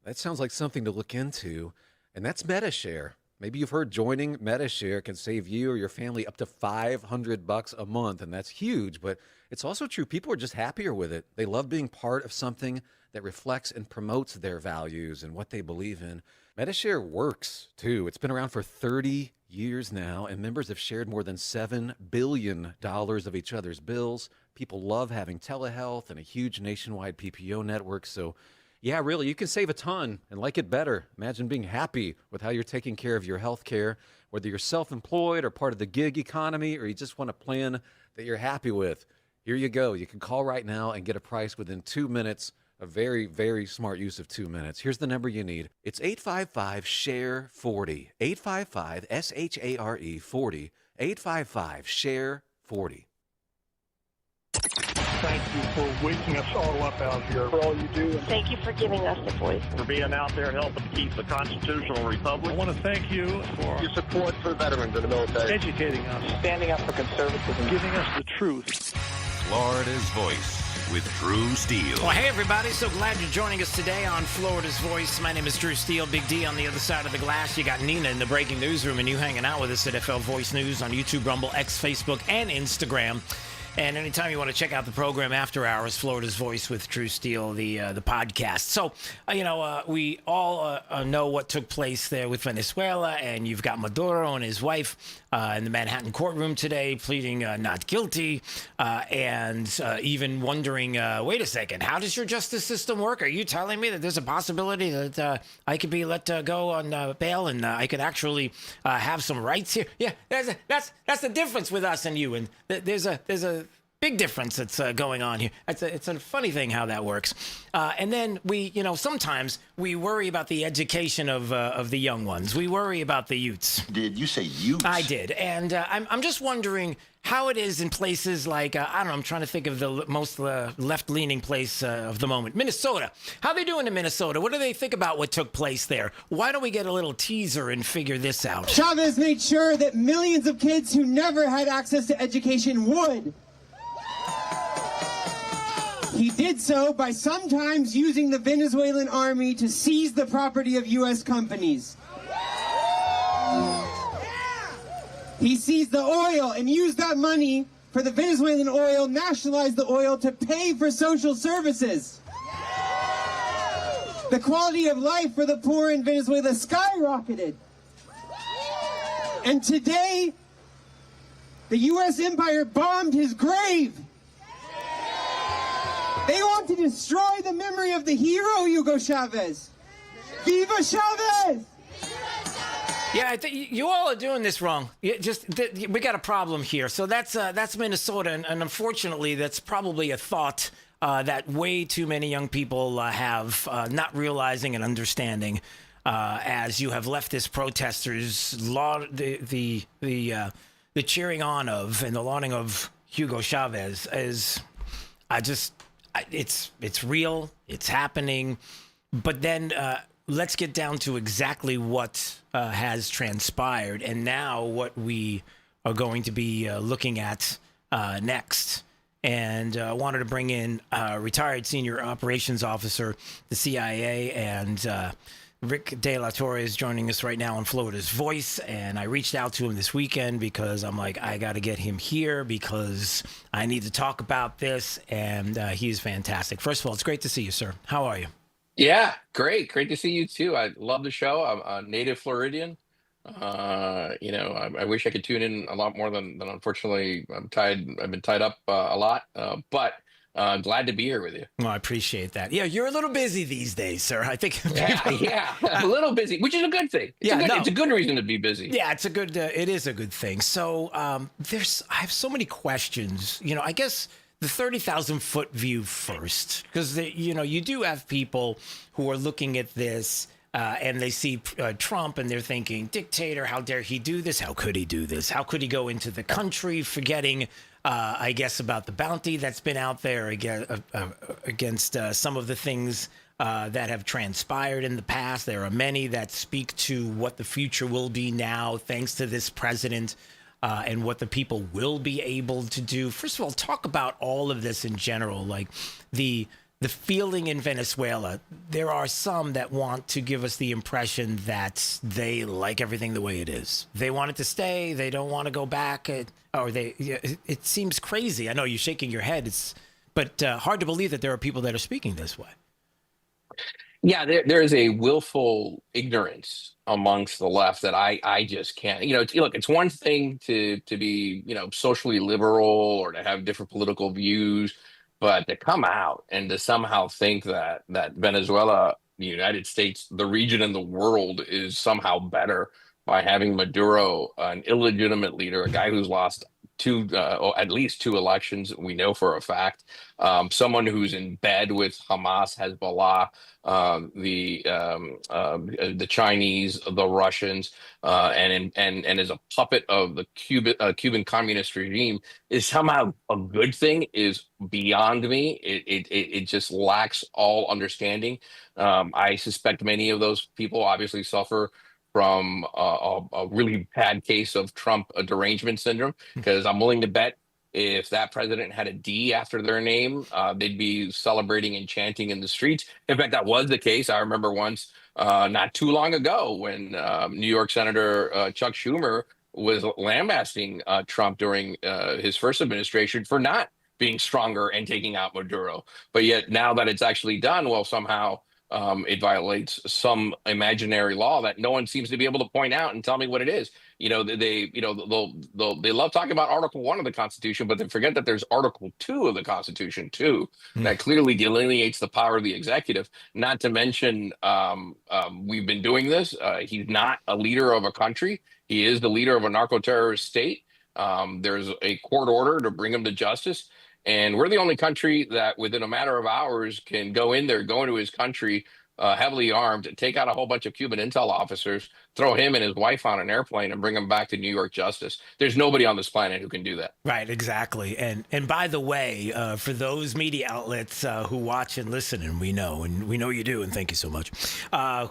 that sounds like something to look into, and that's MediShare. Maybe you've heard joining MediShare can save you or your family up to $500 a month, and that's huge, but it's also true. People are just happier with it. They love being part of something that reflects and promotes their values and what they believe in. MediShare works, too. It's been around for 30 years now, and members have shared more than $7 billion of each other's bills. People love having telehealth and a huge nationwide PPO network, so yeah, really, you can save a ton and like it better. Imagine being happy with how you're taking care of your health care, whether you're self-employed or part of the gig economy, or you just want a plan that you're happy with. Here you go. You can call right now and get a price within 2 minutes. A very, very smart use of 2 minutes. Here's the number you need. It's 855-SHARE-40. 855-SHARE 40. 855-SHARE-40. Thank you for waking us all up out here, for all you do. Thank you for giving us a voice. For being out there helping keep the constitutional republic. I want to thank you for your support for veterans in the military. Educating us. Standing up for conservatism. Giving us the truth. Florida's Voice with Drew Steele. Well, hey, everybody. So glad you're joining us today on Florida's Voice. My name is Drew Steele. Big D on the other side of the glass. You got Nina in the breaking newsroom, and you hanging out with us at FL Voice News on YouTube, Rumble, X, Facebook, and Instagram. And anytime you want to check out the program after hours, Florida's Voice with Drew Steele, the podcast. So, we all know what took place there with Venezuela, and you've got Maduro and his wife in the Manhattan courtroom today pleading not guilty, and even wondering, wait a second, how does your justice system work? Are you telling me that there's a possibility that I could be let go on bail and I could actually have some rights here? Yeah, that's the difference with us and you, and there's a big difference that's going on here. It's a funny thing how that works. And then we, sometimes we worry about the education of the young ones. We worry about the youths. Did you say youths? I did. And I'm just wondering how it is in places like, I don't know, I'm trying to think of the most left-leaning place of the moment. Minnesota. How are they doing in Minnesota? What do they think about what took place there? Why don't we get a little teaser and figure this out? Chavez made sure that millions of kids who never had access to education would. He did so by sometimes using the Venezuelan army to seize the property of U.S. companies. He seized the oil and used that money for the Venezuelan oil, nationalized the oil to pay for social services. The quality of life for the poor in Venezuela skyrocketed. And today, the U.S. empire bombed his grave. They want to destroy the memory of the hero, Hugo Chavez. Viva Chavez! Yeah, I think you all are doing this wrong. We got a problem here. So that's Minnesota, and unfortunately, that's probably a thought that way too many young people have, not realizing and understanding. As you have leftist protesters, the cheering on of and the lauding of Hugo Chavez is, it's real, it's happening, but then let's get down to exactly what has transpired and now what we are going to be looking at next. And I wanted to bring in retired senior operations officer, the CIA, and Rick De La Torre is joining us right now on Florida's Voice, and I reached out to him this weekend because I'm like, I got to get him here because I need to talk about this, and he's fantastic. First of all, it's great to see you, sir. How are you? Yeah, great. Great to see you too. I love the show. I'm a native Floridian. I wish I could tune in a lot more than unfortunately I've been tied up a lot, but glad to be here with you. Well, I appreciate that. Yeah, you're a little busy these days, sir. I think. Yeah, a little busy, which is a good thing. It's a good reason to be busy. Yeah, it is a good thing. So I have so many questions. I guess the 30,000 foot view first, because you do have people who are looking at this and they see Trump and they're thinking, dictator, how dare he do this? How could he do this? How could he go into the country forgetting, I guess, about the bounty that's been out there against some of the things that have transpired in the past. There are many that speak to what the future will be now, thanks to this president. And what the people will be able to do. First of all, talk about all of this in general, like the feeling in Venezuela. There are some that want to give us the impression that they like everything the way it is. They want it to stay. They don't want to go back. It seems crazy. I know you're shaking your head. But hard to believe that there are people that are speaking this way. Yeah, there is a willful ignorance amongst the left that I just can't. Look, it's one thing to be socially liberal or to have different political views, but to come out and to somehow think that Venezuela, the United States, the region, and the world is somehow better by having Maduro, an illegitimate leader, a guy who's lost at least two elections, we know for a fact, someone who's in bed with Hamas, Hezbollah, the Chinese, the Russians, and is a puppet of the Cuban communist regime, is somehow a good thing is beyond me. It just lacks all understanding. I suspect many of those people obviously suffer from a really bad case of Trump derangement syndrome, because I'm willing to bet if that president had a D after their name, they'd be celebrating and chanting in the streets. In fact, that was the case. I remember once, not too long ago, when New York Senator Chuck Schumer was lambasting Trump during his first administration for not being stronger and taking out Maduro. But yet now that it's actually done, well, somehow it violates some imaginary law that no one seems to be able to point out and tell me what it is. They'll love talking about Article 1 of the Constitution, but they forget that there's Article 2 of the Constitution too, that clearly delineates the power of the executive. Not to mention, we've been doing this. He's not a leader of a country. He is the leader of a narco-terrorist state. There's a court order to bring him to justice. And we're the only country that within a matter of hours can go into his country heavily armed, take out a whole bunch of Cuban intel officers, throw him and his wife on an airplane and bring them back to New York justice. There's nobody on this planet who can do that. Right, exactly. And by the way, for those media outlets who watch and listen, and we know you do, and thank you so much,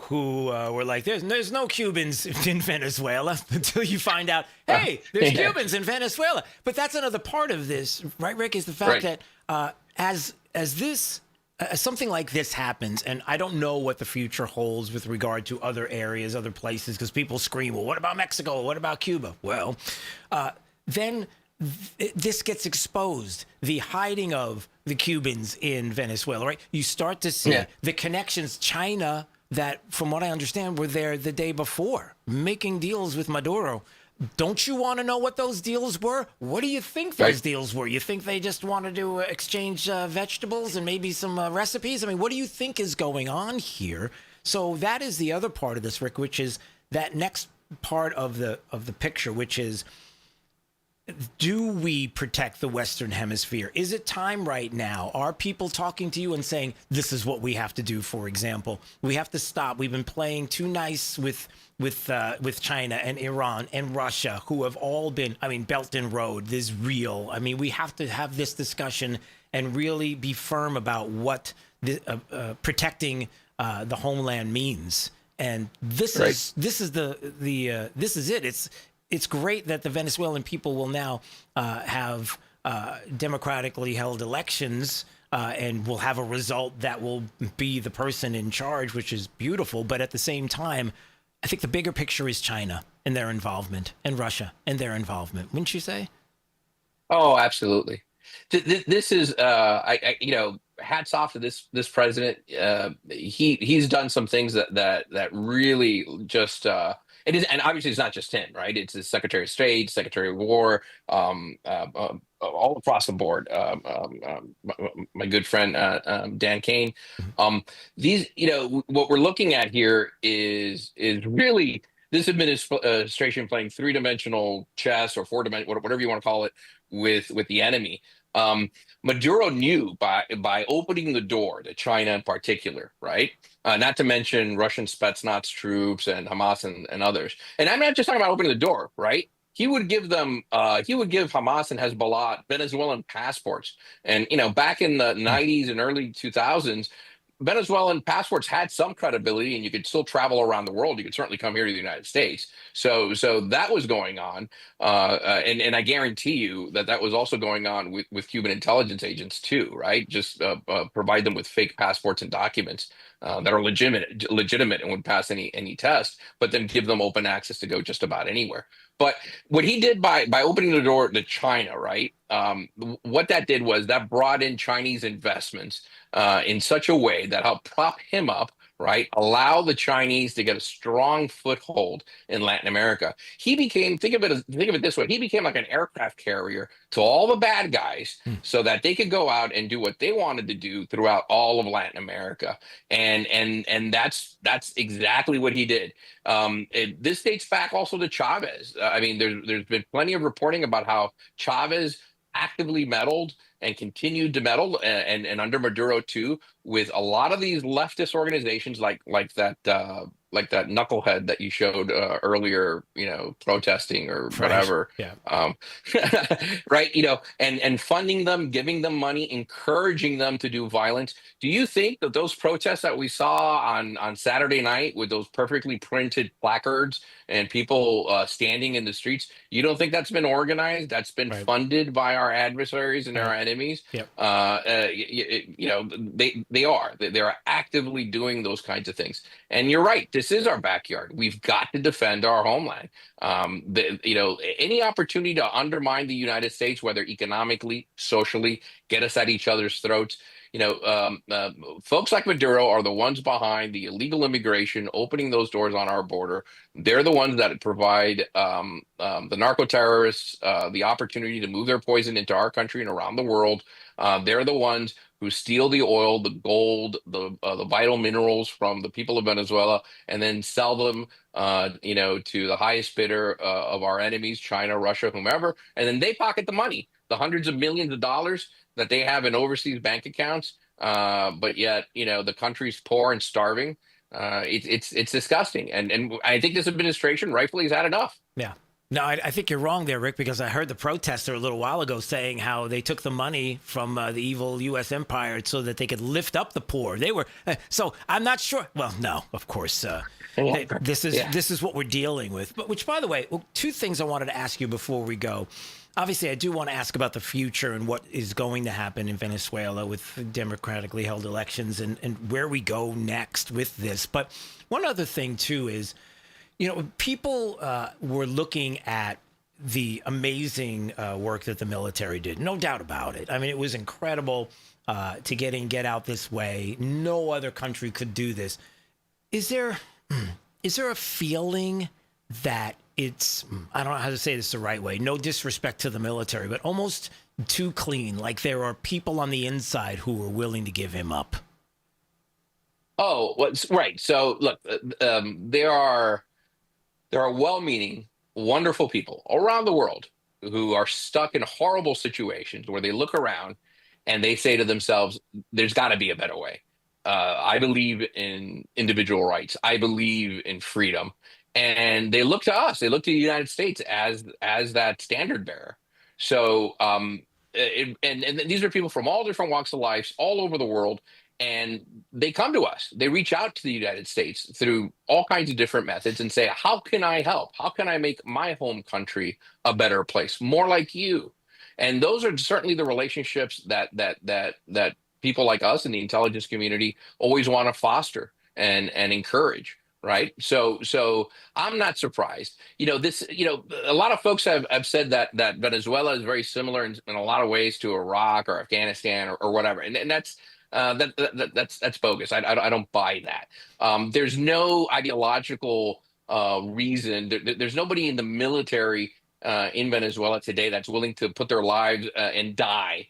who were like, there's no Cubans in Venezuela, until you find out, hey, there's Cubans in Venezuela. But that's another part of this, right, Rick, is the fact that as something like this happens, and I don't know what the future holds with regard to other areas, other places, because people scream, well, what about Mexico? What about Cuba? Well, then this gets exposed, the hiding of the Cubans in Venezuela, right? You start to see the connections. China, that from what I understand, were there the day before, making deals with Maduro. Don't you want to know what those deals were? What do you think those deals were? You think they just wanted to exchange vegetables and maybe some recipes? I mean, what do you think is going on here? So that is the other part of this, Rick, which is that next part of the picture, which is, do we protect the Western Hemisphere? Is it time right now? Are people talking to you and saying, this is what we have to do, for example? We have to stop. We've been playing too nice with China and Iran and Russia, who have all been, Belt and Road is real. We have to have this discussion and really be firm about what protecting the homeland means. And this is it. It's great that the Venezuelan people will now have democratically held elections and will have a result that will be the person in charge, which is beautiful. But at the same time, I think the bigger picture is China and their involvement, and Russia and their involvement. Wouldn't you say? Oh, absolutely. This is, hats off to this president. He's done some things that really just it is, and obviously it's not just him, right? It's the Secretary of State, Secretary of War, all across the board. My good friend Dan Kane. What we're looking at here is really this administration playing three-dimensional chess or four-dimensional, whatever you want to call it, with the enemy. Maduro knew by opening the door to China in particular, right? Not to mention Russian Spetsnaz troops and Hamas and others. And I'm not just talking about opening the door, right? He would give them, he would give Hamas and Hezbollah Venezuelan passports. And, back in the 90s and early 2000s, Venezuelan passports had some credibility, and you could still travel around the world. You could certainly come here to the United States. So that was going on, and I guarantee you that was also going on with Cuban intelligence agents too, right? Just provide them with fake passports and documents that are legitimate and would pass any test, but then give them open access to go just about anywhere. But what he did by opening the door to China, right? What that did was that brought in Chinese investments in such a way that helped prop him up, right? Allow the Chinese to get a strong foothold in Latin America. He became, think of it this way, he became like an aircraft carrier to all the bad guys so that they could go out and do what they wanted to do throughout all of Latin America. And that's exactly what he did. This dates back also to Chavez. I mean, there's been plenty of reporting about how Chavez actively meddled and continued to meddle, and under Maduro too, with a lot of these leftist organizations like that knucklehead that you showed earlier, protesting or whatever. Yeah. Right. And funding them, giving them money, encouraging them to do violence. Do you think that those protests that we saw on Saturday night with those perfectly printed placards and people standing in the streets, you don't think that's been organized? That's been funded by our adversaries and our enemies? Yep. They are actively doing those kinds of things. And you're right. This is our backyard. We've got to defend our homeland. Any opportunity to undermine the United States, whether economically, socially, get us at each other's throats. Folks like Maduro are the ones behind the illegal immigration, opening those doors on our border. They're the ones that provide the narco terrorists the opportunity to move their poison into our country and around the world. They're the ones who steal the oil, the gold, the vital minerals from the people of Venezuela, and then sell them, to the highest bidder of our enemies, China, Russia, whomever, and then they pocket the money, the hundreds of millions of dollars that they have in overseas bank accounts. But yet, the country's poor and starving. It's disgusting, and I think this administration rightfully has had enough. Yeah. No, I think you're wrong there, Rick, because I heard the protester a little while ago saying how they took the money from the evil U.S. empire so that they could lift up the poor. They were so I'm not sure. Well, no, of course, this is what we're dealing with. But which, by the way, two things I wanted to ask you before we go. Obviously, I do want to ask about the future and what is going to happen in Venezuela with democratically held elections and where we go next with this. But one other thing, too, is, people were looking at the amazing work that the military did. No doubt about it. I mean, it was incredible to get out this way. No other country could do this. Is there a feeling that it's, I don't know how to say this the right way, no disrespect to the military, but almost too clean, like there are people on the inside who are willing to give him up? Oh, right. So look, there are well-meaning, wonderful people around the world who are stuck in horrible situations where they look around and they say to themselves, there's got to be a better way. I believe in individual rights. I believe in freedom. And they look to us. They look to the United States as that standard bearer. So, and these are people from all different walks of life, all over the world, and they come to us. They reach out to the United States through all kinds of different methods and say, "How can I help? How can I make my home country a better place, more like you?" And those are certainly the relationships that people like us in the intelligence community always want to foster and encourage. right? So I'm not surprised. A lot of folks have said that Venezuela is very similar in a lot of ways to Iraq or Afghanistan or whatever, and that's that's bogus. I don't buy that. There's no ideological reason. There's nobody in the military in Venezuela today that's willing to put their lives and die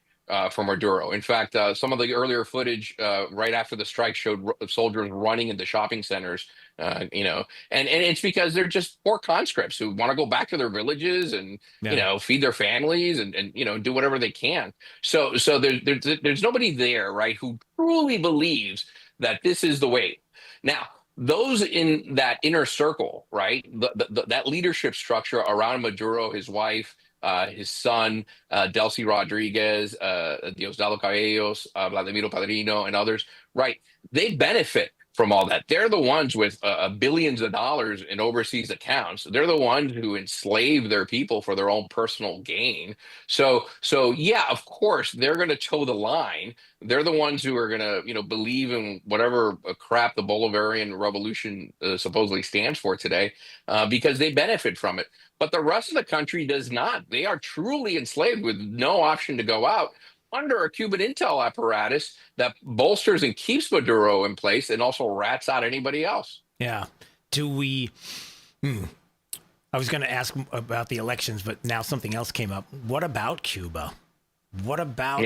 for Maduro. In fact, some of the earlier footage right after the strike showed soldiers running into shopping centers, and it's because they're just poor conscripts who want to go back to their villages and feed their families and do whatever they can. So there's nobody there, right, who truly believes that this is the way. Now, those in that inner circle, right, that leadership structure around Maduro, his wife, his son, Delcy Rodriguez, Diosdado Cabellos, Vladimiro Padrino, and others, right? They benefit from all that. They're the ones with billions of dollars in overseas accounts. They're the ones who enslave their people for their own personal gain. So yeah, of course, they're going to toe the line. They're the ones who are going to, believe in whatever crap the Bolivarian Revolution supposedly stands for today, because they benefit from it. But the rest of the country does not. They are truly enslaved with no option to go out under a Cuban intel apparatus that bolsters and keeps Maduro in place and also rats out anybody else. Yeah. Do we... I was going to ask about the elections, but now something else came up. What about Cuba? What about,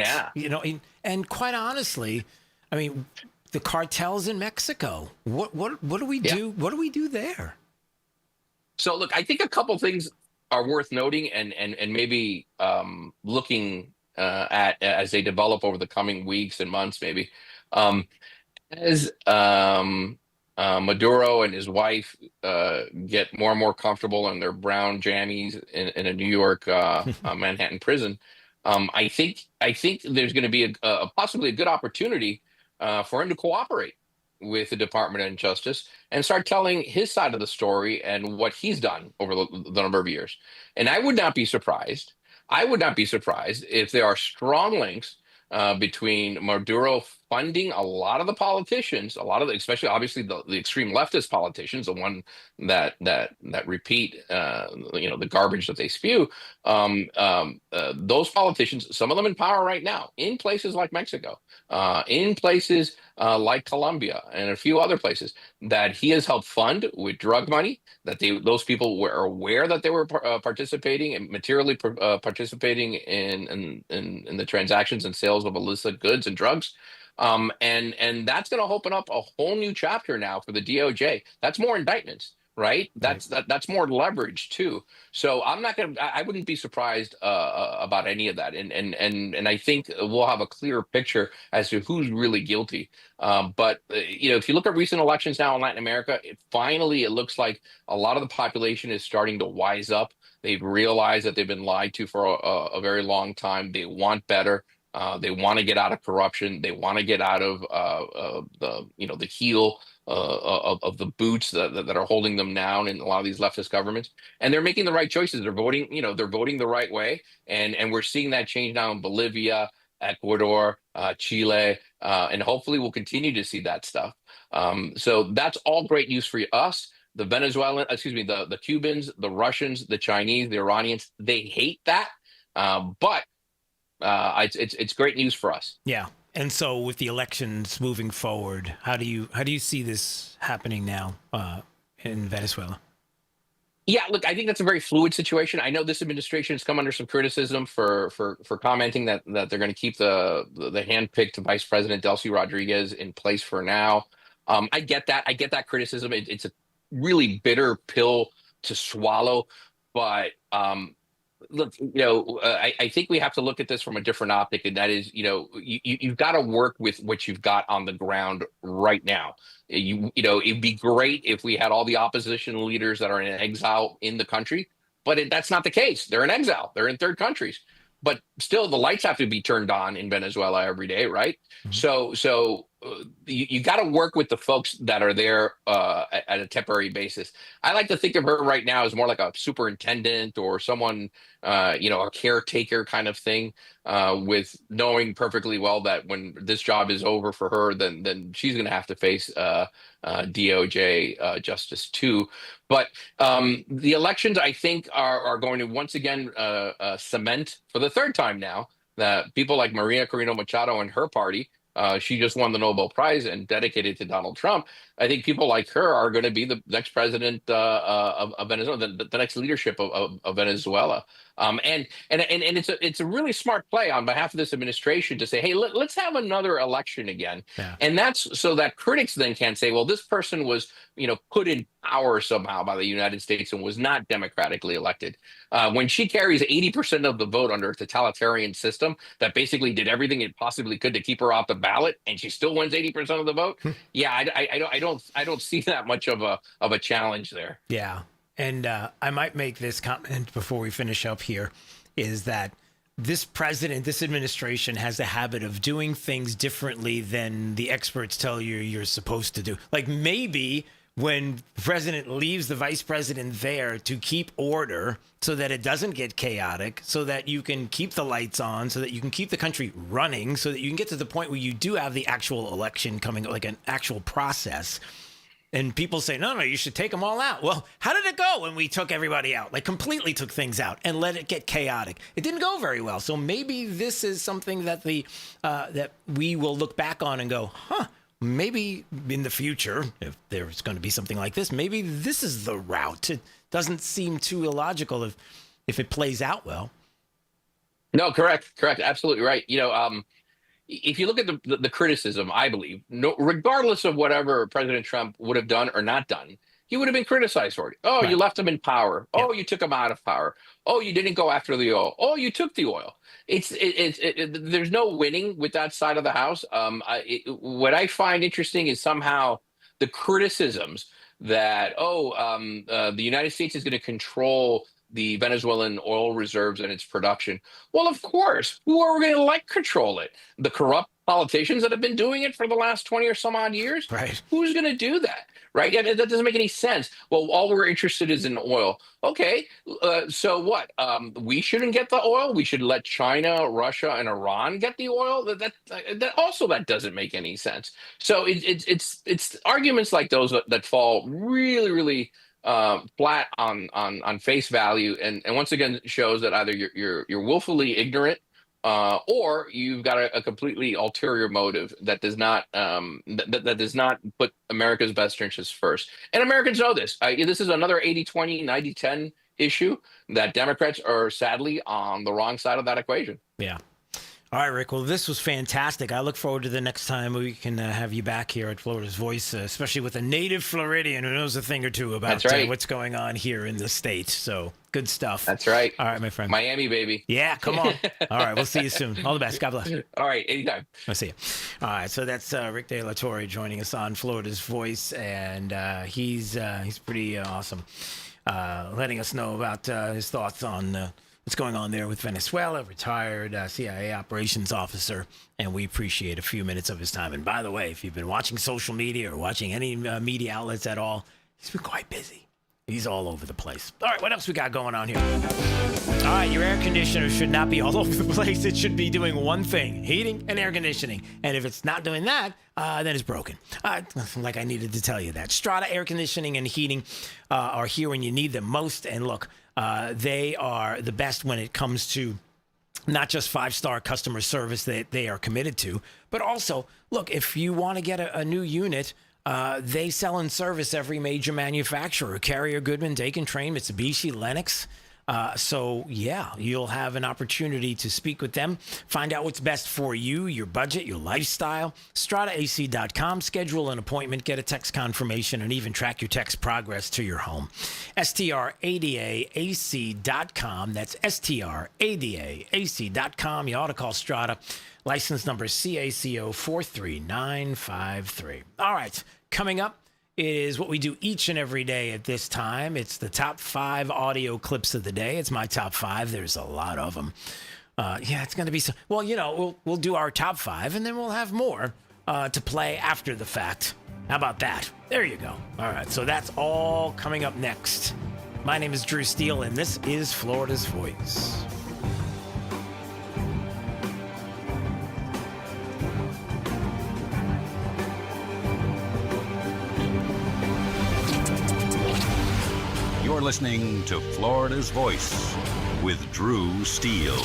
and quite honestly, I mean, the cartels in Mexico. What do we do? What do we do there? So look, I think a couple things are worth noting and maybe looking at as they develop over the coming weeks and months, maybe. As Maduro and his wife get more and more comfortable in their brown jammies in a New York Manhattan prison, I think there's going to be a possibly a good opportunity for him to cooperate with the Department of Justice and start telling his side of the story and what he's done over the number of years. And I would not be surprised. If there are strong links between Maduro funding a lot of the politicians, especially obviously the extreme leftist politicians, the one that repeat the garbage that they spew. Those politicians, some of them in power right now, in places like Mexico, in places like Colombia, and a few other places that he has helped fund with drug money. That those people were aware that they were participating and materially participating in the transactions and sales of illicit goods and drugs. And that's going to open up a whole new chapter now for the DOJ. That's more indictments, right? That's more leverage too. So I wouldn't be surprised about any of that. And I think we'll have a clearer picture as to who's really guilty. But if you look at recent elections now in Latin America, it looks like a lot of the population is starting to wise up. They've realized that they've been lied to for a very long time. They want better. They want to get out of corruption. They want to get out of the heel of the boots that are holding them down in a lot of these leftist governments. And they're making the right choices. They're voting, they're voting the right way. And we're seeing that change now in Bolivia, Ecuador, Chile, and hopefully we'll continue to see that stuff. So that's all great news for us. The the Cubans, the Russians, the Chinese, the Iranians, they hate that. But it's great news for us. Yeah. And so with the elections moving forward, how do you see this happening now in Venezuela? Yeah, look, I think that's a very fluid situation. I know this administration has come under some criticism for commenting that they're going to keep the hand-picked Vice President Delcy Rodriguez in place for now. I get that criticism. It's a really bitter pill to swallow, but look, I think we have to look at this from a different optic, and that is, you've got to work with what you've got on the ground right now. It'd be great if we had all the opposition leaders that are in exile in the country, but that's not the case. They're in exile. They're in third countries. But still, the lights have to be turned on in Venezuela every day, right? Mm-hmm. So you got to work with the folks that are there at a temporary basis. I like to think of her right now as more like a superintendent or someone, a caretaker kind of thing, with knowing perfectly well that when this job is over for her, then she's going to have to face DOJ justice too. But the elections, I think, are going to once again cement for the third time now that people like Maria Corina Machado and her party, she just won the Nobel Prize and dedicated to Donald Trump. I think people like her are going to be the next president of Venezuela, the next leadership of Venezuela. And it's a really smart play on behalf of this administration to say, hey, let's have another election again. Yeah. And that's so that critics then can say, well, this person was, put in power somehow by the United States and was not democratically elected. When she carries 80% of the vote under a totalitarian system that basically did everything it possibly could to keep her off the ballot, and she still wins 80% of the vote. Yeah, I don't see that much of a challenge there. Yeah. And I might make this comment before we finish up here, is that this president, this administration has a habit of doing things differently than the experts tell you you're supposed to do. Like maybe when the president leaves the vice president there to keep order so that it doesn't get chaotic, so that you can keep the lights on, so that you can keep the country running, so that you can get to the point where you do have the actual election coming, like an actual process. And people say, no, you should take them all out. Well, how did it go when we took everybody out? Like completely took things out and let it get chaotic. It didn't go very well. So maybe this is something that that we will look back on and go, maybe in the future, if there's going to be something like this, maybe this is the route. It doesn't seem too illogical if it plays out well. No, correct. Absolutely right. If you look at the criticism, I believe, regardless of whatever President Trump would have done or not done, he would have been criticized for it. Oh, right. You left him in power. Yeah. Oh, you took him out of power. Oh, you didn't go after the oil. Oh, you took the oil. There's no winning with that side of the house. What I find interesting is somehow the criticisms that, the United States is going to control the Venezuelan oil reserves and its production. Well, of course, who are we going to let control it? The corrupt politicians that have been doing it for the last 20 or some odd years? Right. Who's going to do that? Right? That doesn't make any sense. Well, all we're interested is in oil. Okay, so what? We shouldn't get the oil? We should let China, Russia, and Iran get the oil? That doesn't make any sense. So it's arguments like those that fall really, really flat on face value, and once again shows that either you're willfully ignorant, or you've got a completely ulterior motive that does not that does not put America's best interests first. And Americans know this. This is another 80-20, 90-10 issue that Democrats are sadly on the wrong side of that equation. Yeah. All right, Rick. Well, this was fantastic. I look forward to the next time we can have you back here at Florida's Voice, especially with a native Floridian who knows a thing or two about what's going on here in the state. So good stuff. That's right. All right, my friend. Miami, baby. Yeah, come on. All right, we'll see you soon. All the best. God bless. All right, anytime. I'll see you. All right, so that's Rick De La Torre joining us on Florida's Voice, and he's pretty awesome, letting us know about his thoughts on what's going on there with Venezuela, retired CIA operations officer, and we appreciate a few minutes of his time. And by the way, if you've been watching social media or watching any media outlets at all, he's been quite busy. He's all over the place. All right, what else we got going on here? All right, your air conditioner should not be all over the place. It should be doing one thing, heating and air conditioning. And if it's not doing that, then it's broken. Like I needed to tell you that. Strata Air Conditioning and Heating are here when you need them most. And look, they are the best when it comes to not just 5-star customer service that they are committed to, but also, look, if you want to get a new unit, they sell and service every major manufacturer: Carrier, Goodman, Dakin, Train, Mitsubishi, Lennox. So yeah, you'll have an opportunity to speak with them, find out what's best for you, your budget, your lifestyle. StrataAC.com, schedule an appointment, get a text confirmation, and even track your text progress to your home. StradaAC.com, that's StradaAC.com. You ought to call Strata. License number CACO 43953. All right, coming up is what we do each and every day at this time. It's the top 5 audio clips of the day. It's my top 5. There's a lot of them. It's going to be so. Well, we'll do our top 5, and then we'll have more. to play after the fact. How about that? There you go. All right, so that's all coming up next. My name is Drew Steele, and this is Florida's Voice. You're listening to Florida's Voice with Drew Steele.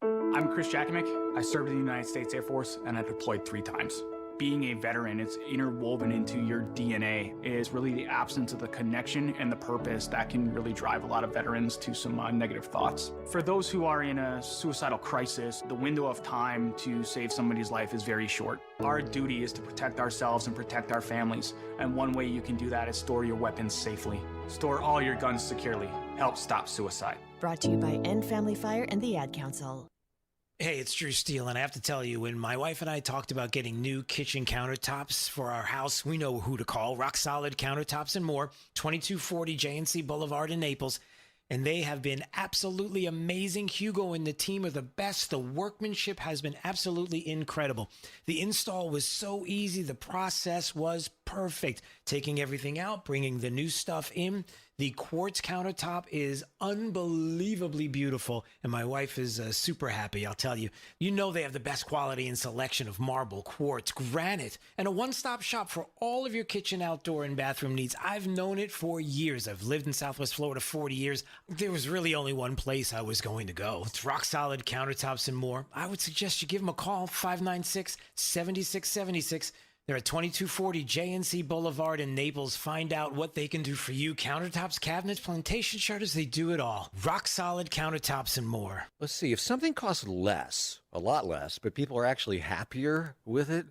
I'm Chris Jakimick. I served in the United States Air Force and I deployed 3 times. Being a veteran, it's interwoven into your DNA. It is really the absence of the connection and the purpose that can really drive a lot of veterans to some negative thoughts. For those who are in a suicidal crisis, the window of time to save somebody's life is very short. Our duty is to protect ourselves and protect our families. And one way you can do that is store your weapons safely. Store all your guns securely. Help stop suicide. Brought to you by End Family Fire and the Ad Council. Hey, it's Drew Steele, and I have to tell you, when my wife and I talked about getting new kitchen countertops for our house, we know who to call. Rock Solid Countertops and More, 2240 JNC Boulevard in Naples. And they have been absolutely amazing. Hugo and the team are the best. The workmanship has been absolutely incredible. The install was so easy. The process was perfect. Taking everything out, bringing the new stuff in. The quartz countertop is unbelievably beautiful, and my wife is super happy, I'll tell you. You know they have the best quality and selection of marble, quartz, granite, and a one-stop shop for all of your kitchen, outdoor, and bathroom needs. I've known it for years. I've lived in Southwest Florida 40 years. There was really only one place I was going to go. It's Rock Solid Countertops and More. I would suggest you give them a call, 596-7676. They're at 2240 JNC Boulevard in Naples. Find out what they can do for you. Countertops, cabinets, plantation shutters, they do it all. Rock Solid Countertops and More. Let's see, if something costs less, a lot less, but people are actually happier with it,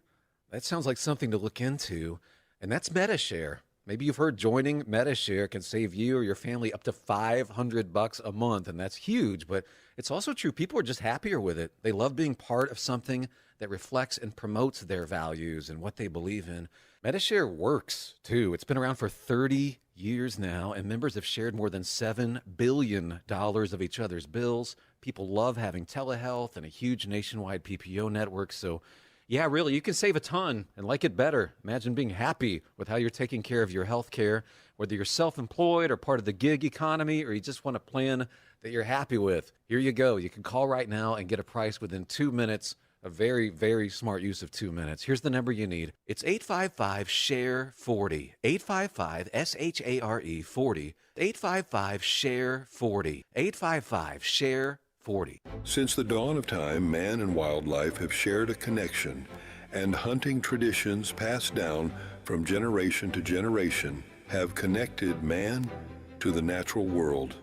that sounds like something to look into, and that's MediShare. Maybe you've heard joining MediShare can save you or your family up to $500 a month, and that's huge, but it's also true. People are just happier with it. They love being part of something that reflects and promotes their values and what they believe in. MediShare works, too. It's been around for 30 years now, and members have shared more than $7 billion of each other's bills. People love having telehealth and a huge nationwide PPO network, so yeah, really, you can save a ton and like it better. Imagine being happy with how you're taking care of your health care, whether you're self-employed or part of the gig economy, or you just want a plan that you're happy with. Here you go. You can call right now and get a price within 2 minutes. A very, very smart use of 2 minutes. Here's the number you need. It's 855-SHARE-40. 855-SHARE 40. 855-SHARE-40. 855-SHARE-40. Since the dawn of time, man and wildlife have shared a connection, and hunting traditions passed down from generation to generation have connected man to the natural world,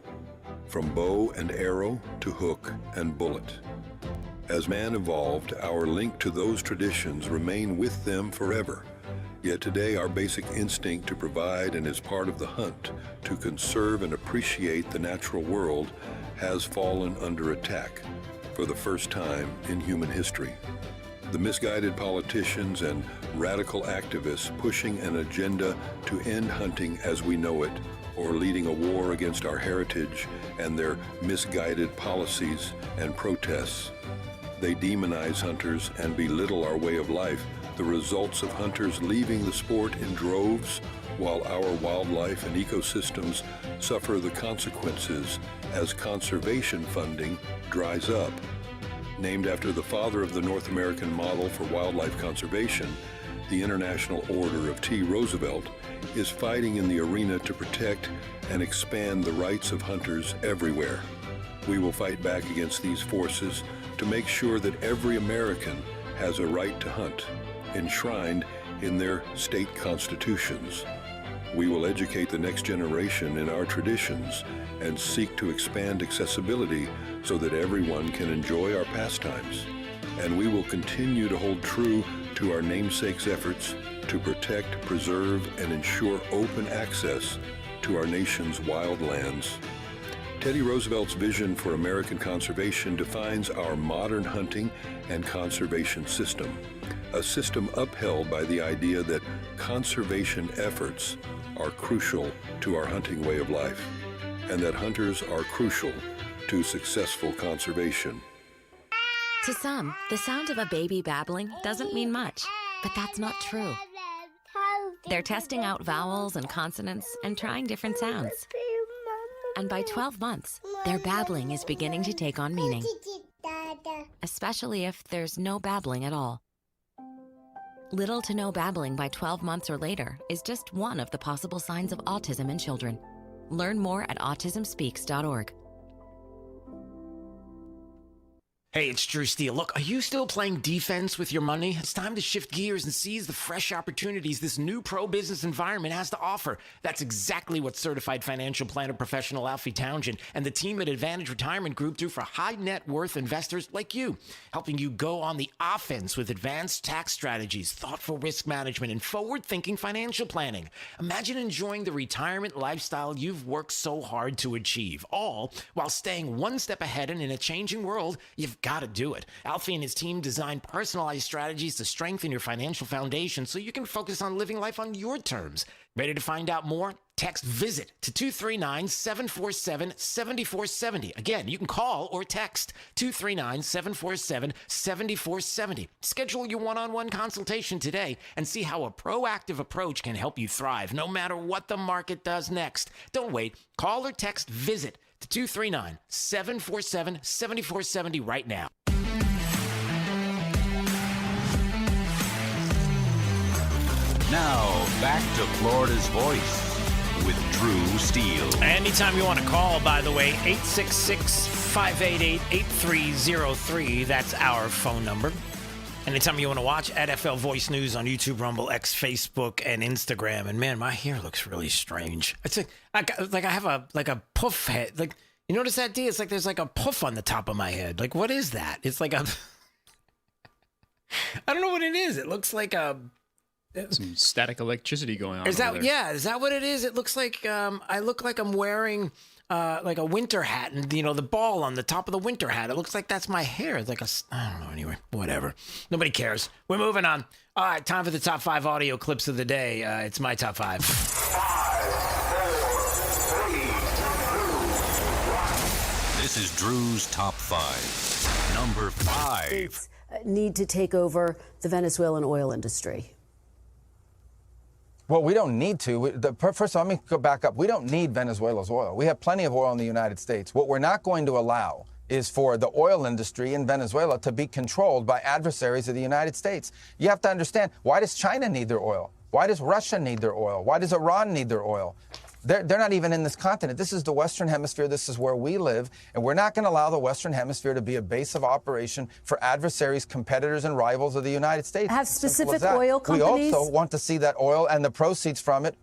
from bow and arrow to hook and bullet. As man evolved, our link to those traditions remain with them forever. Yet today, our basic instinct to provide and as part of the hunt to conserve and appreciate the natural world has fallen under attack for the first time in human history. The misguided politicians and radical activists pushing an agenda to end hunting as we know it, or leading a war against our heritage and their misguided policies and protests. They demonize hunters and belittle our way of life, the results of hunters leaving the sport in droves, while our wildlife and ecosystems suffer the consequences as conservation funding dries up. Named after the father of the North American model for wildlife conservation, the International Order of T. Roosevelt is fighting in the arena to protect and expand the rights of hunters everywhere. We will fight back against these forces to make sure that every American has a right to hunt, enshrined in their state constitutions. We will educate the next generation in our traditions and seek to expand accessibility so that everyone can enjoy our pastimes. And we will continue to hold true to our namesake's efforts to protect, preserve, and ensure open access to our nation's wildlands. Teddy Roosevelt's vision for American conservation defines our modern hunting and conservation system, a system upheld by the idea that conservation efforts are crucial to our hunting way of life, and that hunters are crucial to successful conservation. To some, the sound of a baby babbling doesn't mean much, but that's not true. They're testing out vowels and consonants and trying different sounds. And by 12 months, their babbling is beginning to take on meaning, especially if there's no babbling at all. Little to no babbling by 12 months or later is just one of the possible signs of autism in children. Learn more at autismspeaks.org. Hey, it's Drew Steele. Look, are you still playing defense with your money? It's time to shift gears and seize the fresh opportunities this new pro-business environment has to offer. That's exactly what certified financial planner professional Alfie Townsend and the team at Advantage Retirement Group do for high net worth investors like you, helping you go on the offense with advanced tax strategies, thoughtful risk management, and forward-thinking financial planning. Imagine enjoying the retirement lifestyle you've worked so hard to achieve, all while staying one step ahead, and in a changing world, you've got to do it. Alfie and his team design personalized strategies to strengthen your financial foundation so you can focus on living life on your terms. Ready to find out more? Text VISIT to 239-747-7470. Again, you can call or text 239-747-7470. Schedule your one-on-one consultation today and see how a proactive approach can help you thrive no matter what the market does next. Don't wait. Call or text VISIT to 239-747-7470 right now. Now, back to Florida's Voice with Drew Steele. Anytime you want to call, by the way, 866-588-8303. That's our phone number. Anytime you want to watch at FL Voice News on YouTube, Rumble, X, Facebook, and Instagram. And man, my hair looks really strange. It's like I have a puff head. Like, you notice that, D? It's like there's like a puff on the top of my head. Like, what is that? It's like a I don't know what it is. It looks like a some static electricity going on. Is that is that what it is? It looks like I look like I'm wearing like a winter hat, and the ball on the top of the winter hat. It looks like that's my hair. It's like I don't know. Anyway, whatever. Nobody cares. We're moving on. All right, time for the top 5 audio clips of the day. It's my top 5. 5, 4, 3, 2, 1. This is Drew's top 5. Number 5. States need to take over the Venezuelan oil industry. Well, we don't need to. First of all, let me go back up. We don't need Venezuela's oil. We have plenty of oil in the United States. What we're not going to allow is for the oil industry in Venezuela to be controlled by adversaries of the United States. You have to understand, why does China need their oil? Why does Russia need their oil? Why does Iran need their oil? They're not even in this continent. This is the Western Hemisphere. This is where we live. And we're not going to allow the Western Hemisphere to be a base of operation for adversaries, competitors, and rivals of the United States. Have specific oil companies? We also want to see that oil and the proceeds from it.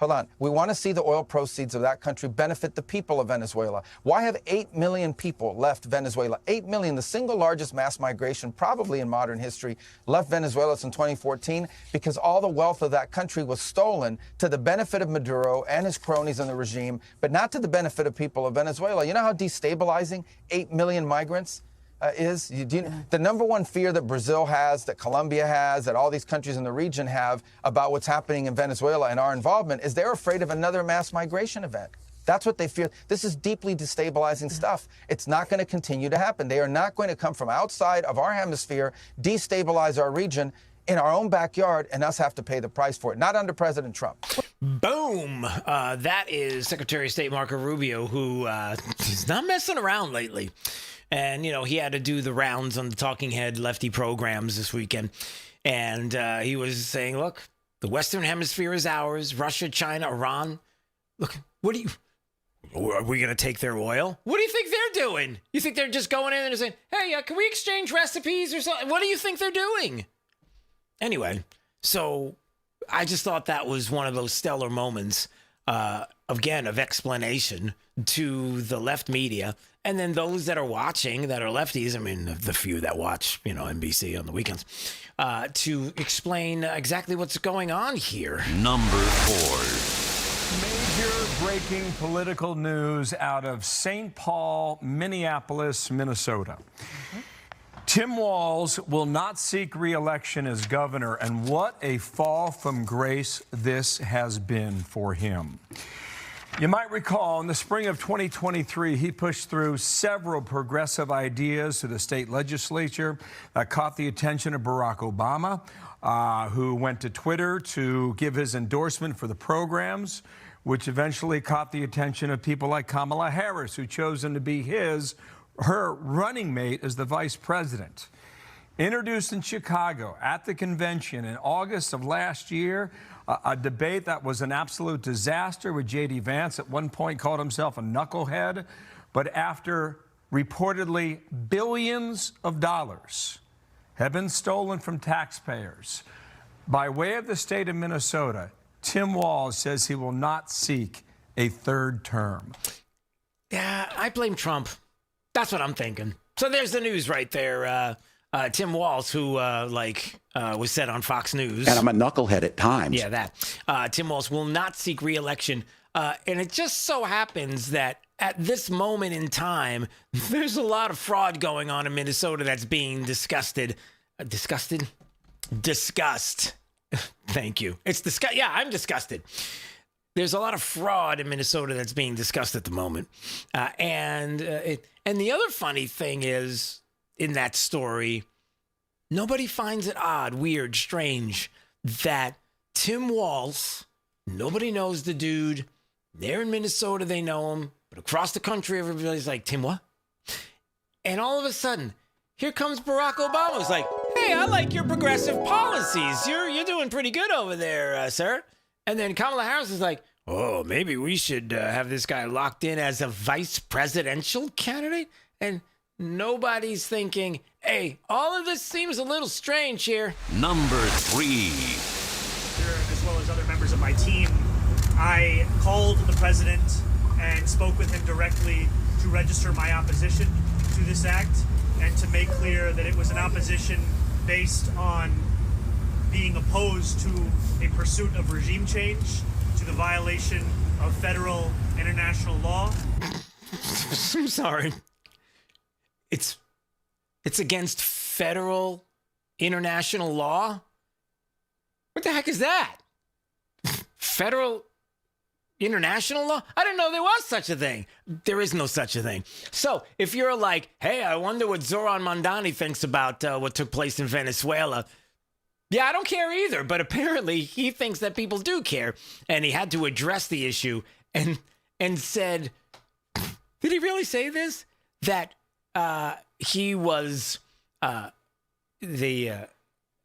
Hold on. We want to see the oil proceeds of that country benefit the people of Venezuela. Why have 8 million people left Venezuela? 8 million, the single largest mass migration probably in modern history, left Venezuela since 2014 because all the wealth of that country was stolen to the benefit of Maduro and his cronies in the regime, but not to the benefit of people of Venezuela. You know how destabilizing 8 million migrants is? The number one fear that Brazil has, that Colombia has, that all these countries in the region have about what's happening in Venezuela and our involvement is they're afraid of another mass migration event. That's what they fear. This is deeply destabilizing stuff. It's not going to continue to happen. They are not going to come from outside of our hemisphere, destabilize our region in our own backyard, and us have to pay the price for it. Not under President Trump. Boom. That is Secretary of State Marco Rubio, who is not messing around lately. And, he had to do the rounds on the Talking Head lefty programs this weekend. And he was saying, look, the Western Hemisphere is ours. Russia, China, Iran. Look, are we going to take their oil? What do you think they're doing? You think they're just going in and saying, hey, can we exchange recipes or something? What do you think they're doing? Anyway, so I just thought that was one of those stellar moments, again, of explanation to the left media. And then those that are watching, that are lefties, I mean, the few that watch, NBC on the weekends, to explain exactly what's going on here. Number 4. Major breaking political news out of St. Paul, Minneapolis, Minnesota. Tim Walz will not seek re-election as governor, and what a fall from grace this has been for him. You might recall in the spring of 2023, he pushed through several progressive ideas to the state legislature that caught the attention of Barack Obama, who went to Twitter to give his endorsement for the programs, which eventually caught the attention of people like Kamala Harris, who chose him to be her running mate as the vice president. Introduced in Chicago at the convention in August of last year, a debate that was an absolute disaster with J.D. Vance at one point called himself a knucklehead. But after reportedly billions of dollars have been stolen from taxpayers, by way of the state of Minnesota, Tim Walz says he will not seek a third term. Yeah, I blame Trump. That's what I'm thinking. So there's the news right there. Tim Walz, who was said on Fox News. And I'm a knucklehead at times. Yeah, that. Tim Walz will not seek re-election. And it just so happens that at this moment in time, there's a lot of fraud going on in Minnesota that's being discussed. Thank you. It's disgust. Yeah, I'm disgusted. There's a lot of fraud in Minnesota that's being discussed at the moment. And the other funny thing is, in that story, nobody finds it odd, weird, strange that Tim Walz, nobody knows the dude. They're in Minnesota, they know him. But across the country, everybody's like, Tim what? And all of a sudden, here comes Barack Obama. He's like, hey, I like your progressive policies. You're doing pretty good over there, sir. And then Kamala Harris is like, oh, maybe we should have this guy locked in as a vice presidential candidate. And nobody's thinking, hey, all of this seems a little strange here. Number 3. As well as other members of my team, I called the president and spoke with him directly to register my opposition to this act and to make clear that it was an opposition based on being opposed to a pursuit of regime change, to the violation of federal and international law. I'm sorry. It's against federal international law? What the heck is that? Federal international law? I didn't know there was such a thing. There is no such a thing. So if you're like, hey, I wonder what Zoran Mondani thinks about what took place in Venezuela. Yeah, I don't care either. But apparently he thinks that people do care. And he had to address the issue and said, did he really say this? That he was I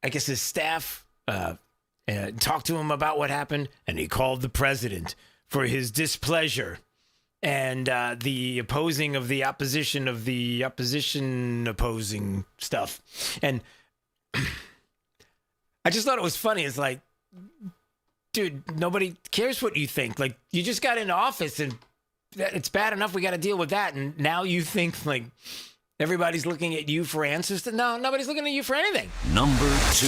guess his staff talked to him about what happened, and he called the president for his displeasure and the opposing of the opposition of the opposition opposing stuff. And I just thought it was funny. It's like, dude, nobody cares what you think. Like, you just got into office and it's bad enough we got to deal with that. And now you think like everybody's looking at you for answers. No, nobody's looking at you for anything. Number 2.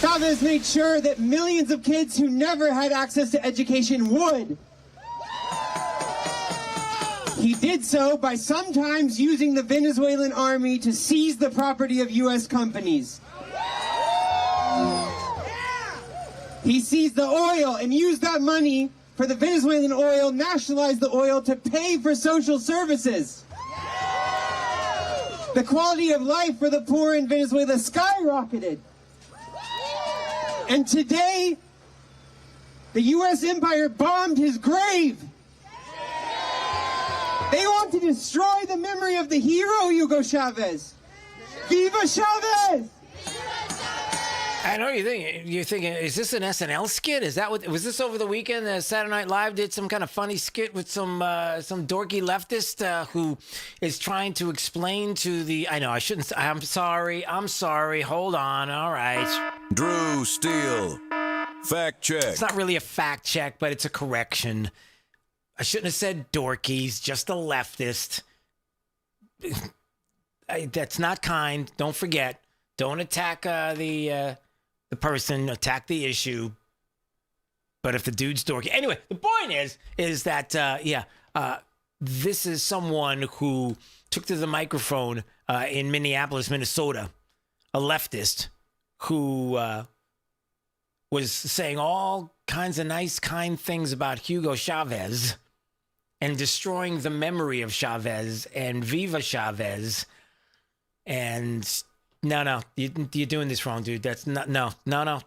Chavez made sure that millions of kids who never had access to education would. He did so by sometimes using the Venezuelan army to seize the property of U.S. companies. He seized the oil and used that money for the Venezuelan oil, nationalized the oil to pay for social services. The quality of life for the poor in Venezuela skyrocketed. And today, the U.S. empire bombed his grave. They want to destroy the memory of the hero, Hugo Chavez. Viva Chavez! I know you're thinking, is this an SNL skit? Is that what was this over the weekend? Saturday Night Live did some kind of funny skit with some dorky leftist who is trying to explain to the. I know I shouldn't. I'm sorry. Hold on. All right. Drew Steele, fact check. It's not really a fact check, but it's a correction. I shouldn't have said dorkies. Just a leftist. That's not kind. Don't forget. Don't attack the person, attack the issue. But if the dude's dorky. Anyway, the point is that, this is someone who took to the microphone in Minneapolis, Minnesota, a leftist who was saying all kinds of nice, kind things about Hugo Chavez and destroying the memory of Chavez and Viva Chavez. And no, you're doing this wrong, dude. That's not, no. Number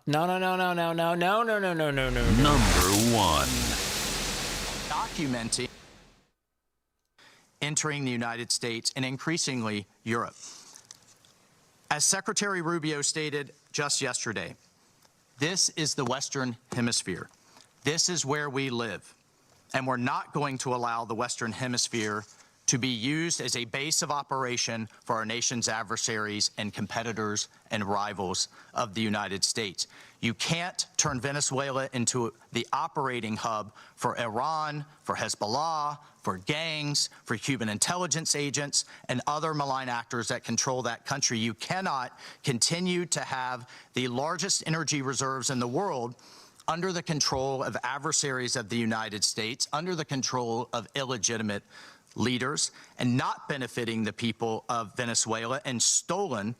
one. Documenting entering the United States and increasingly Europe. As Secretary Rubio stated just yesterday, this is the Western Hemisphere. This is where we live. And we're not going to allow the Western Hemisphere to be used as a base of operation for our nation's adversaries and competitors and rivals of the United States. You can't turn Venezuela into the operating hub for Iran, for Hezbollah, for gangs, for Cuban intelligence agents, and other malign actors that control that country. You cannot continue to have the largest energy reserves in the world under the control of adversaries of the United States, under the control of illegitimate leaders, and not benefiting the people of Venezuela, and stolen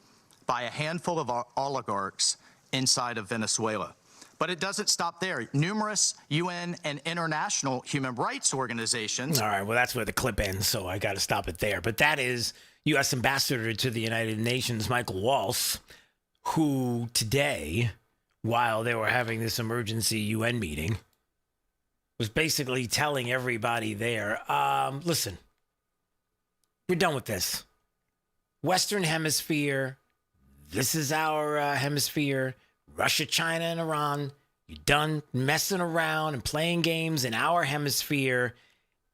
by a handful of oligarchs inside of Venezuela. But it doesn't stop there. Numerous UN and international human rights organizations. All right, well, that's where the clip ends, so I got to stop it there. But that is U.S. Ambassador to the United Nations, Michael Walz, who today, while they were having this emergency UN meeting, was basically telling everybody there, listen, we're done with this. Western Hemisphere, this is our hemisphere. Russia, China, and Iran, you're done messing around and playing games in our hemisphere.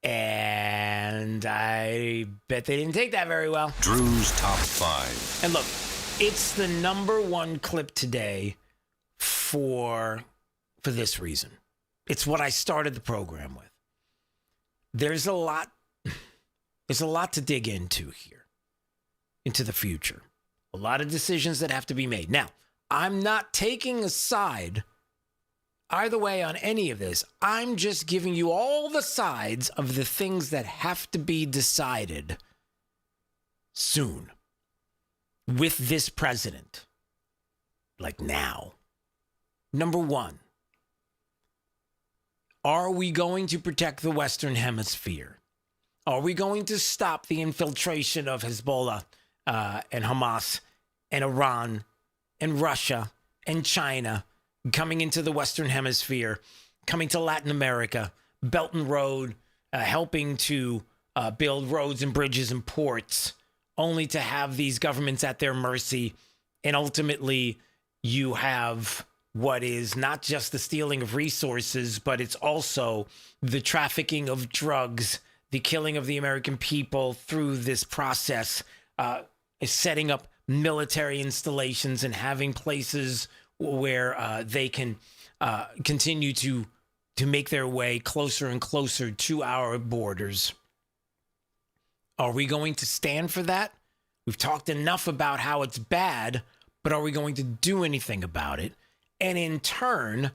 And I bet they didn't take that very well. Drew's Top 5. And look, it's the number one clip today for this reason. It's what I started the program with. There's a lot to dig into here, into the future. A lot of decisions that have to be made. Now, I'm not taking a side either way on any of this. I'm just giving you all the sides of the things that have to be decided soon with this president. Like now. Number one, are we going to protect the Western Hemisphere? Are we going to stop the infiltration of Hezbollah and Hamas and Iran and Russia and China coming into the Western Hemisphere, coming to Latin America, Belt and Road, helping to build roads and bridges and ports, only to have these governments at their mercy? And ultimately, you have what is not just the stealing of resources, but it's also the trafficking of drugs, the killing of the American people through this process, setting up military installations and having places where they can continue to make their way closer and closer to our borders. Are we going to stand for that? We've talked enough about how it's bad, but are we going to do anything about it? And in turn,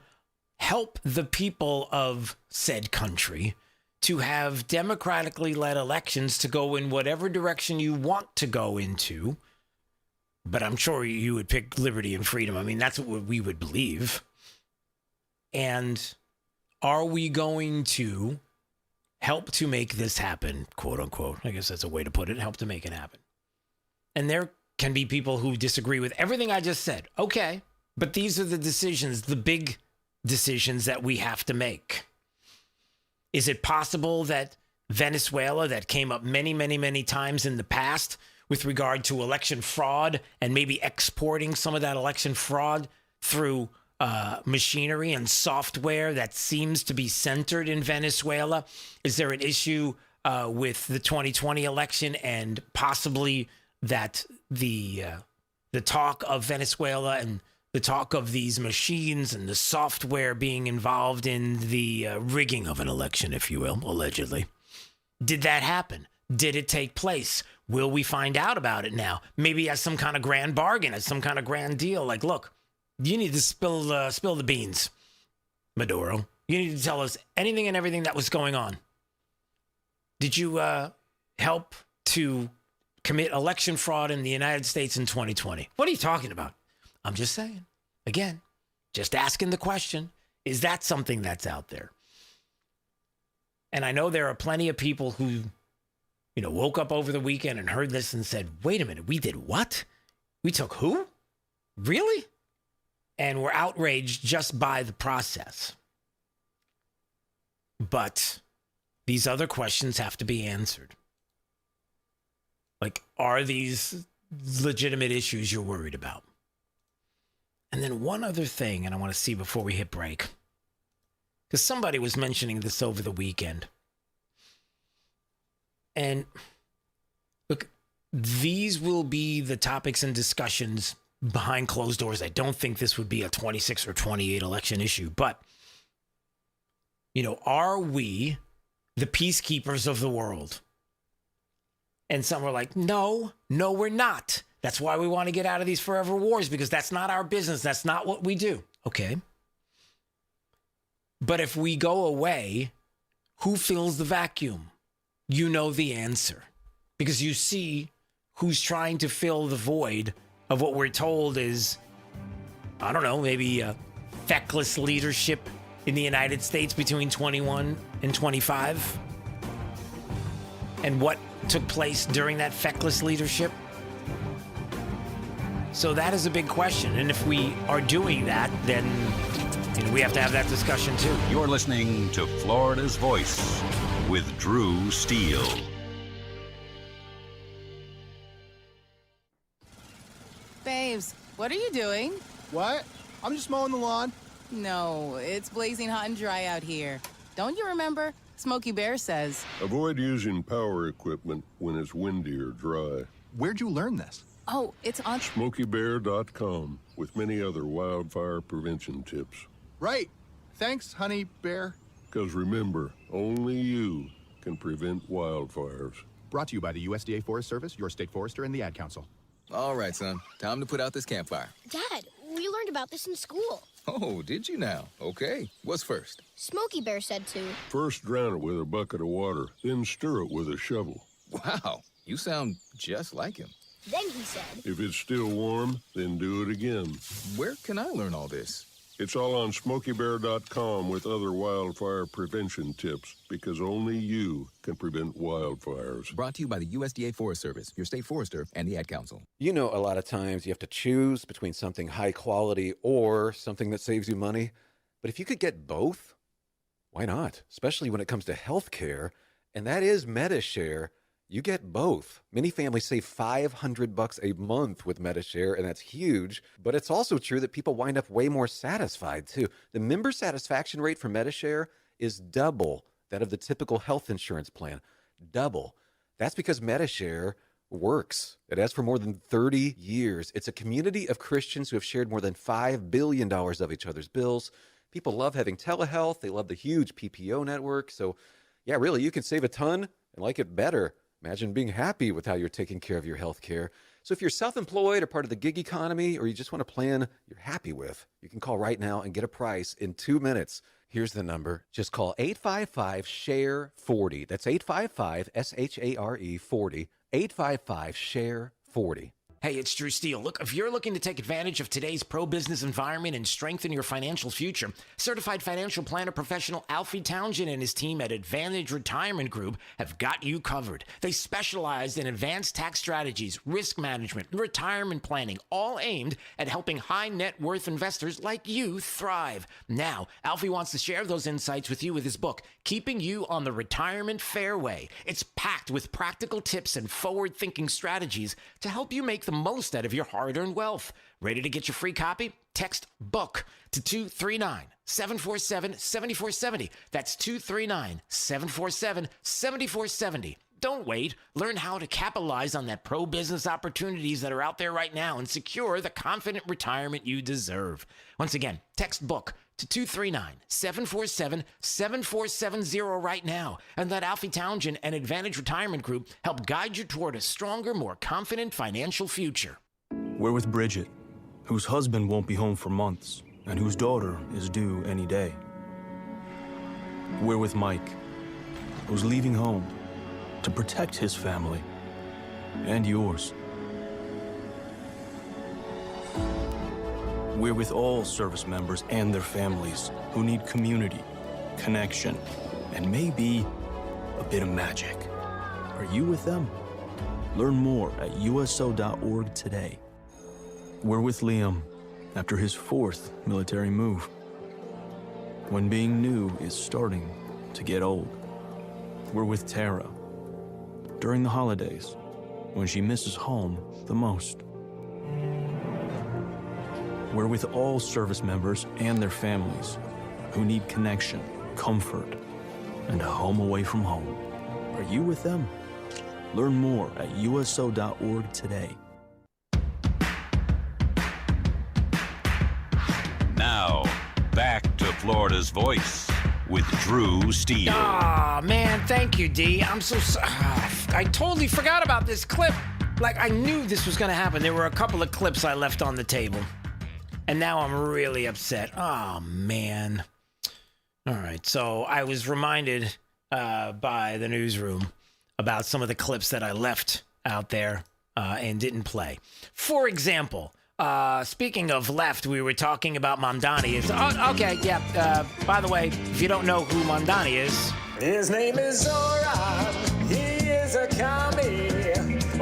help the people of said country to have democratically led elections to go in whatever direction you want to go into. But I'm sure you would pick liberty and freedom. I mean, that's what we would believe. And are we going to help to make this happen, quote unquote? I guess that's a way to put it, help to make it happen. And there can be people who disagree with everything I just said. Okay, but these are the decisions, the big decisions that we have to make. Is it possible that Venezuela, that came up many, many, many times in the past with regard to election fraud and maybe exporting some of that election fraud through machinery and software that seems to be centered in Venezuela? Is there an issue with the 2020 election and possibly that the talk of Venezuela and the talk of these machines and the software being involved in the rigging of an election, if you will, allegedly? Did that happen? Did it take place? Will we find out about it now? Maybe as some kind of grand bargain, as some kind of grand deal. Like, look, you need to spill the beans, Maduro. You need to tell us anything and everything that was going on. Did you help to commit election fraud in the United States in 2020? What are you talking about? I'm just saying. Again, Just asking the question, is that something that's out there? And I know there are plenty of people who, woke up over the weekend and heard this and said, wait a minute, we did what? We took who? Really? And were outraged just by the process. But these other questions have to be answered. Like, are these legitimate issues you're worried about? And then one other thing, and I want to see before we hit break, because somebody was mentioning this over the weekend. And look, these will be the topics and discussions behind closed doors. I don't think this would be a 26 or 28 election issue, but, are we the peacekeepers of the world? And some are like, no, we're not. That's why we want to get out of these forever wars, because that's not our business. That's not what we do. Okay. But if we go away, who fills the vacuum? You know the answer, because you see who's trying to fill the void of what we're told is, I don't know, maybe a feckless leadership in the United States between 21 and 25. And what took place during that feckless leadership? So that is a big question. And if we are doing that, then we have to have that discussion too. You're listening to Florida's Voice with Drew Steele. Babes, what are you doing? What? I'm just mowing the lawn. No, it's blazing hot and dry out here. Don't you remember? Smokey Bear says. Avoid using power equipment when it's windy or dry. Where'd you learn this? Oh, it's on SmokeyBear.com with many other wildfire prevention tips. Right. Thanks, honey bear. Because remember, only you can prevent wildfires. Brought to you by the USDA Forest Service, your state forester, and the Ad Council. All right, son. Time to put out this campfire. Dad, we learned about this in school. Oh, did you now? Okay. What's first? Smokey Bear said to. First drown it with a bucket of water, then stir it with a shovel. Wow, you sound just like him. Then he said. If it's still warm, then do it again. Where can I learn all this? It's all on SmokeyBear.com with other wildfire prevention tips, because only you can prevent wildfires. Brought to you by the USDA Forest Service, your state forester, and the Ad Council. A lot of times you have to choose between something high quality or something that saves you money. But if you could get both, why not? Especially when it comes to health care, and that is MediShare. You get both. Many families save $500 a month with MediShare, and that's huge. But it's also true that people wind up way more satisfied, too. The member satisfaction rate for MediShare is double that of the typical health insurance plan. Double. That's because MediShare works. It has for more than 30 years. It's a community of Christians who have shared more than $5 billion of each other's bills. People love having telehealth. They love the huge PPO network. So, yeah, really, you can save a ton and like it better. Imagine being happy with how you're taking care of your health care. So if you're self-employed or part of the gig economy, or you just want a plan you're happy with, you can call right now and get a price in 2 minutes. Here's the number. Just call 855-SHARE-40. That's 855-SHARE-40. 855-SHARE-40. Hey, it's Drew Steele. Look, if you're looking to take advantage of today's pro-business environment and strengthen your financial future, certified financial planner professional Alfie Townsend and his team at Advantage Retirement Group have got you covered. They specialize in advanced tax strategies, risk management, retirement planning, all aimed at helping high net worth investors like you thrive. Now, Alfie wants to share those insights with you with his book, Keeping You on the Retirement Fairway. It's packed with practical tips and forward-thinking strategies to help you make the most out of your hard-earned wealth. Ready to get your free copy? Text BOOK to 239-747-7470. That's 239-747-7470. Don't wait. Learn how to capitalize on that pro-business opportunities that are out there right now and secure the confident retirement you deserve. Once again, text BOOK to 239-747-7470 right now, and let Alfie Townsend and Advantage Retirement Group help guide you toward a stronger, more confident financial future. We're with Bridget, whose husband won't be home for months and whose daughter is due any day. We're with Mike, who's leaving home to protect his family and yours. We're with all service members and their families who need community, connection, and maybe a bit of magic. Are you with them? Learn more at USO.org today. We're with Liam after his 4th military move. When being new is starting to get old. We're with Tara during the holidays when she misses home the most. We're with all service members and their families who need connection, comfort, and a home away from home. Are you with them? Learn more at USO.org today. Now, back to Florida's Voice with Drew Steele. Ah, man, thank you, D. I'm so sorry. I totally forgot about this clip. Like, I knew this was going to happen. There were a couple of clips I left on the table. And now I'm really upset. Oh, man. All right, so I was reminded by the newsroom about some of the clips that I left out there and didn't play. For example, speaking of left, we were talking about Mamdani. Okay, yeah. By the way, if you don't know who Mamdani is, his name is Zoran. He is a commie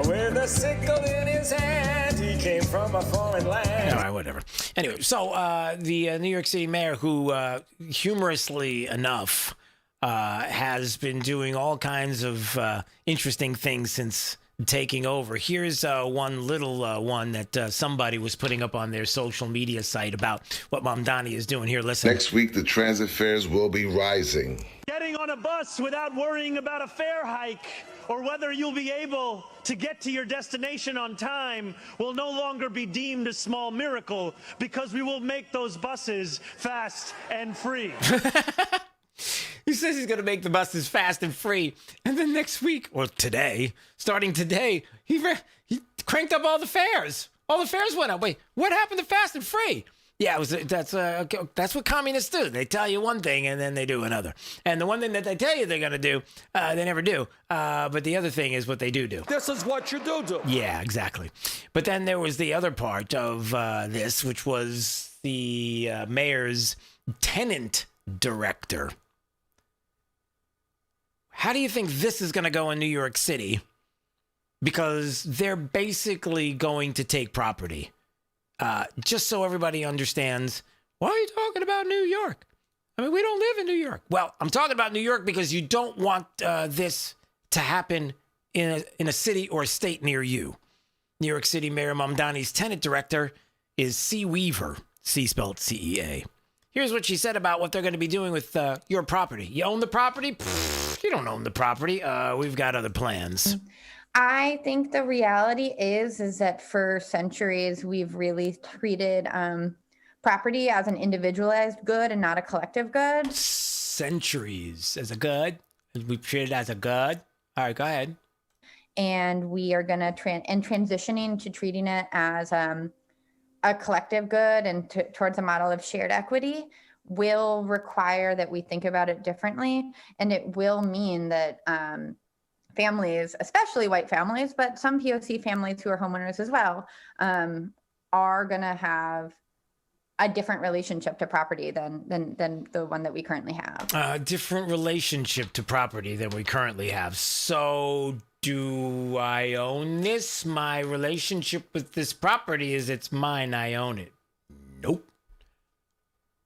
with a sickle in his hand. He came from a foreign land. All right, whatever. Anyway, so the New York City mayor, who humorously enough has been doing all kinds of interesting things since taking over. Here's one little one that somebody was putting up on their social media site about what Mamdani is doing. Here, listen. Next week, the transit fares will be rising. Getting on a bus without worrying about a fare hike or whether you'll be able to get to your destination on time will no longer be deemed a small miracle because we will make those buses fast and free. He says he's going to make the buses fast and free. And then next week, or today, starting today, he cranked up all the fares. All the fares went up. Wait, what happened to fast and free? Yeah, that's what communists do. They tell you one thing and then they do another. And the one thing that they tell you they're going to do, they never do. But the other thing is what they do. This is what you do. Yeah, exactly. But then there was the other part of this, which was the mayor's tenant director. How do you think this is going to go in New York City? Because they're basically going to take property. Just so everybody understands, why are you talking about New York? I mean, we don't live in New York. Well, I'm talking about New York because you don't want this to happen in a city or a state near you. New York City Mayor Mamdani's tenant director is C. Weaver, C spelled C-E-A. Here's what she said about what they're going to be doing with your property. You own the property? Pfft, you don't own the property. We've got other plans. I think the reality is that for centuries, we've really treated property as an individualized good and not a collective good. Centuries as a good? We've treated it as a good? All right, go ahead. And we are going to transitioning to treating it as a collective good and towards a model of shared equity will require that we think about it differently. And it will mean that families, especially white families, but some POC families who are homeowners as well, are going to have a different relationship to property than the one that we currently have. A different relationship to property than we currently have. So do I own this? My relationship with this property is it's mine. I own it. Nope.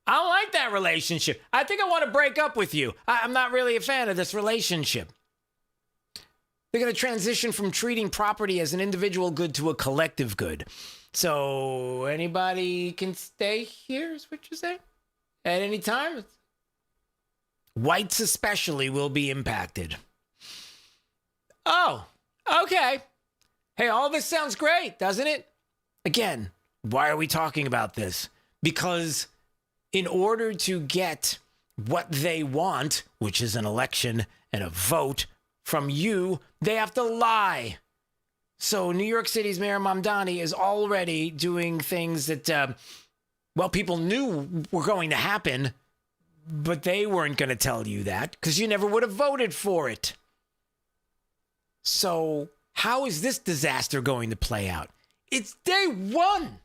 I don't like that relationship. I think I want to break up with you. I'm not really a fan of this relationship. They're going to transition from treating property as an individual good to a collective good. So anybody can stay here, is what you're saying? At any time? Whites especially will be impacted. Oh, okay. Hey, all this sounds great, doesn't it? Again, why are we talking about this? Because in order to get what they want, which is an election and a vote from you, they have to lie. So New York City's Mayor Mamdani is already doing things that, people knew were going to happen, but they weren't going to tell you that because you never would have voted for it. So how is this disaster going to play out? It's day one.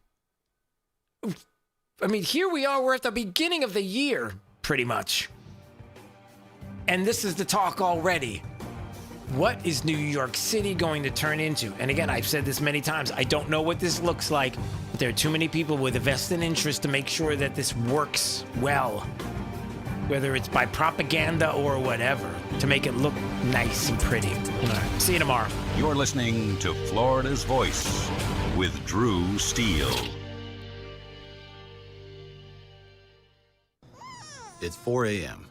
I mean, here we are. We're at the beginning of the year, pretty much. And this is the talk already. What is New York City going to turn into? And again, I've said this many times. I don't know what this looks like, but there are too many people with a vested interest to make sure that this works well, whether it's by propaganda or whatever, to make it look nice and pretty. All right, see you tomorrow. You're listening to Florida's Voice with Drew Steele. It's 4 a.m.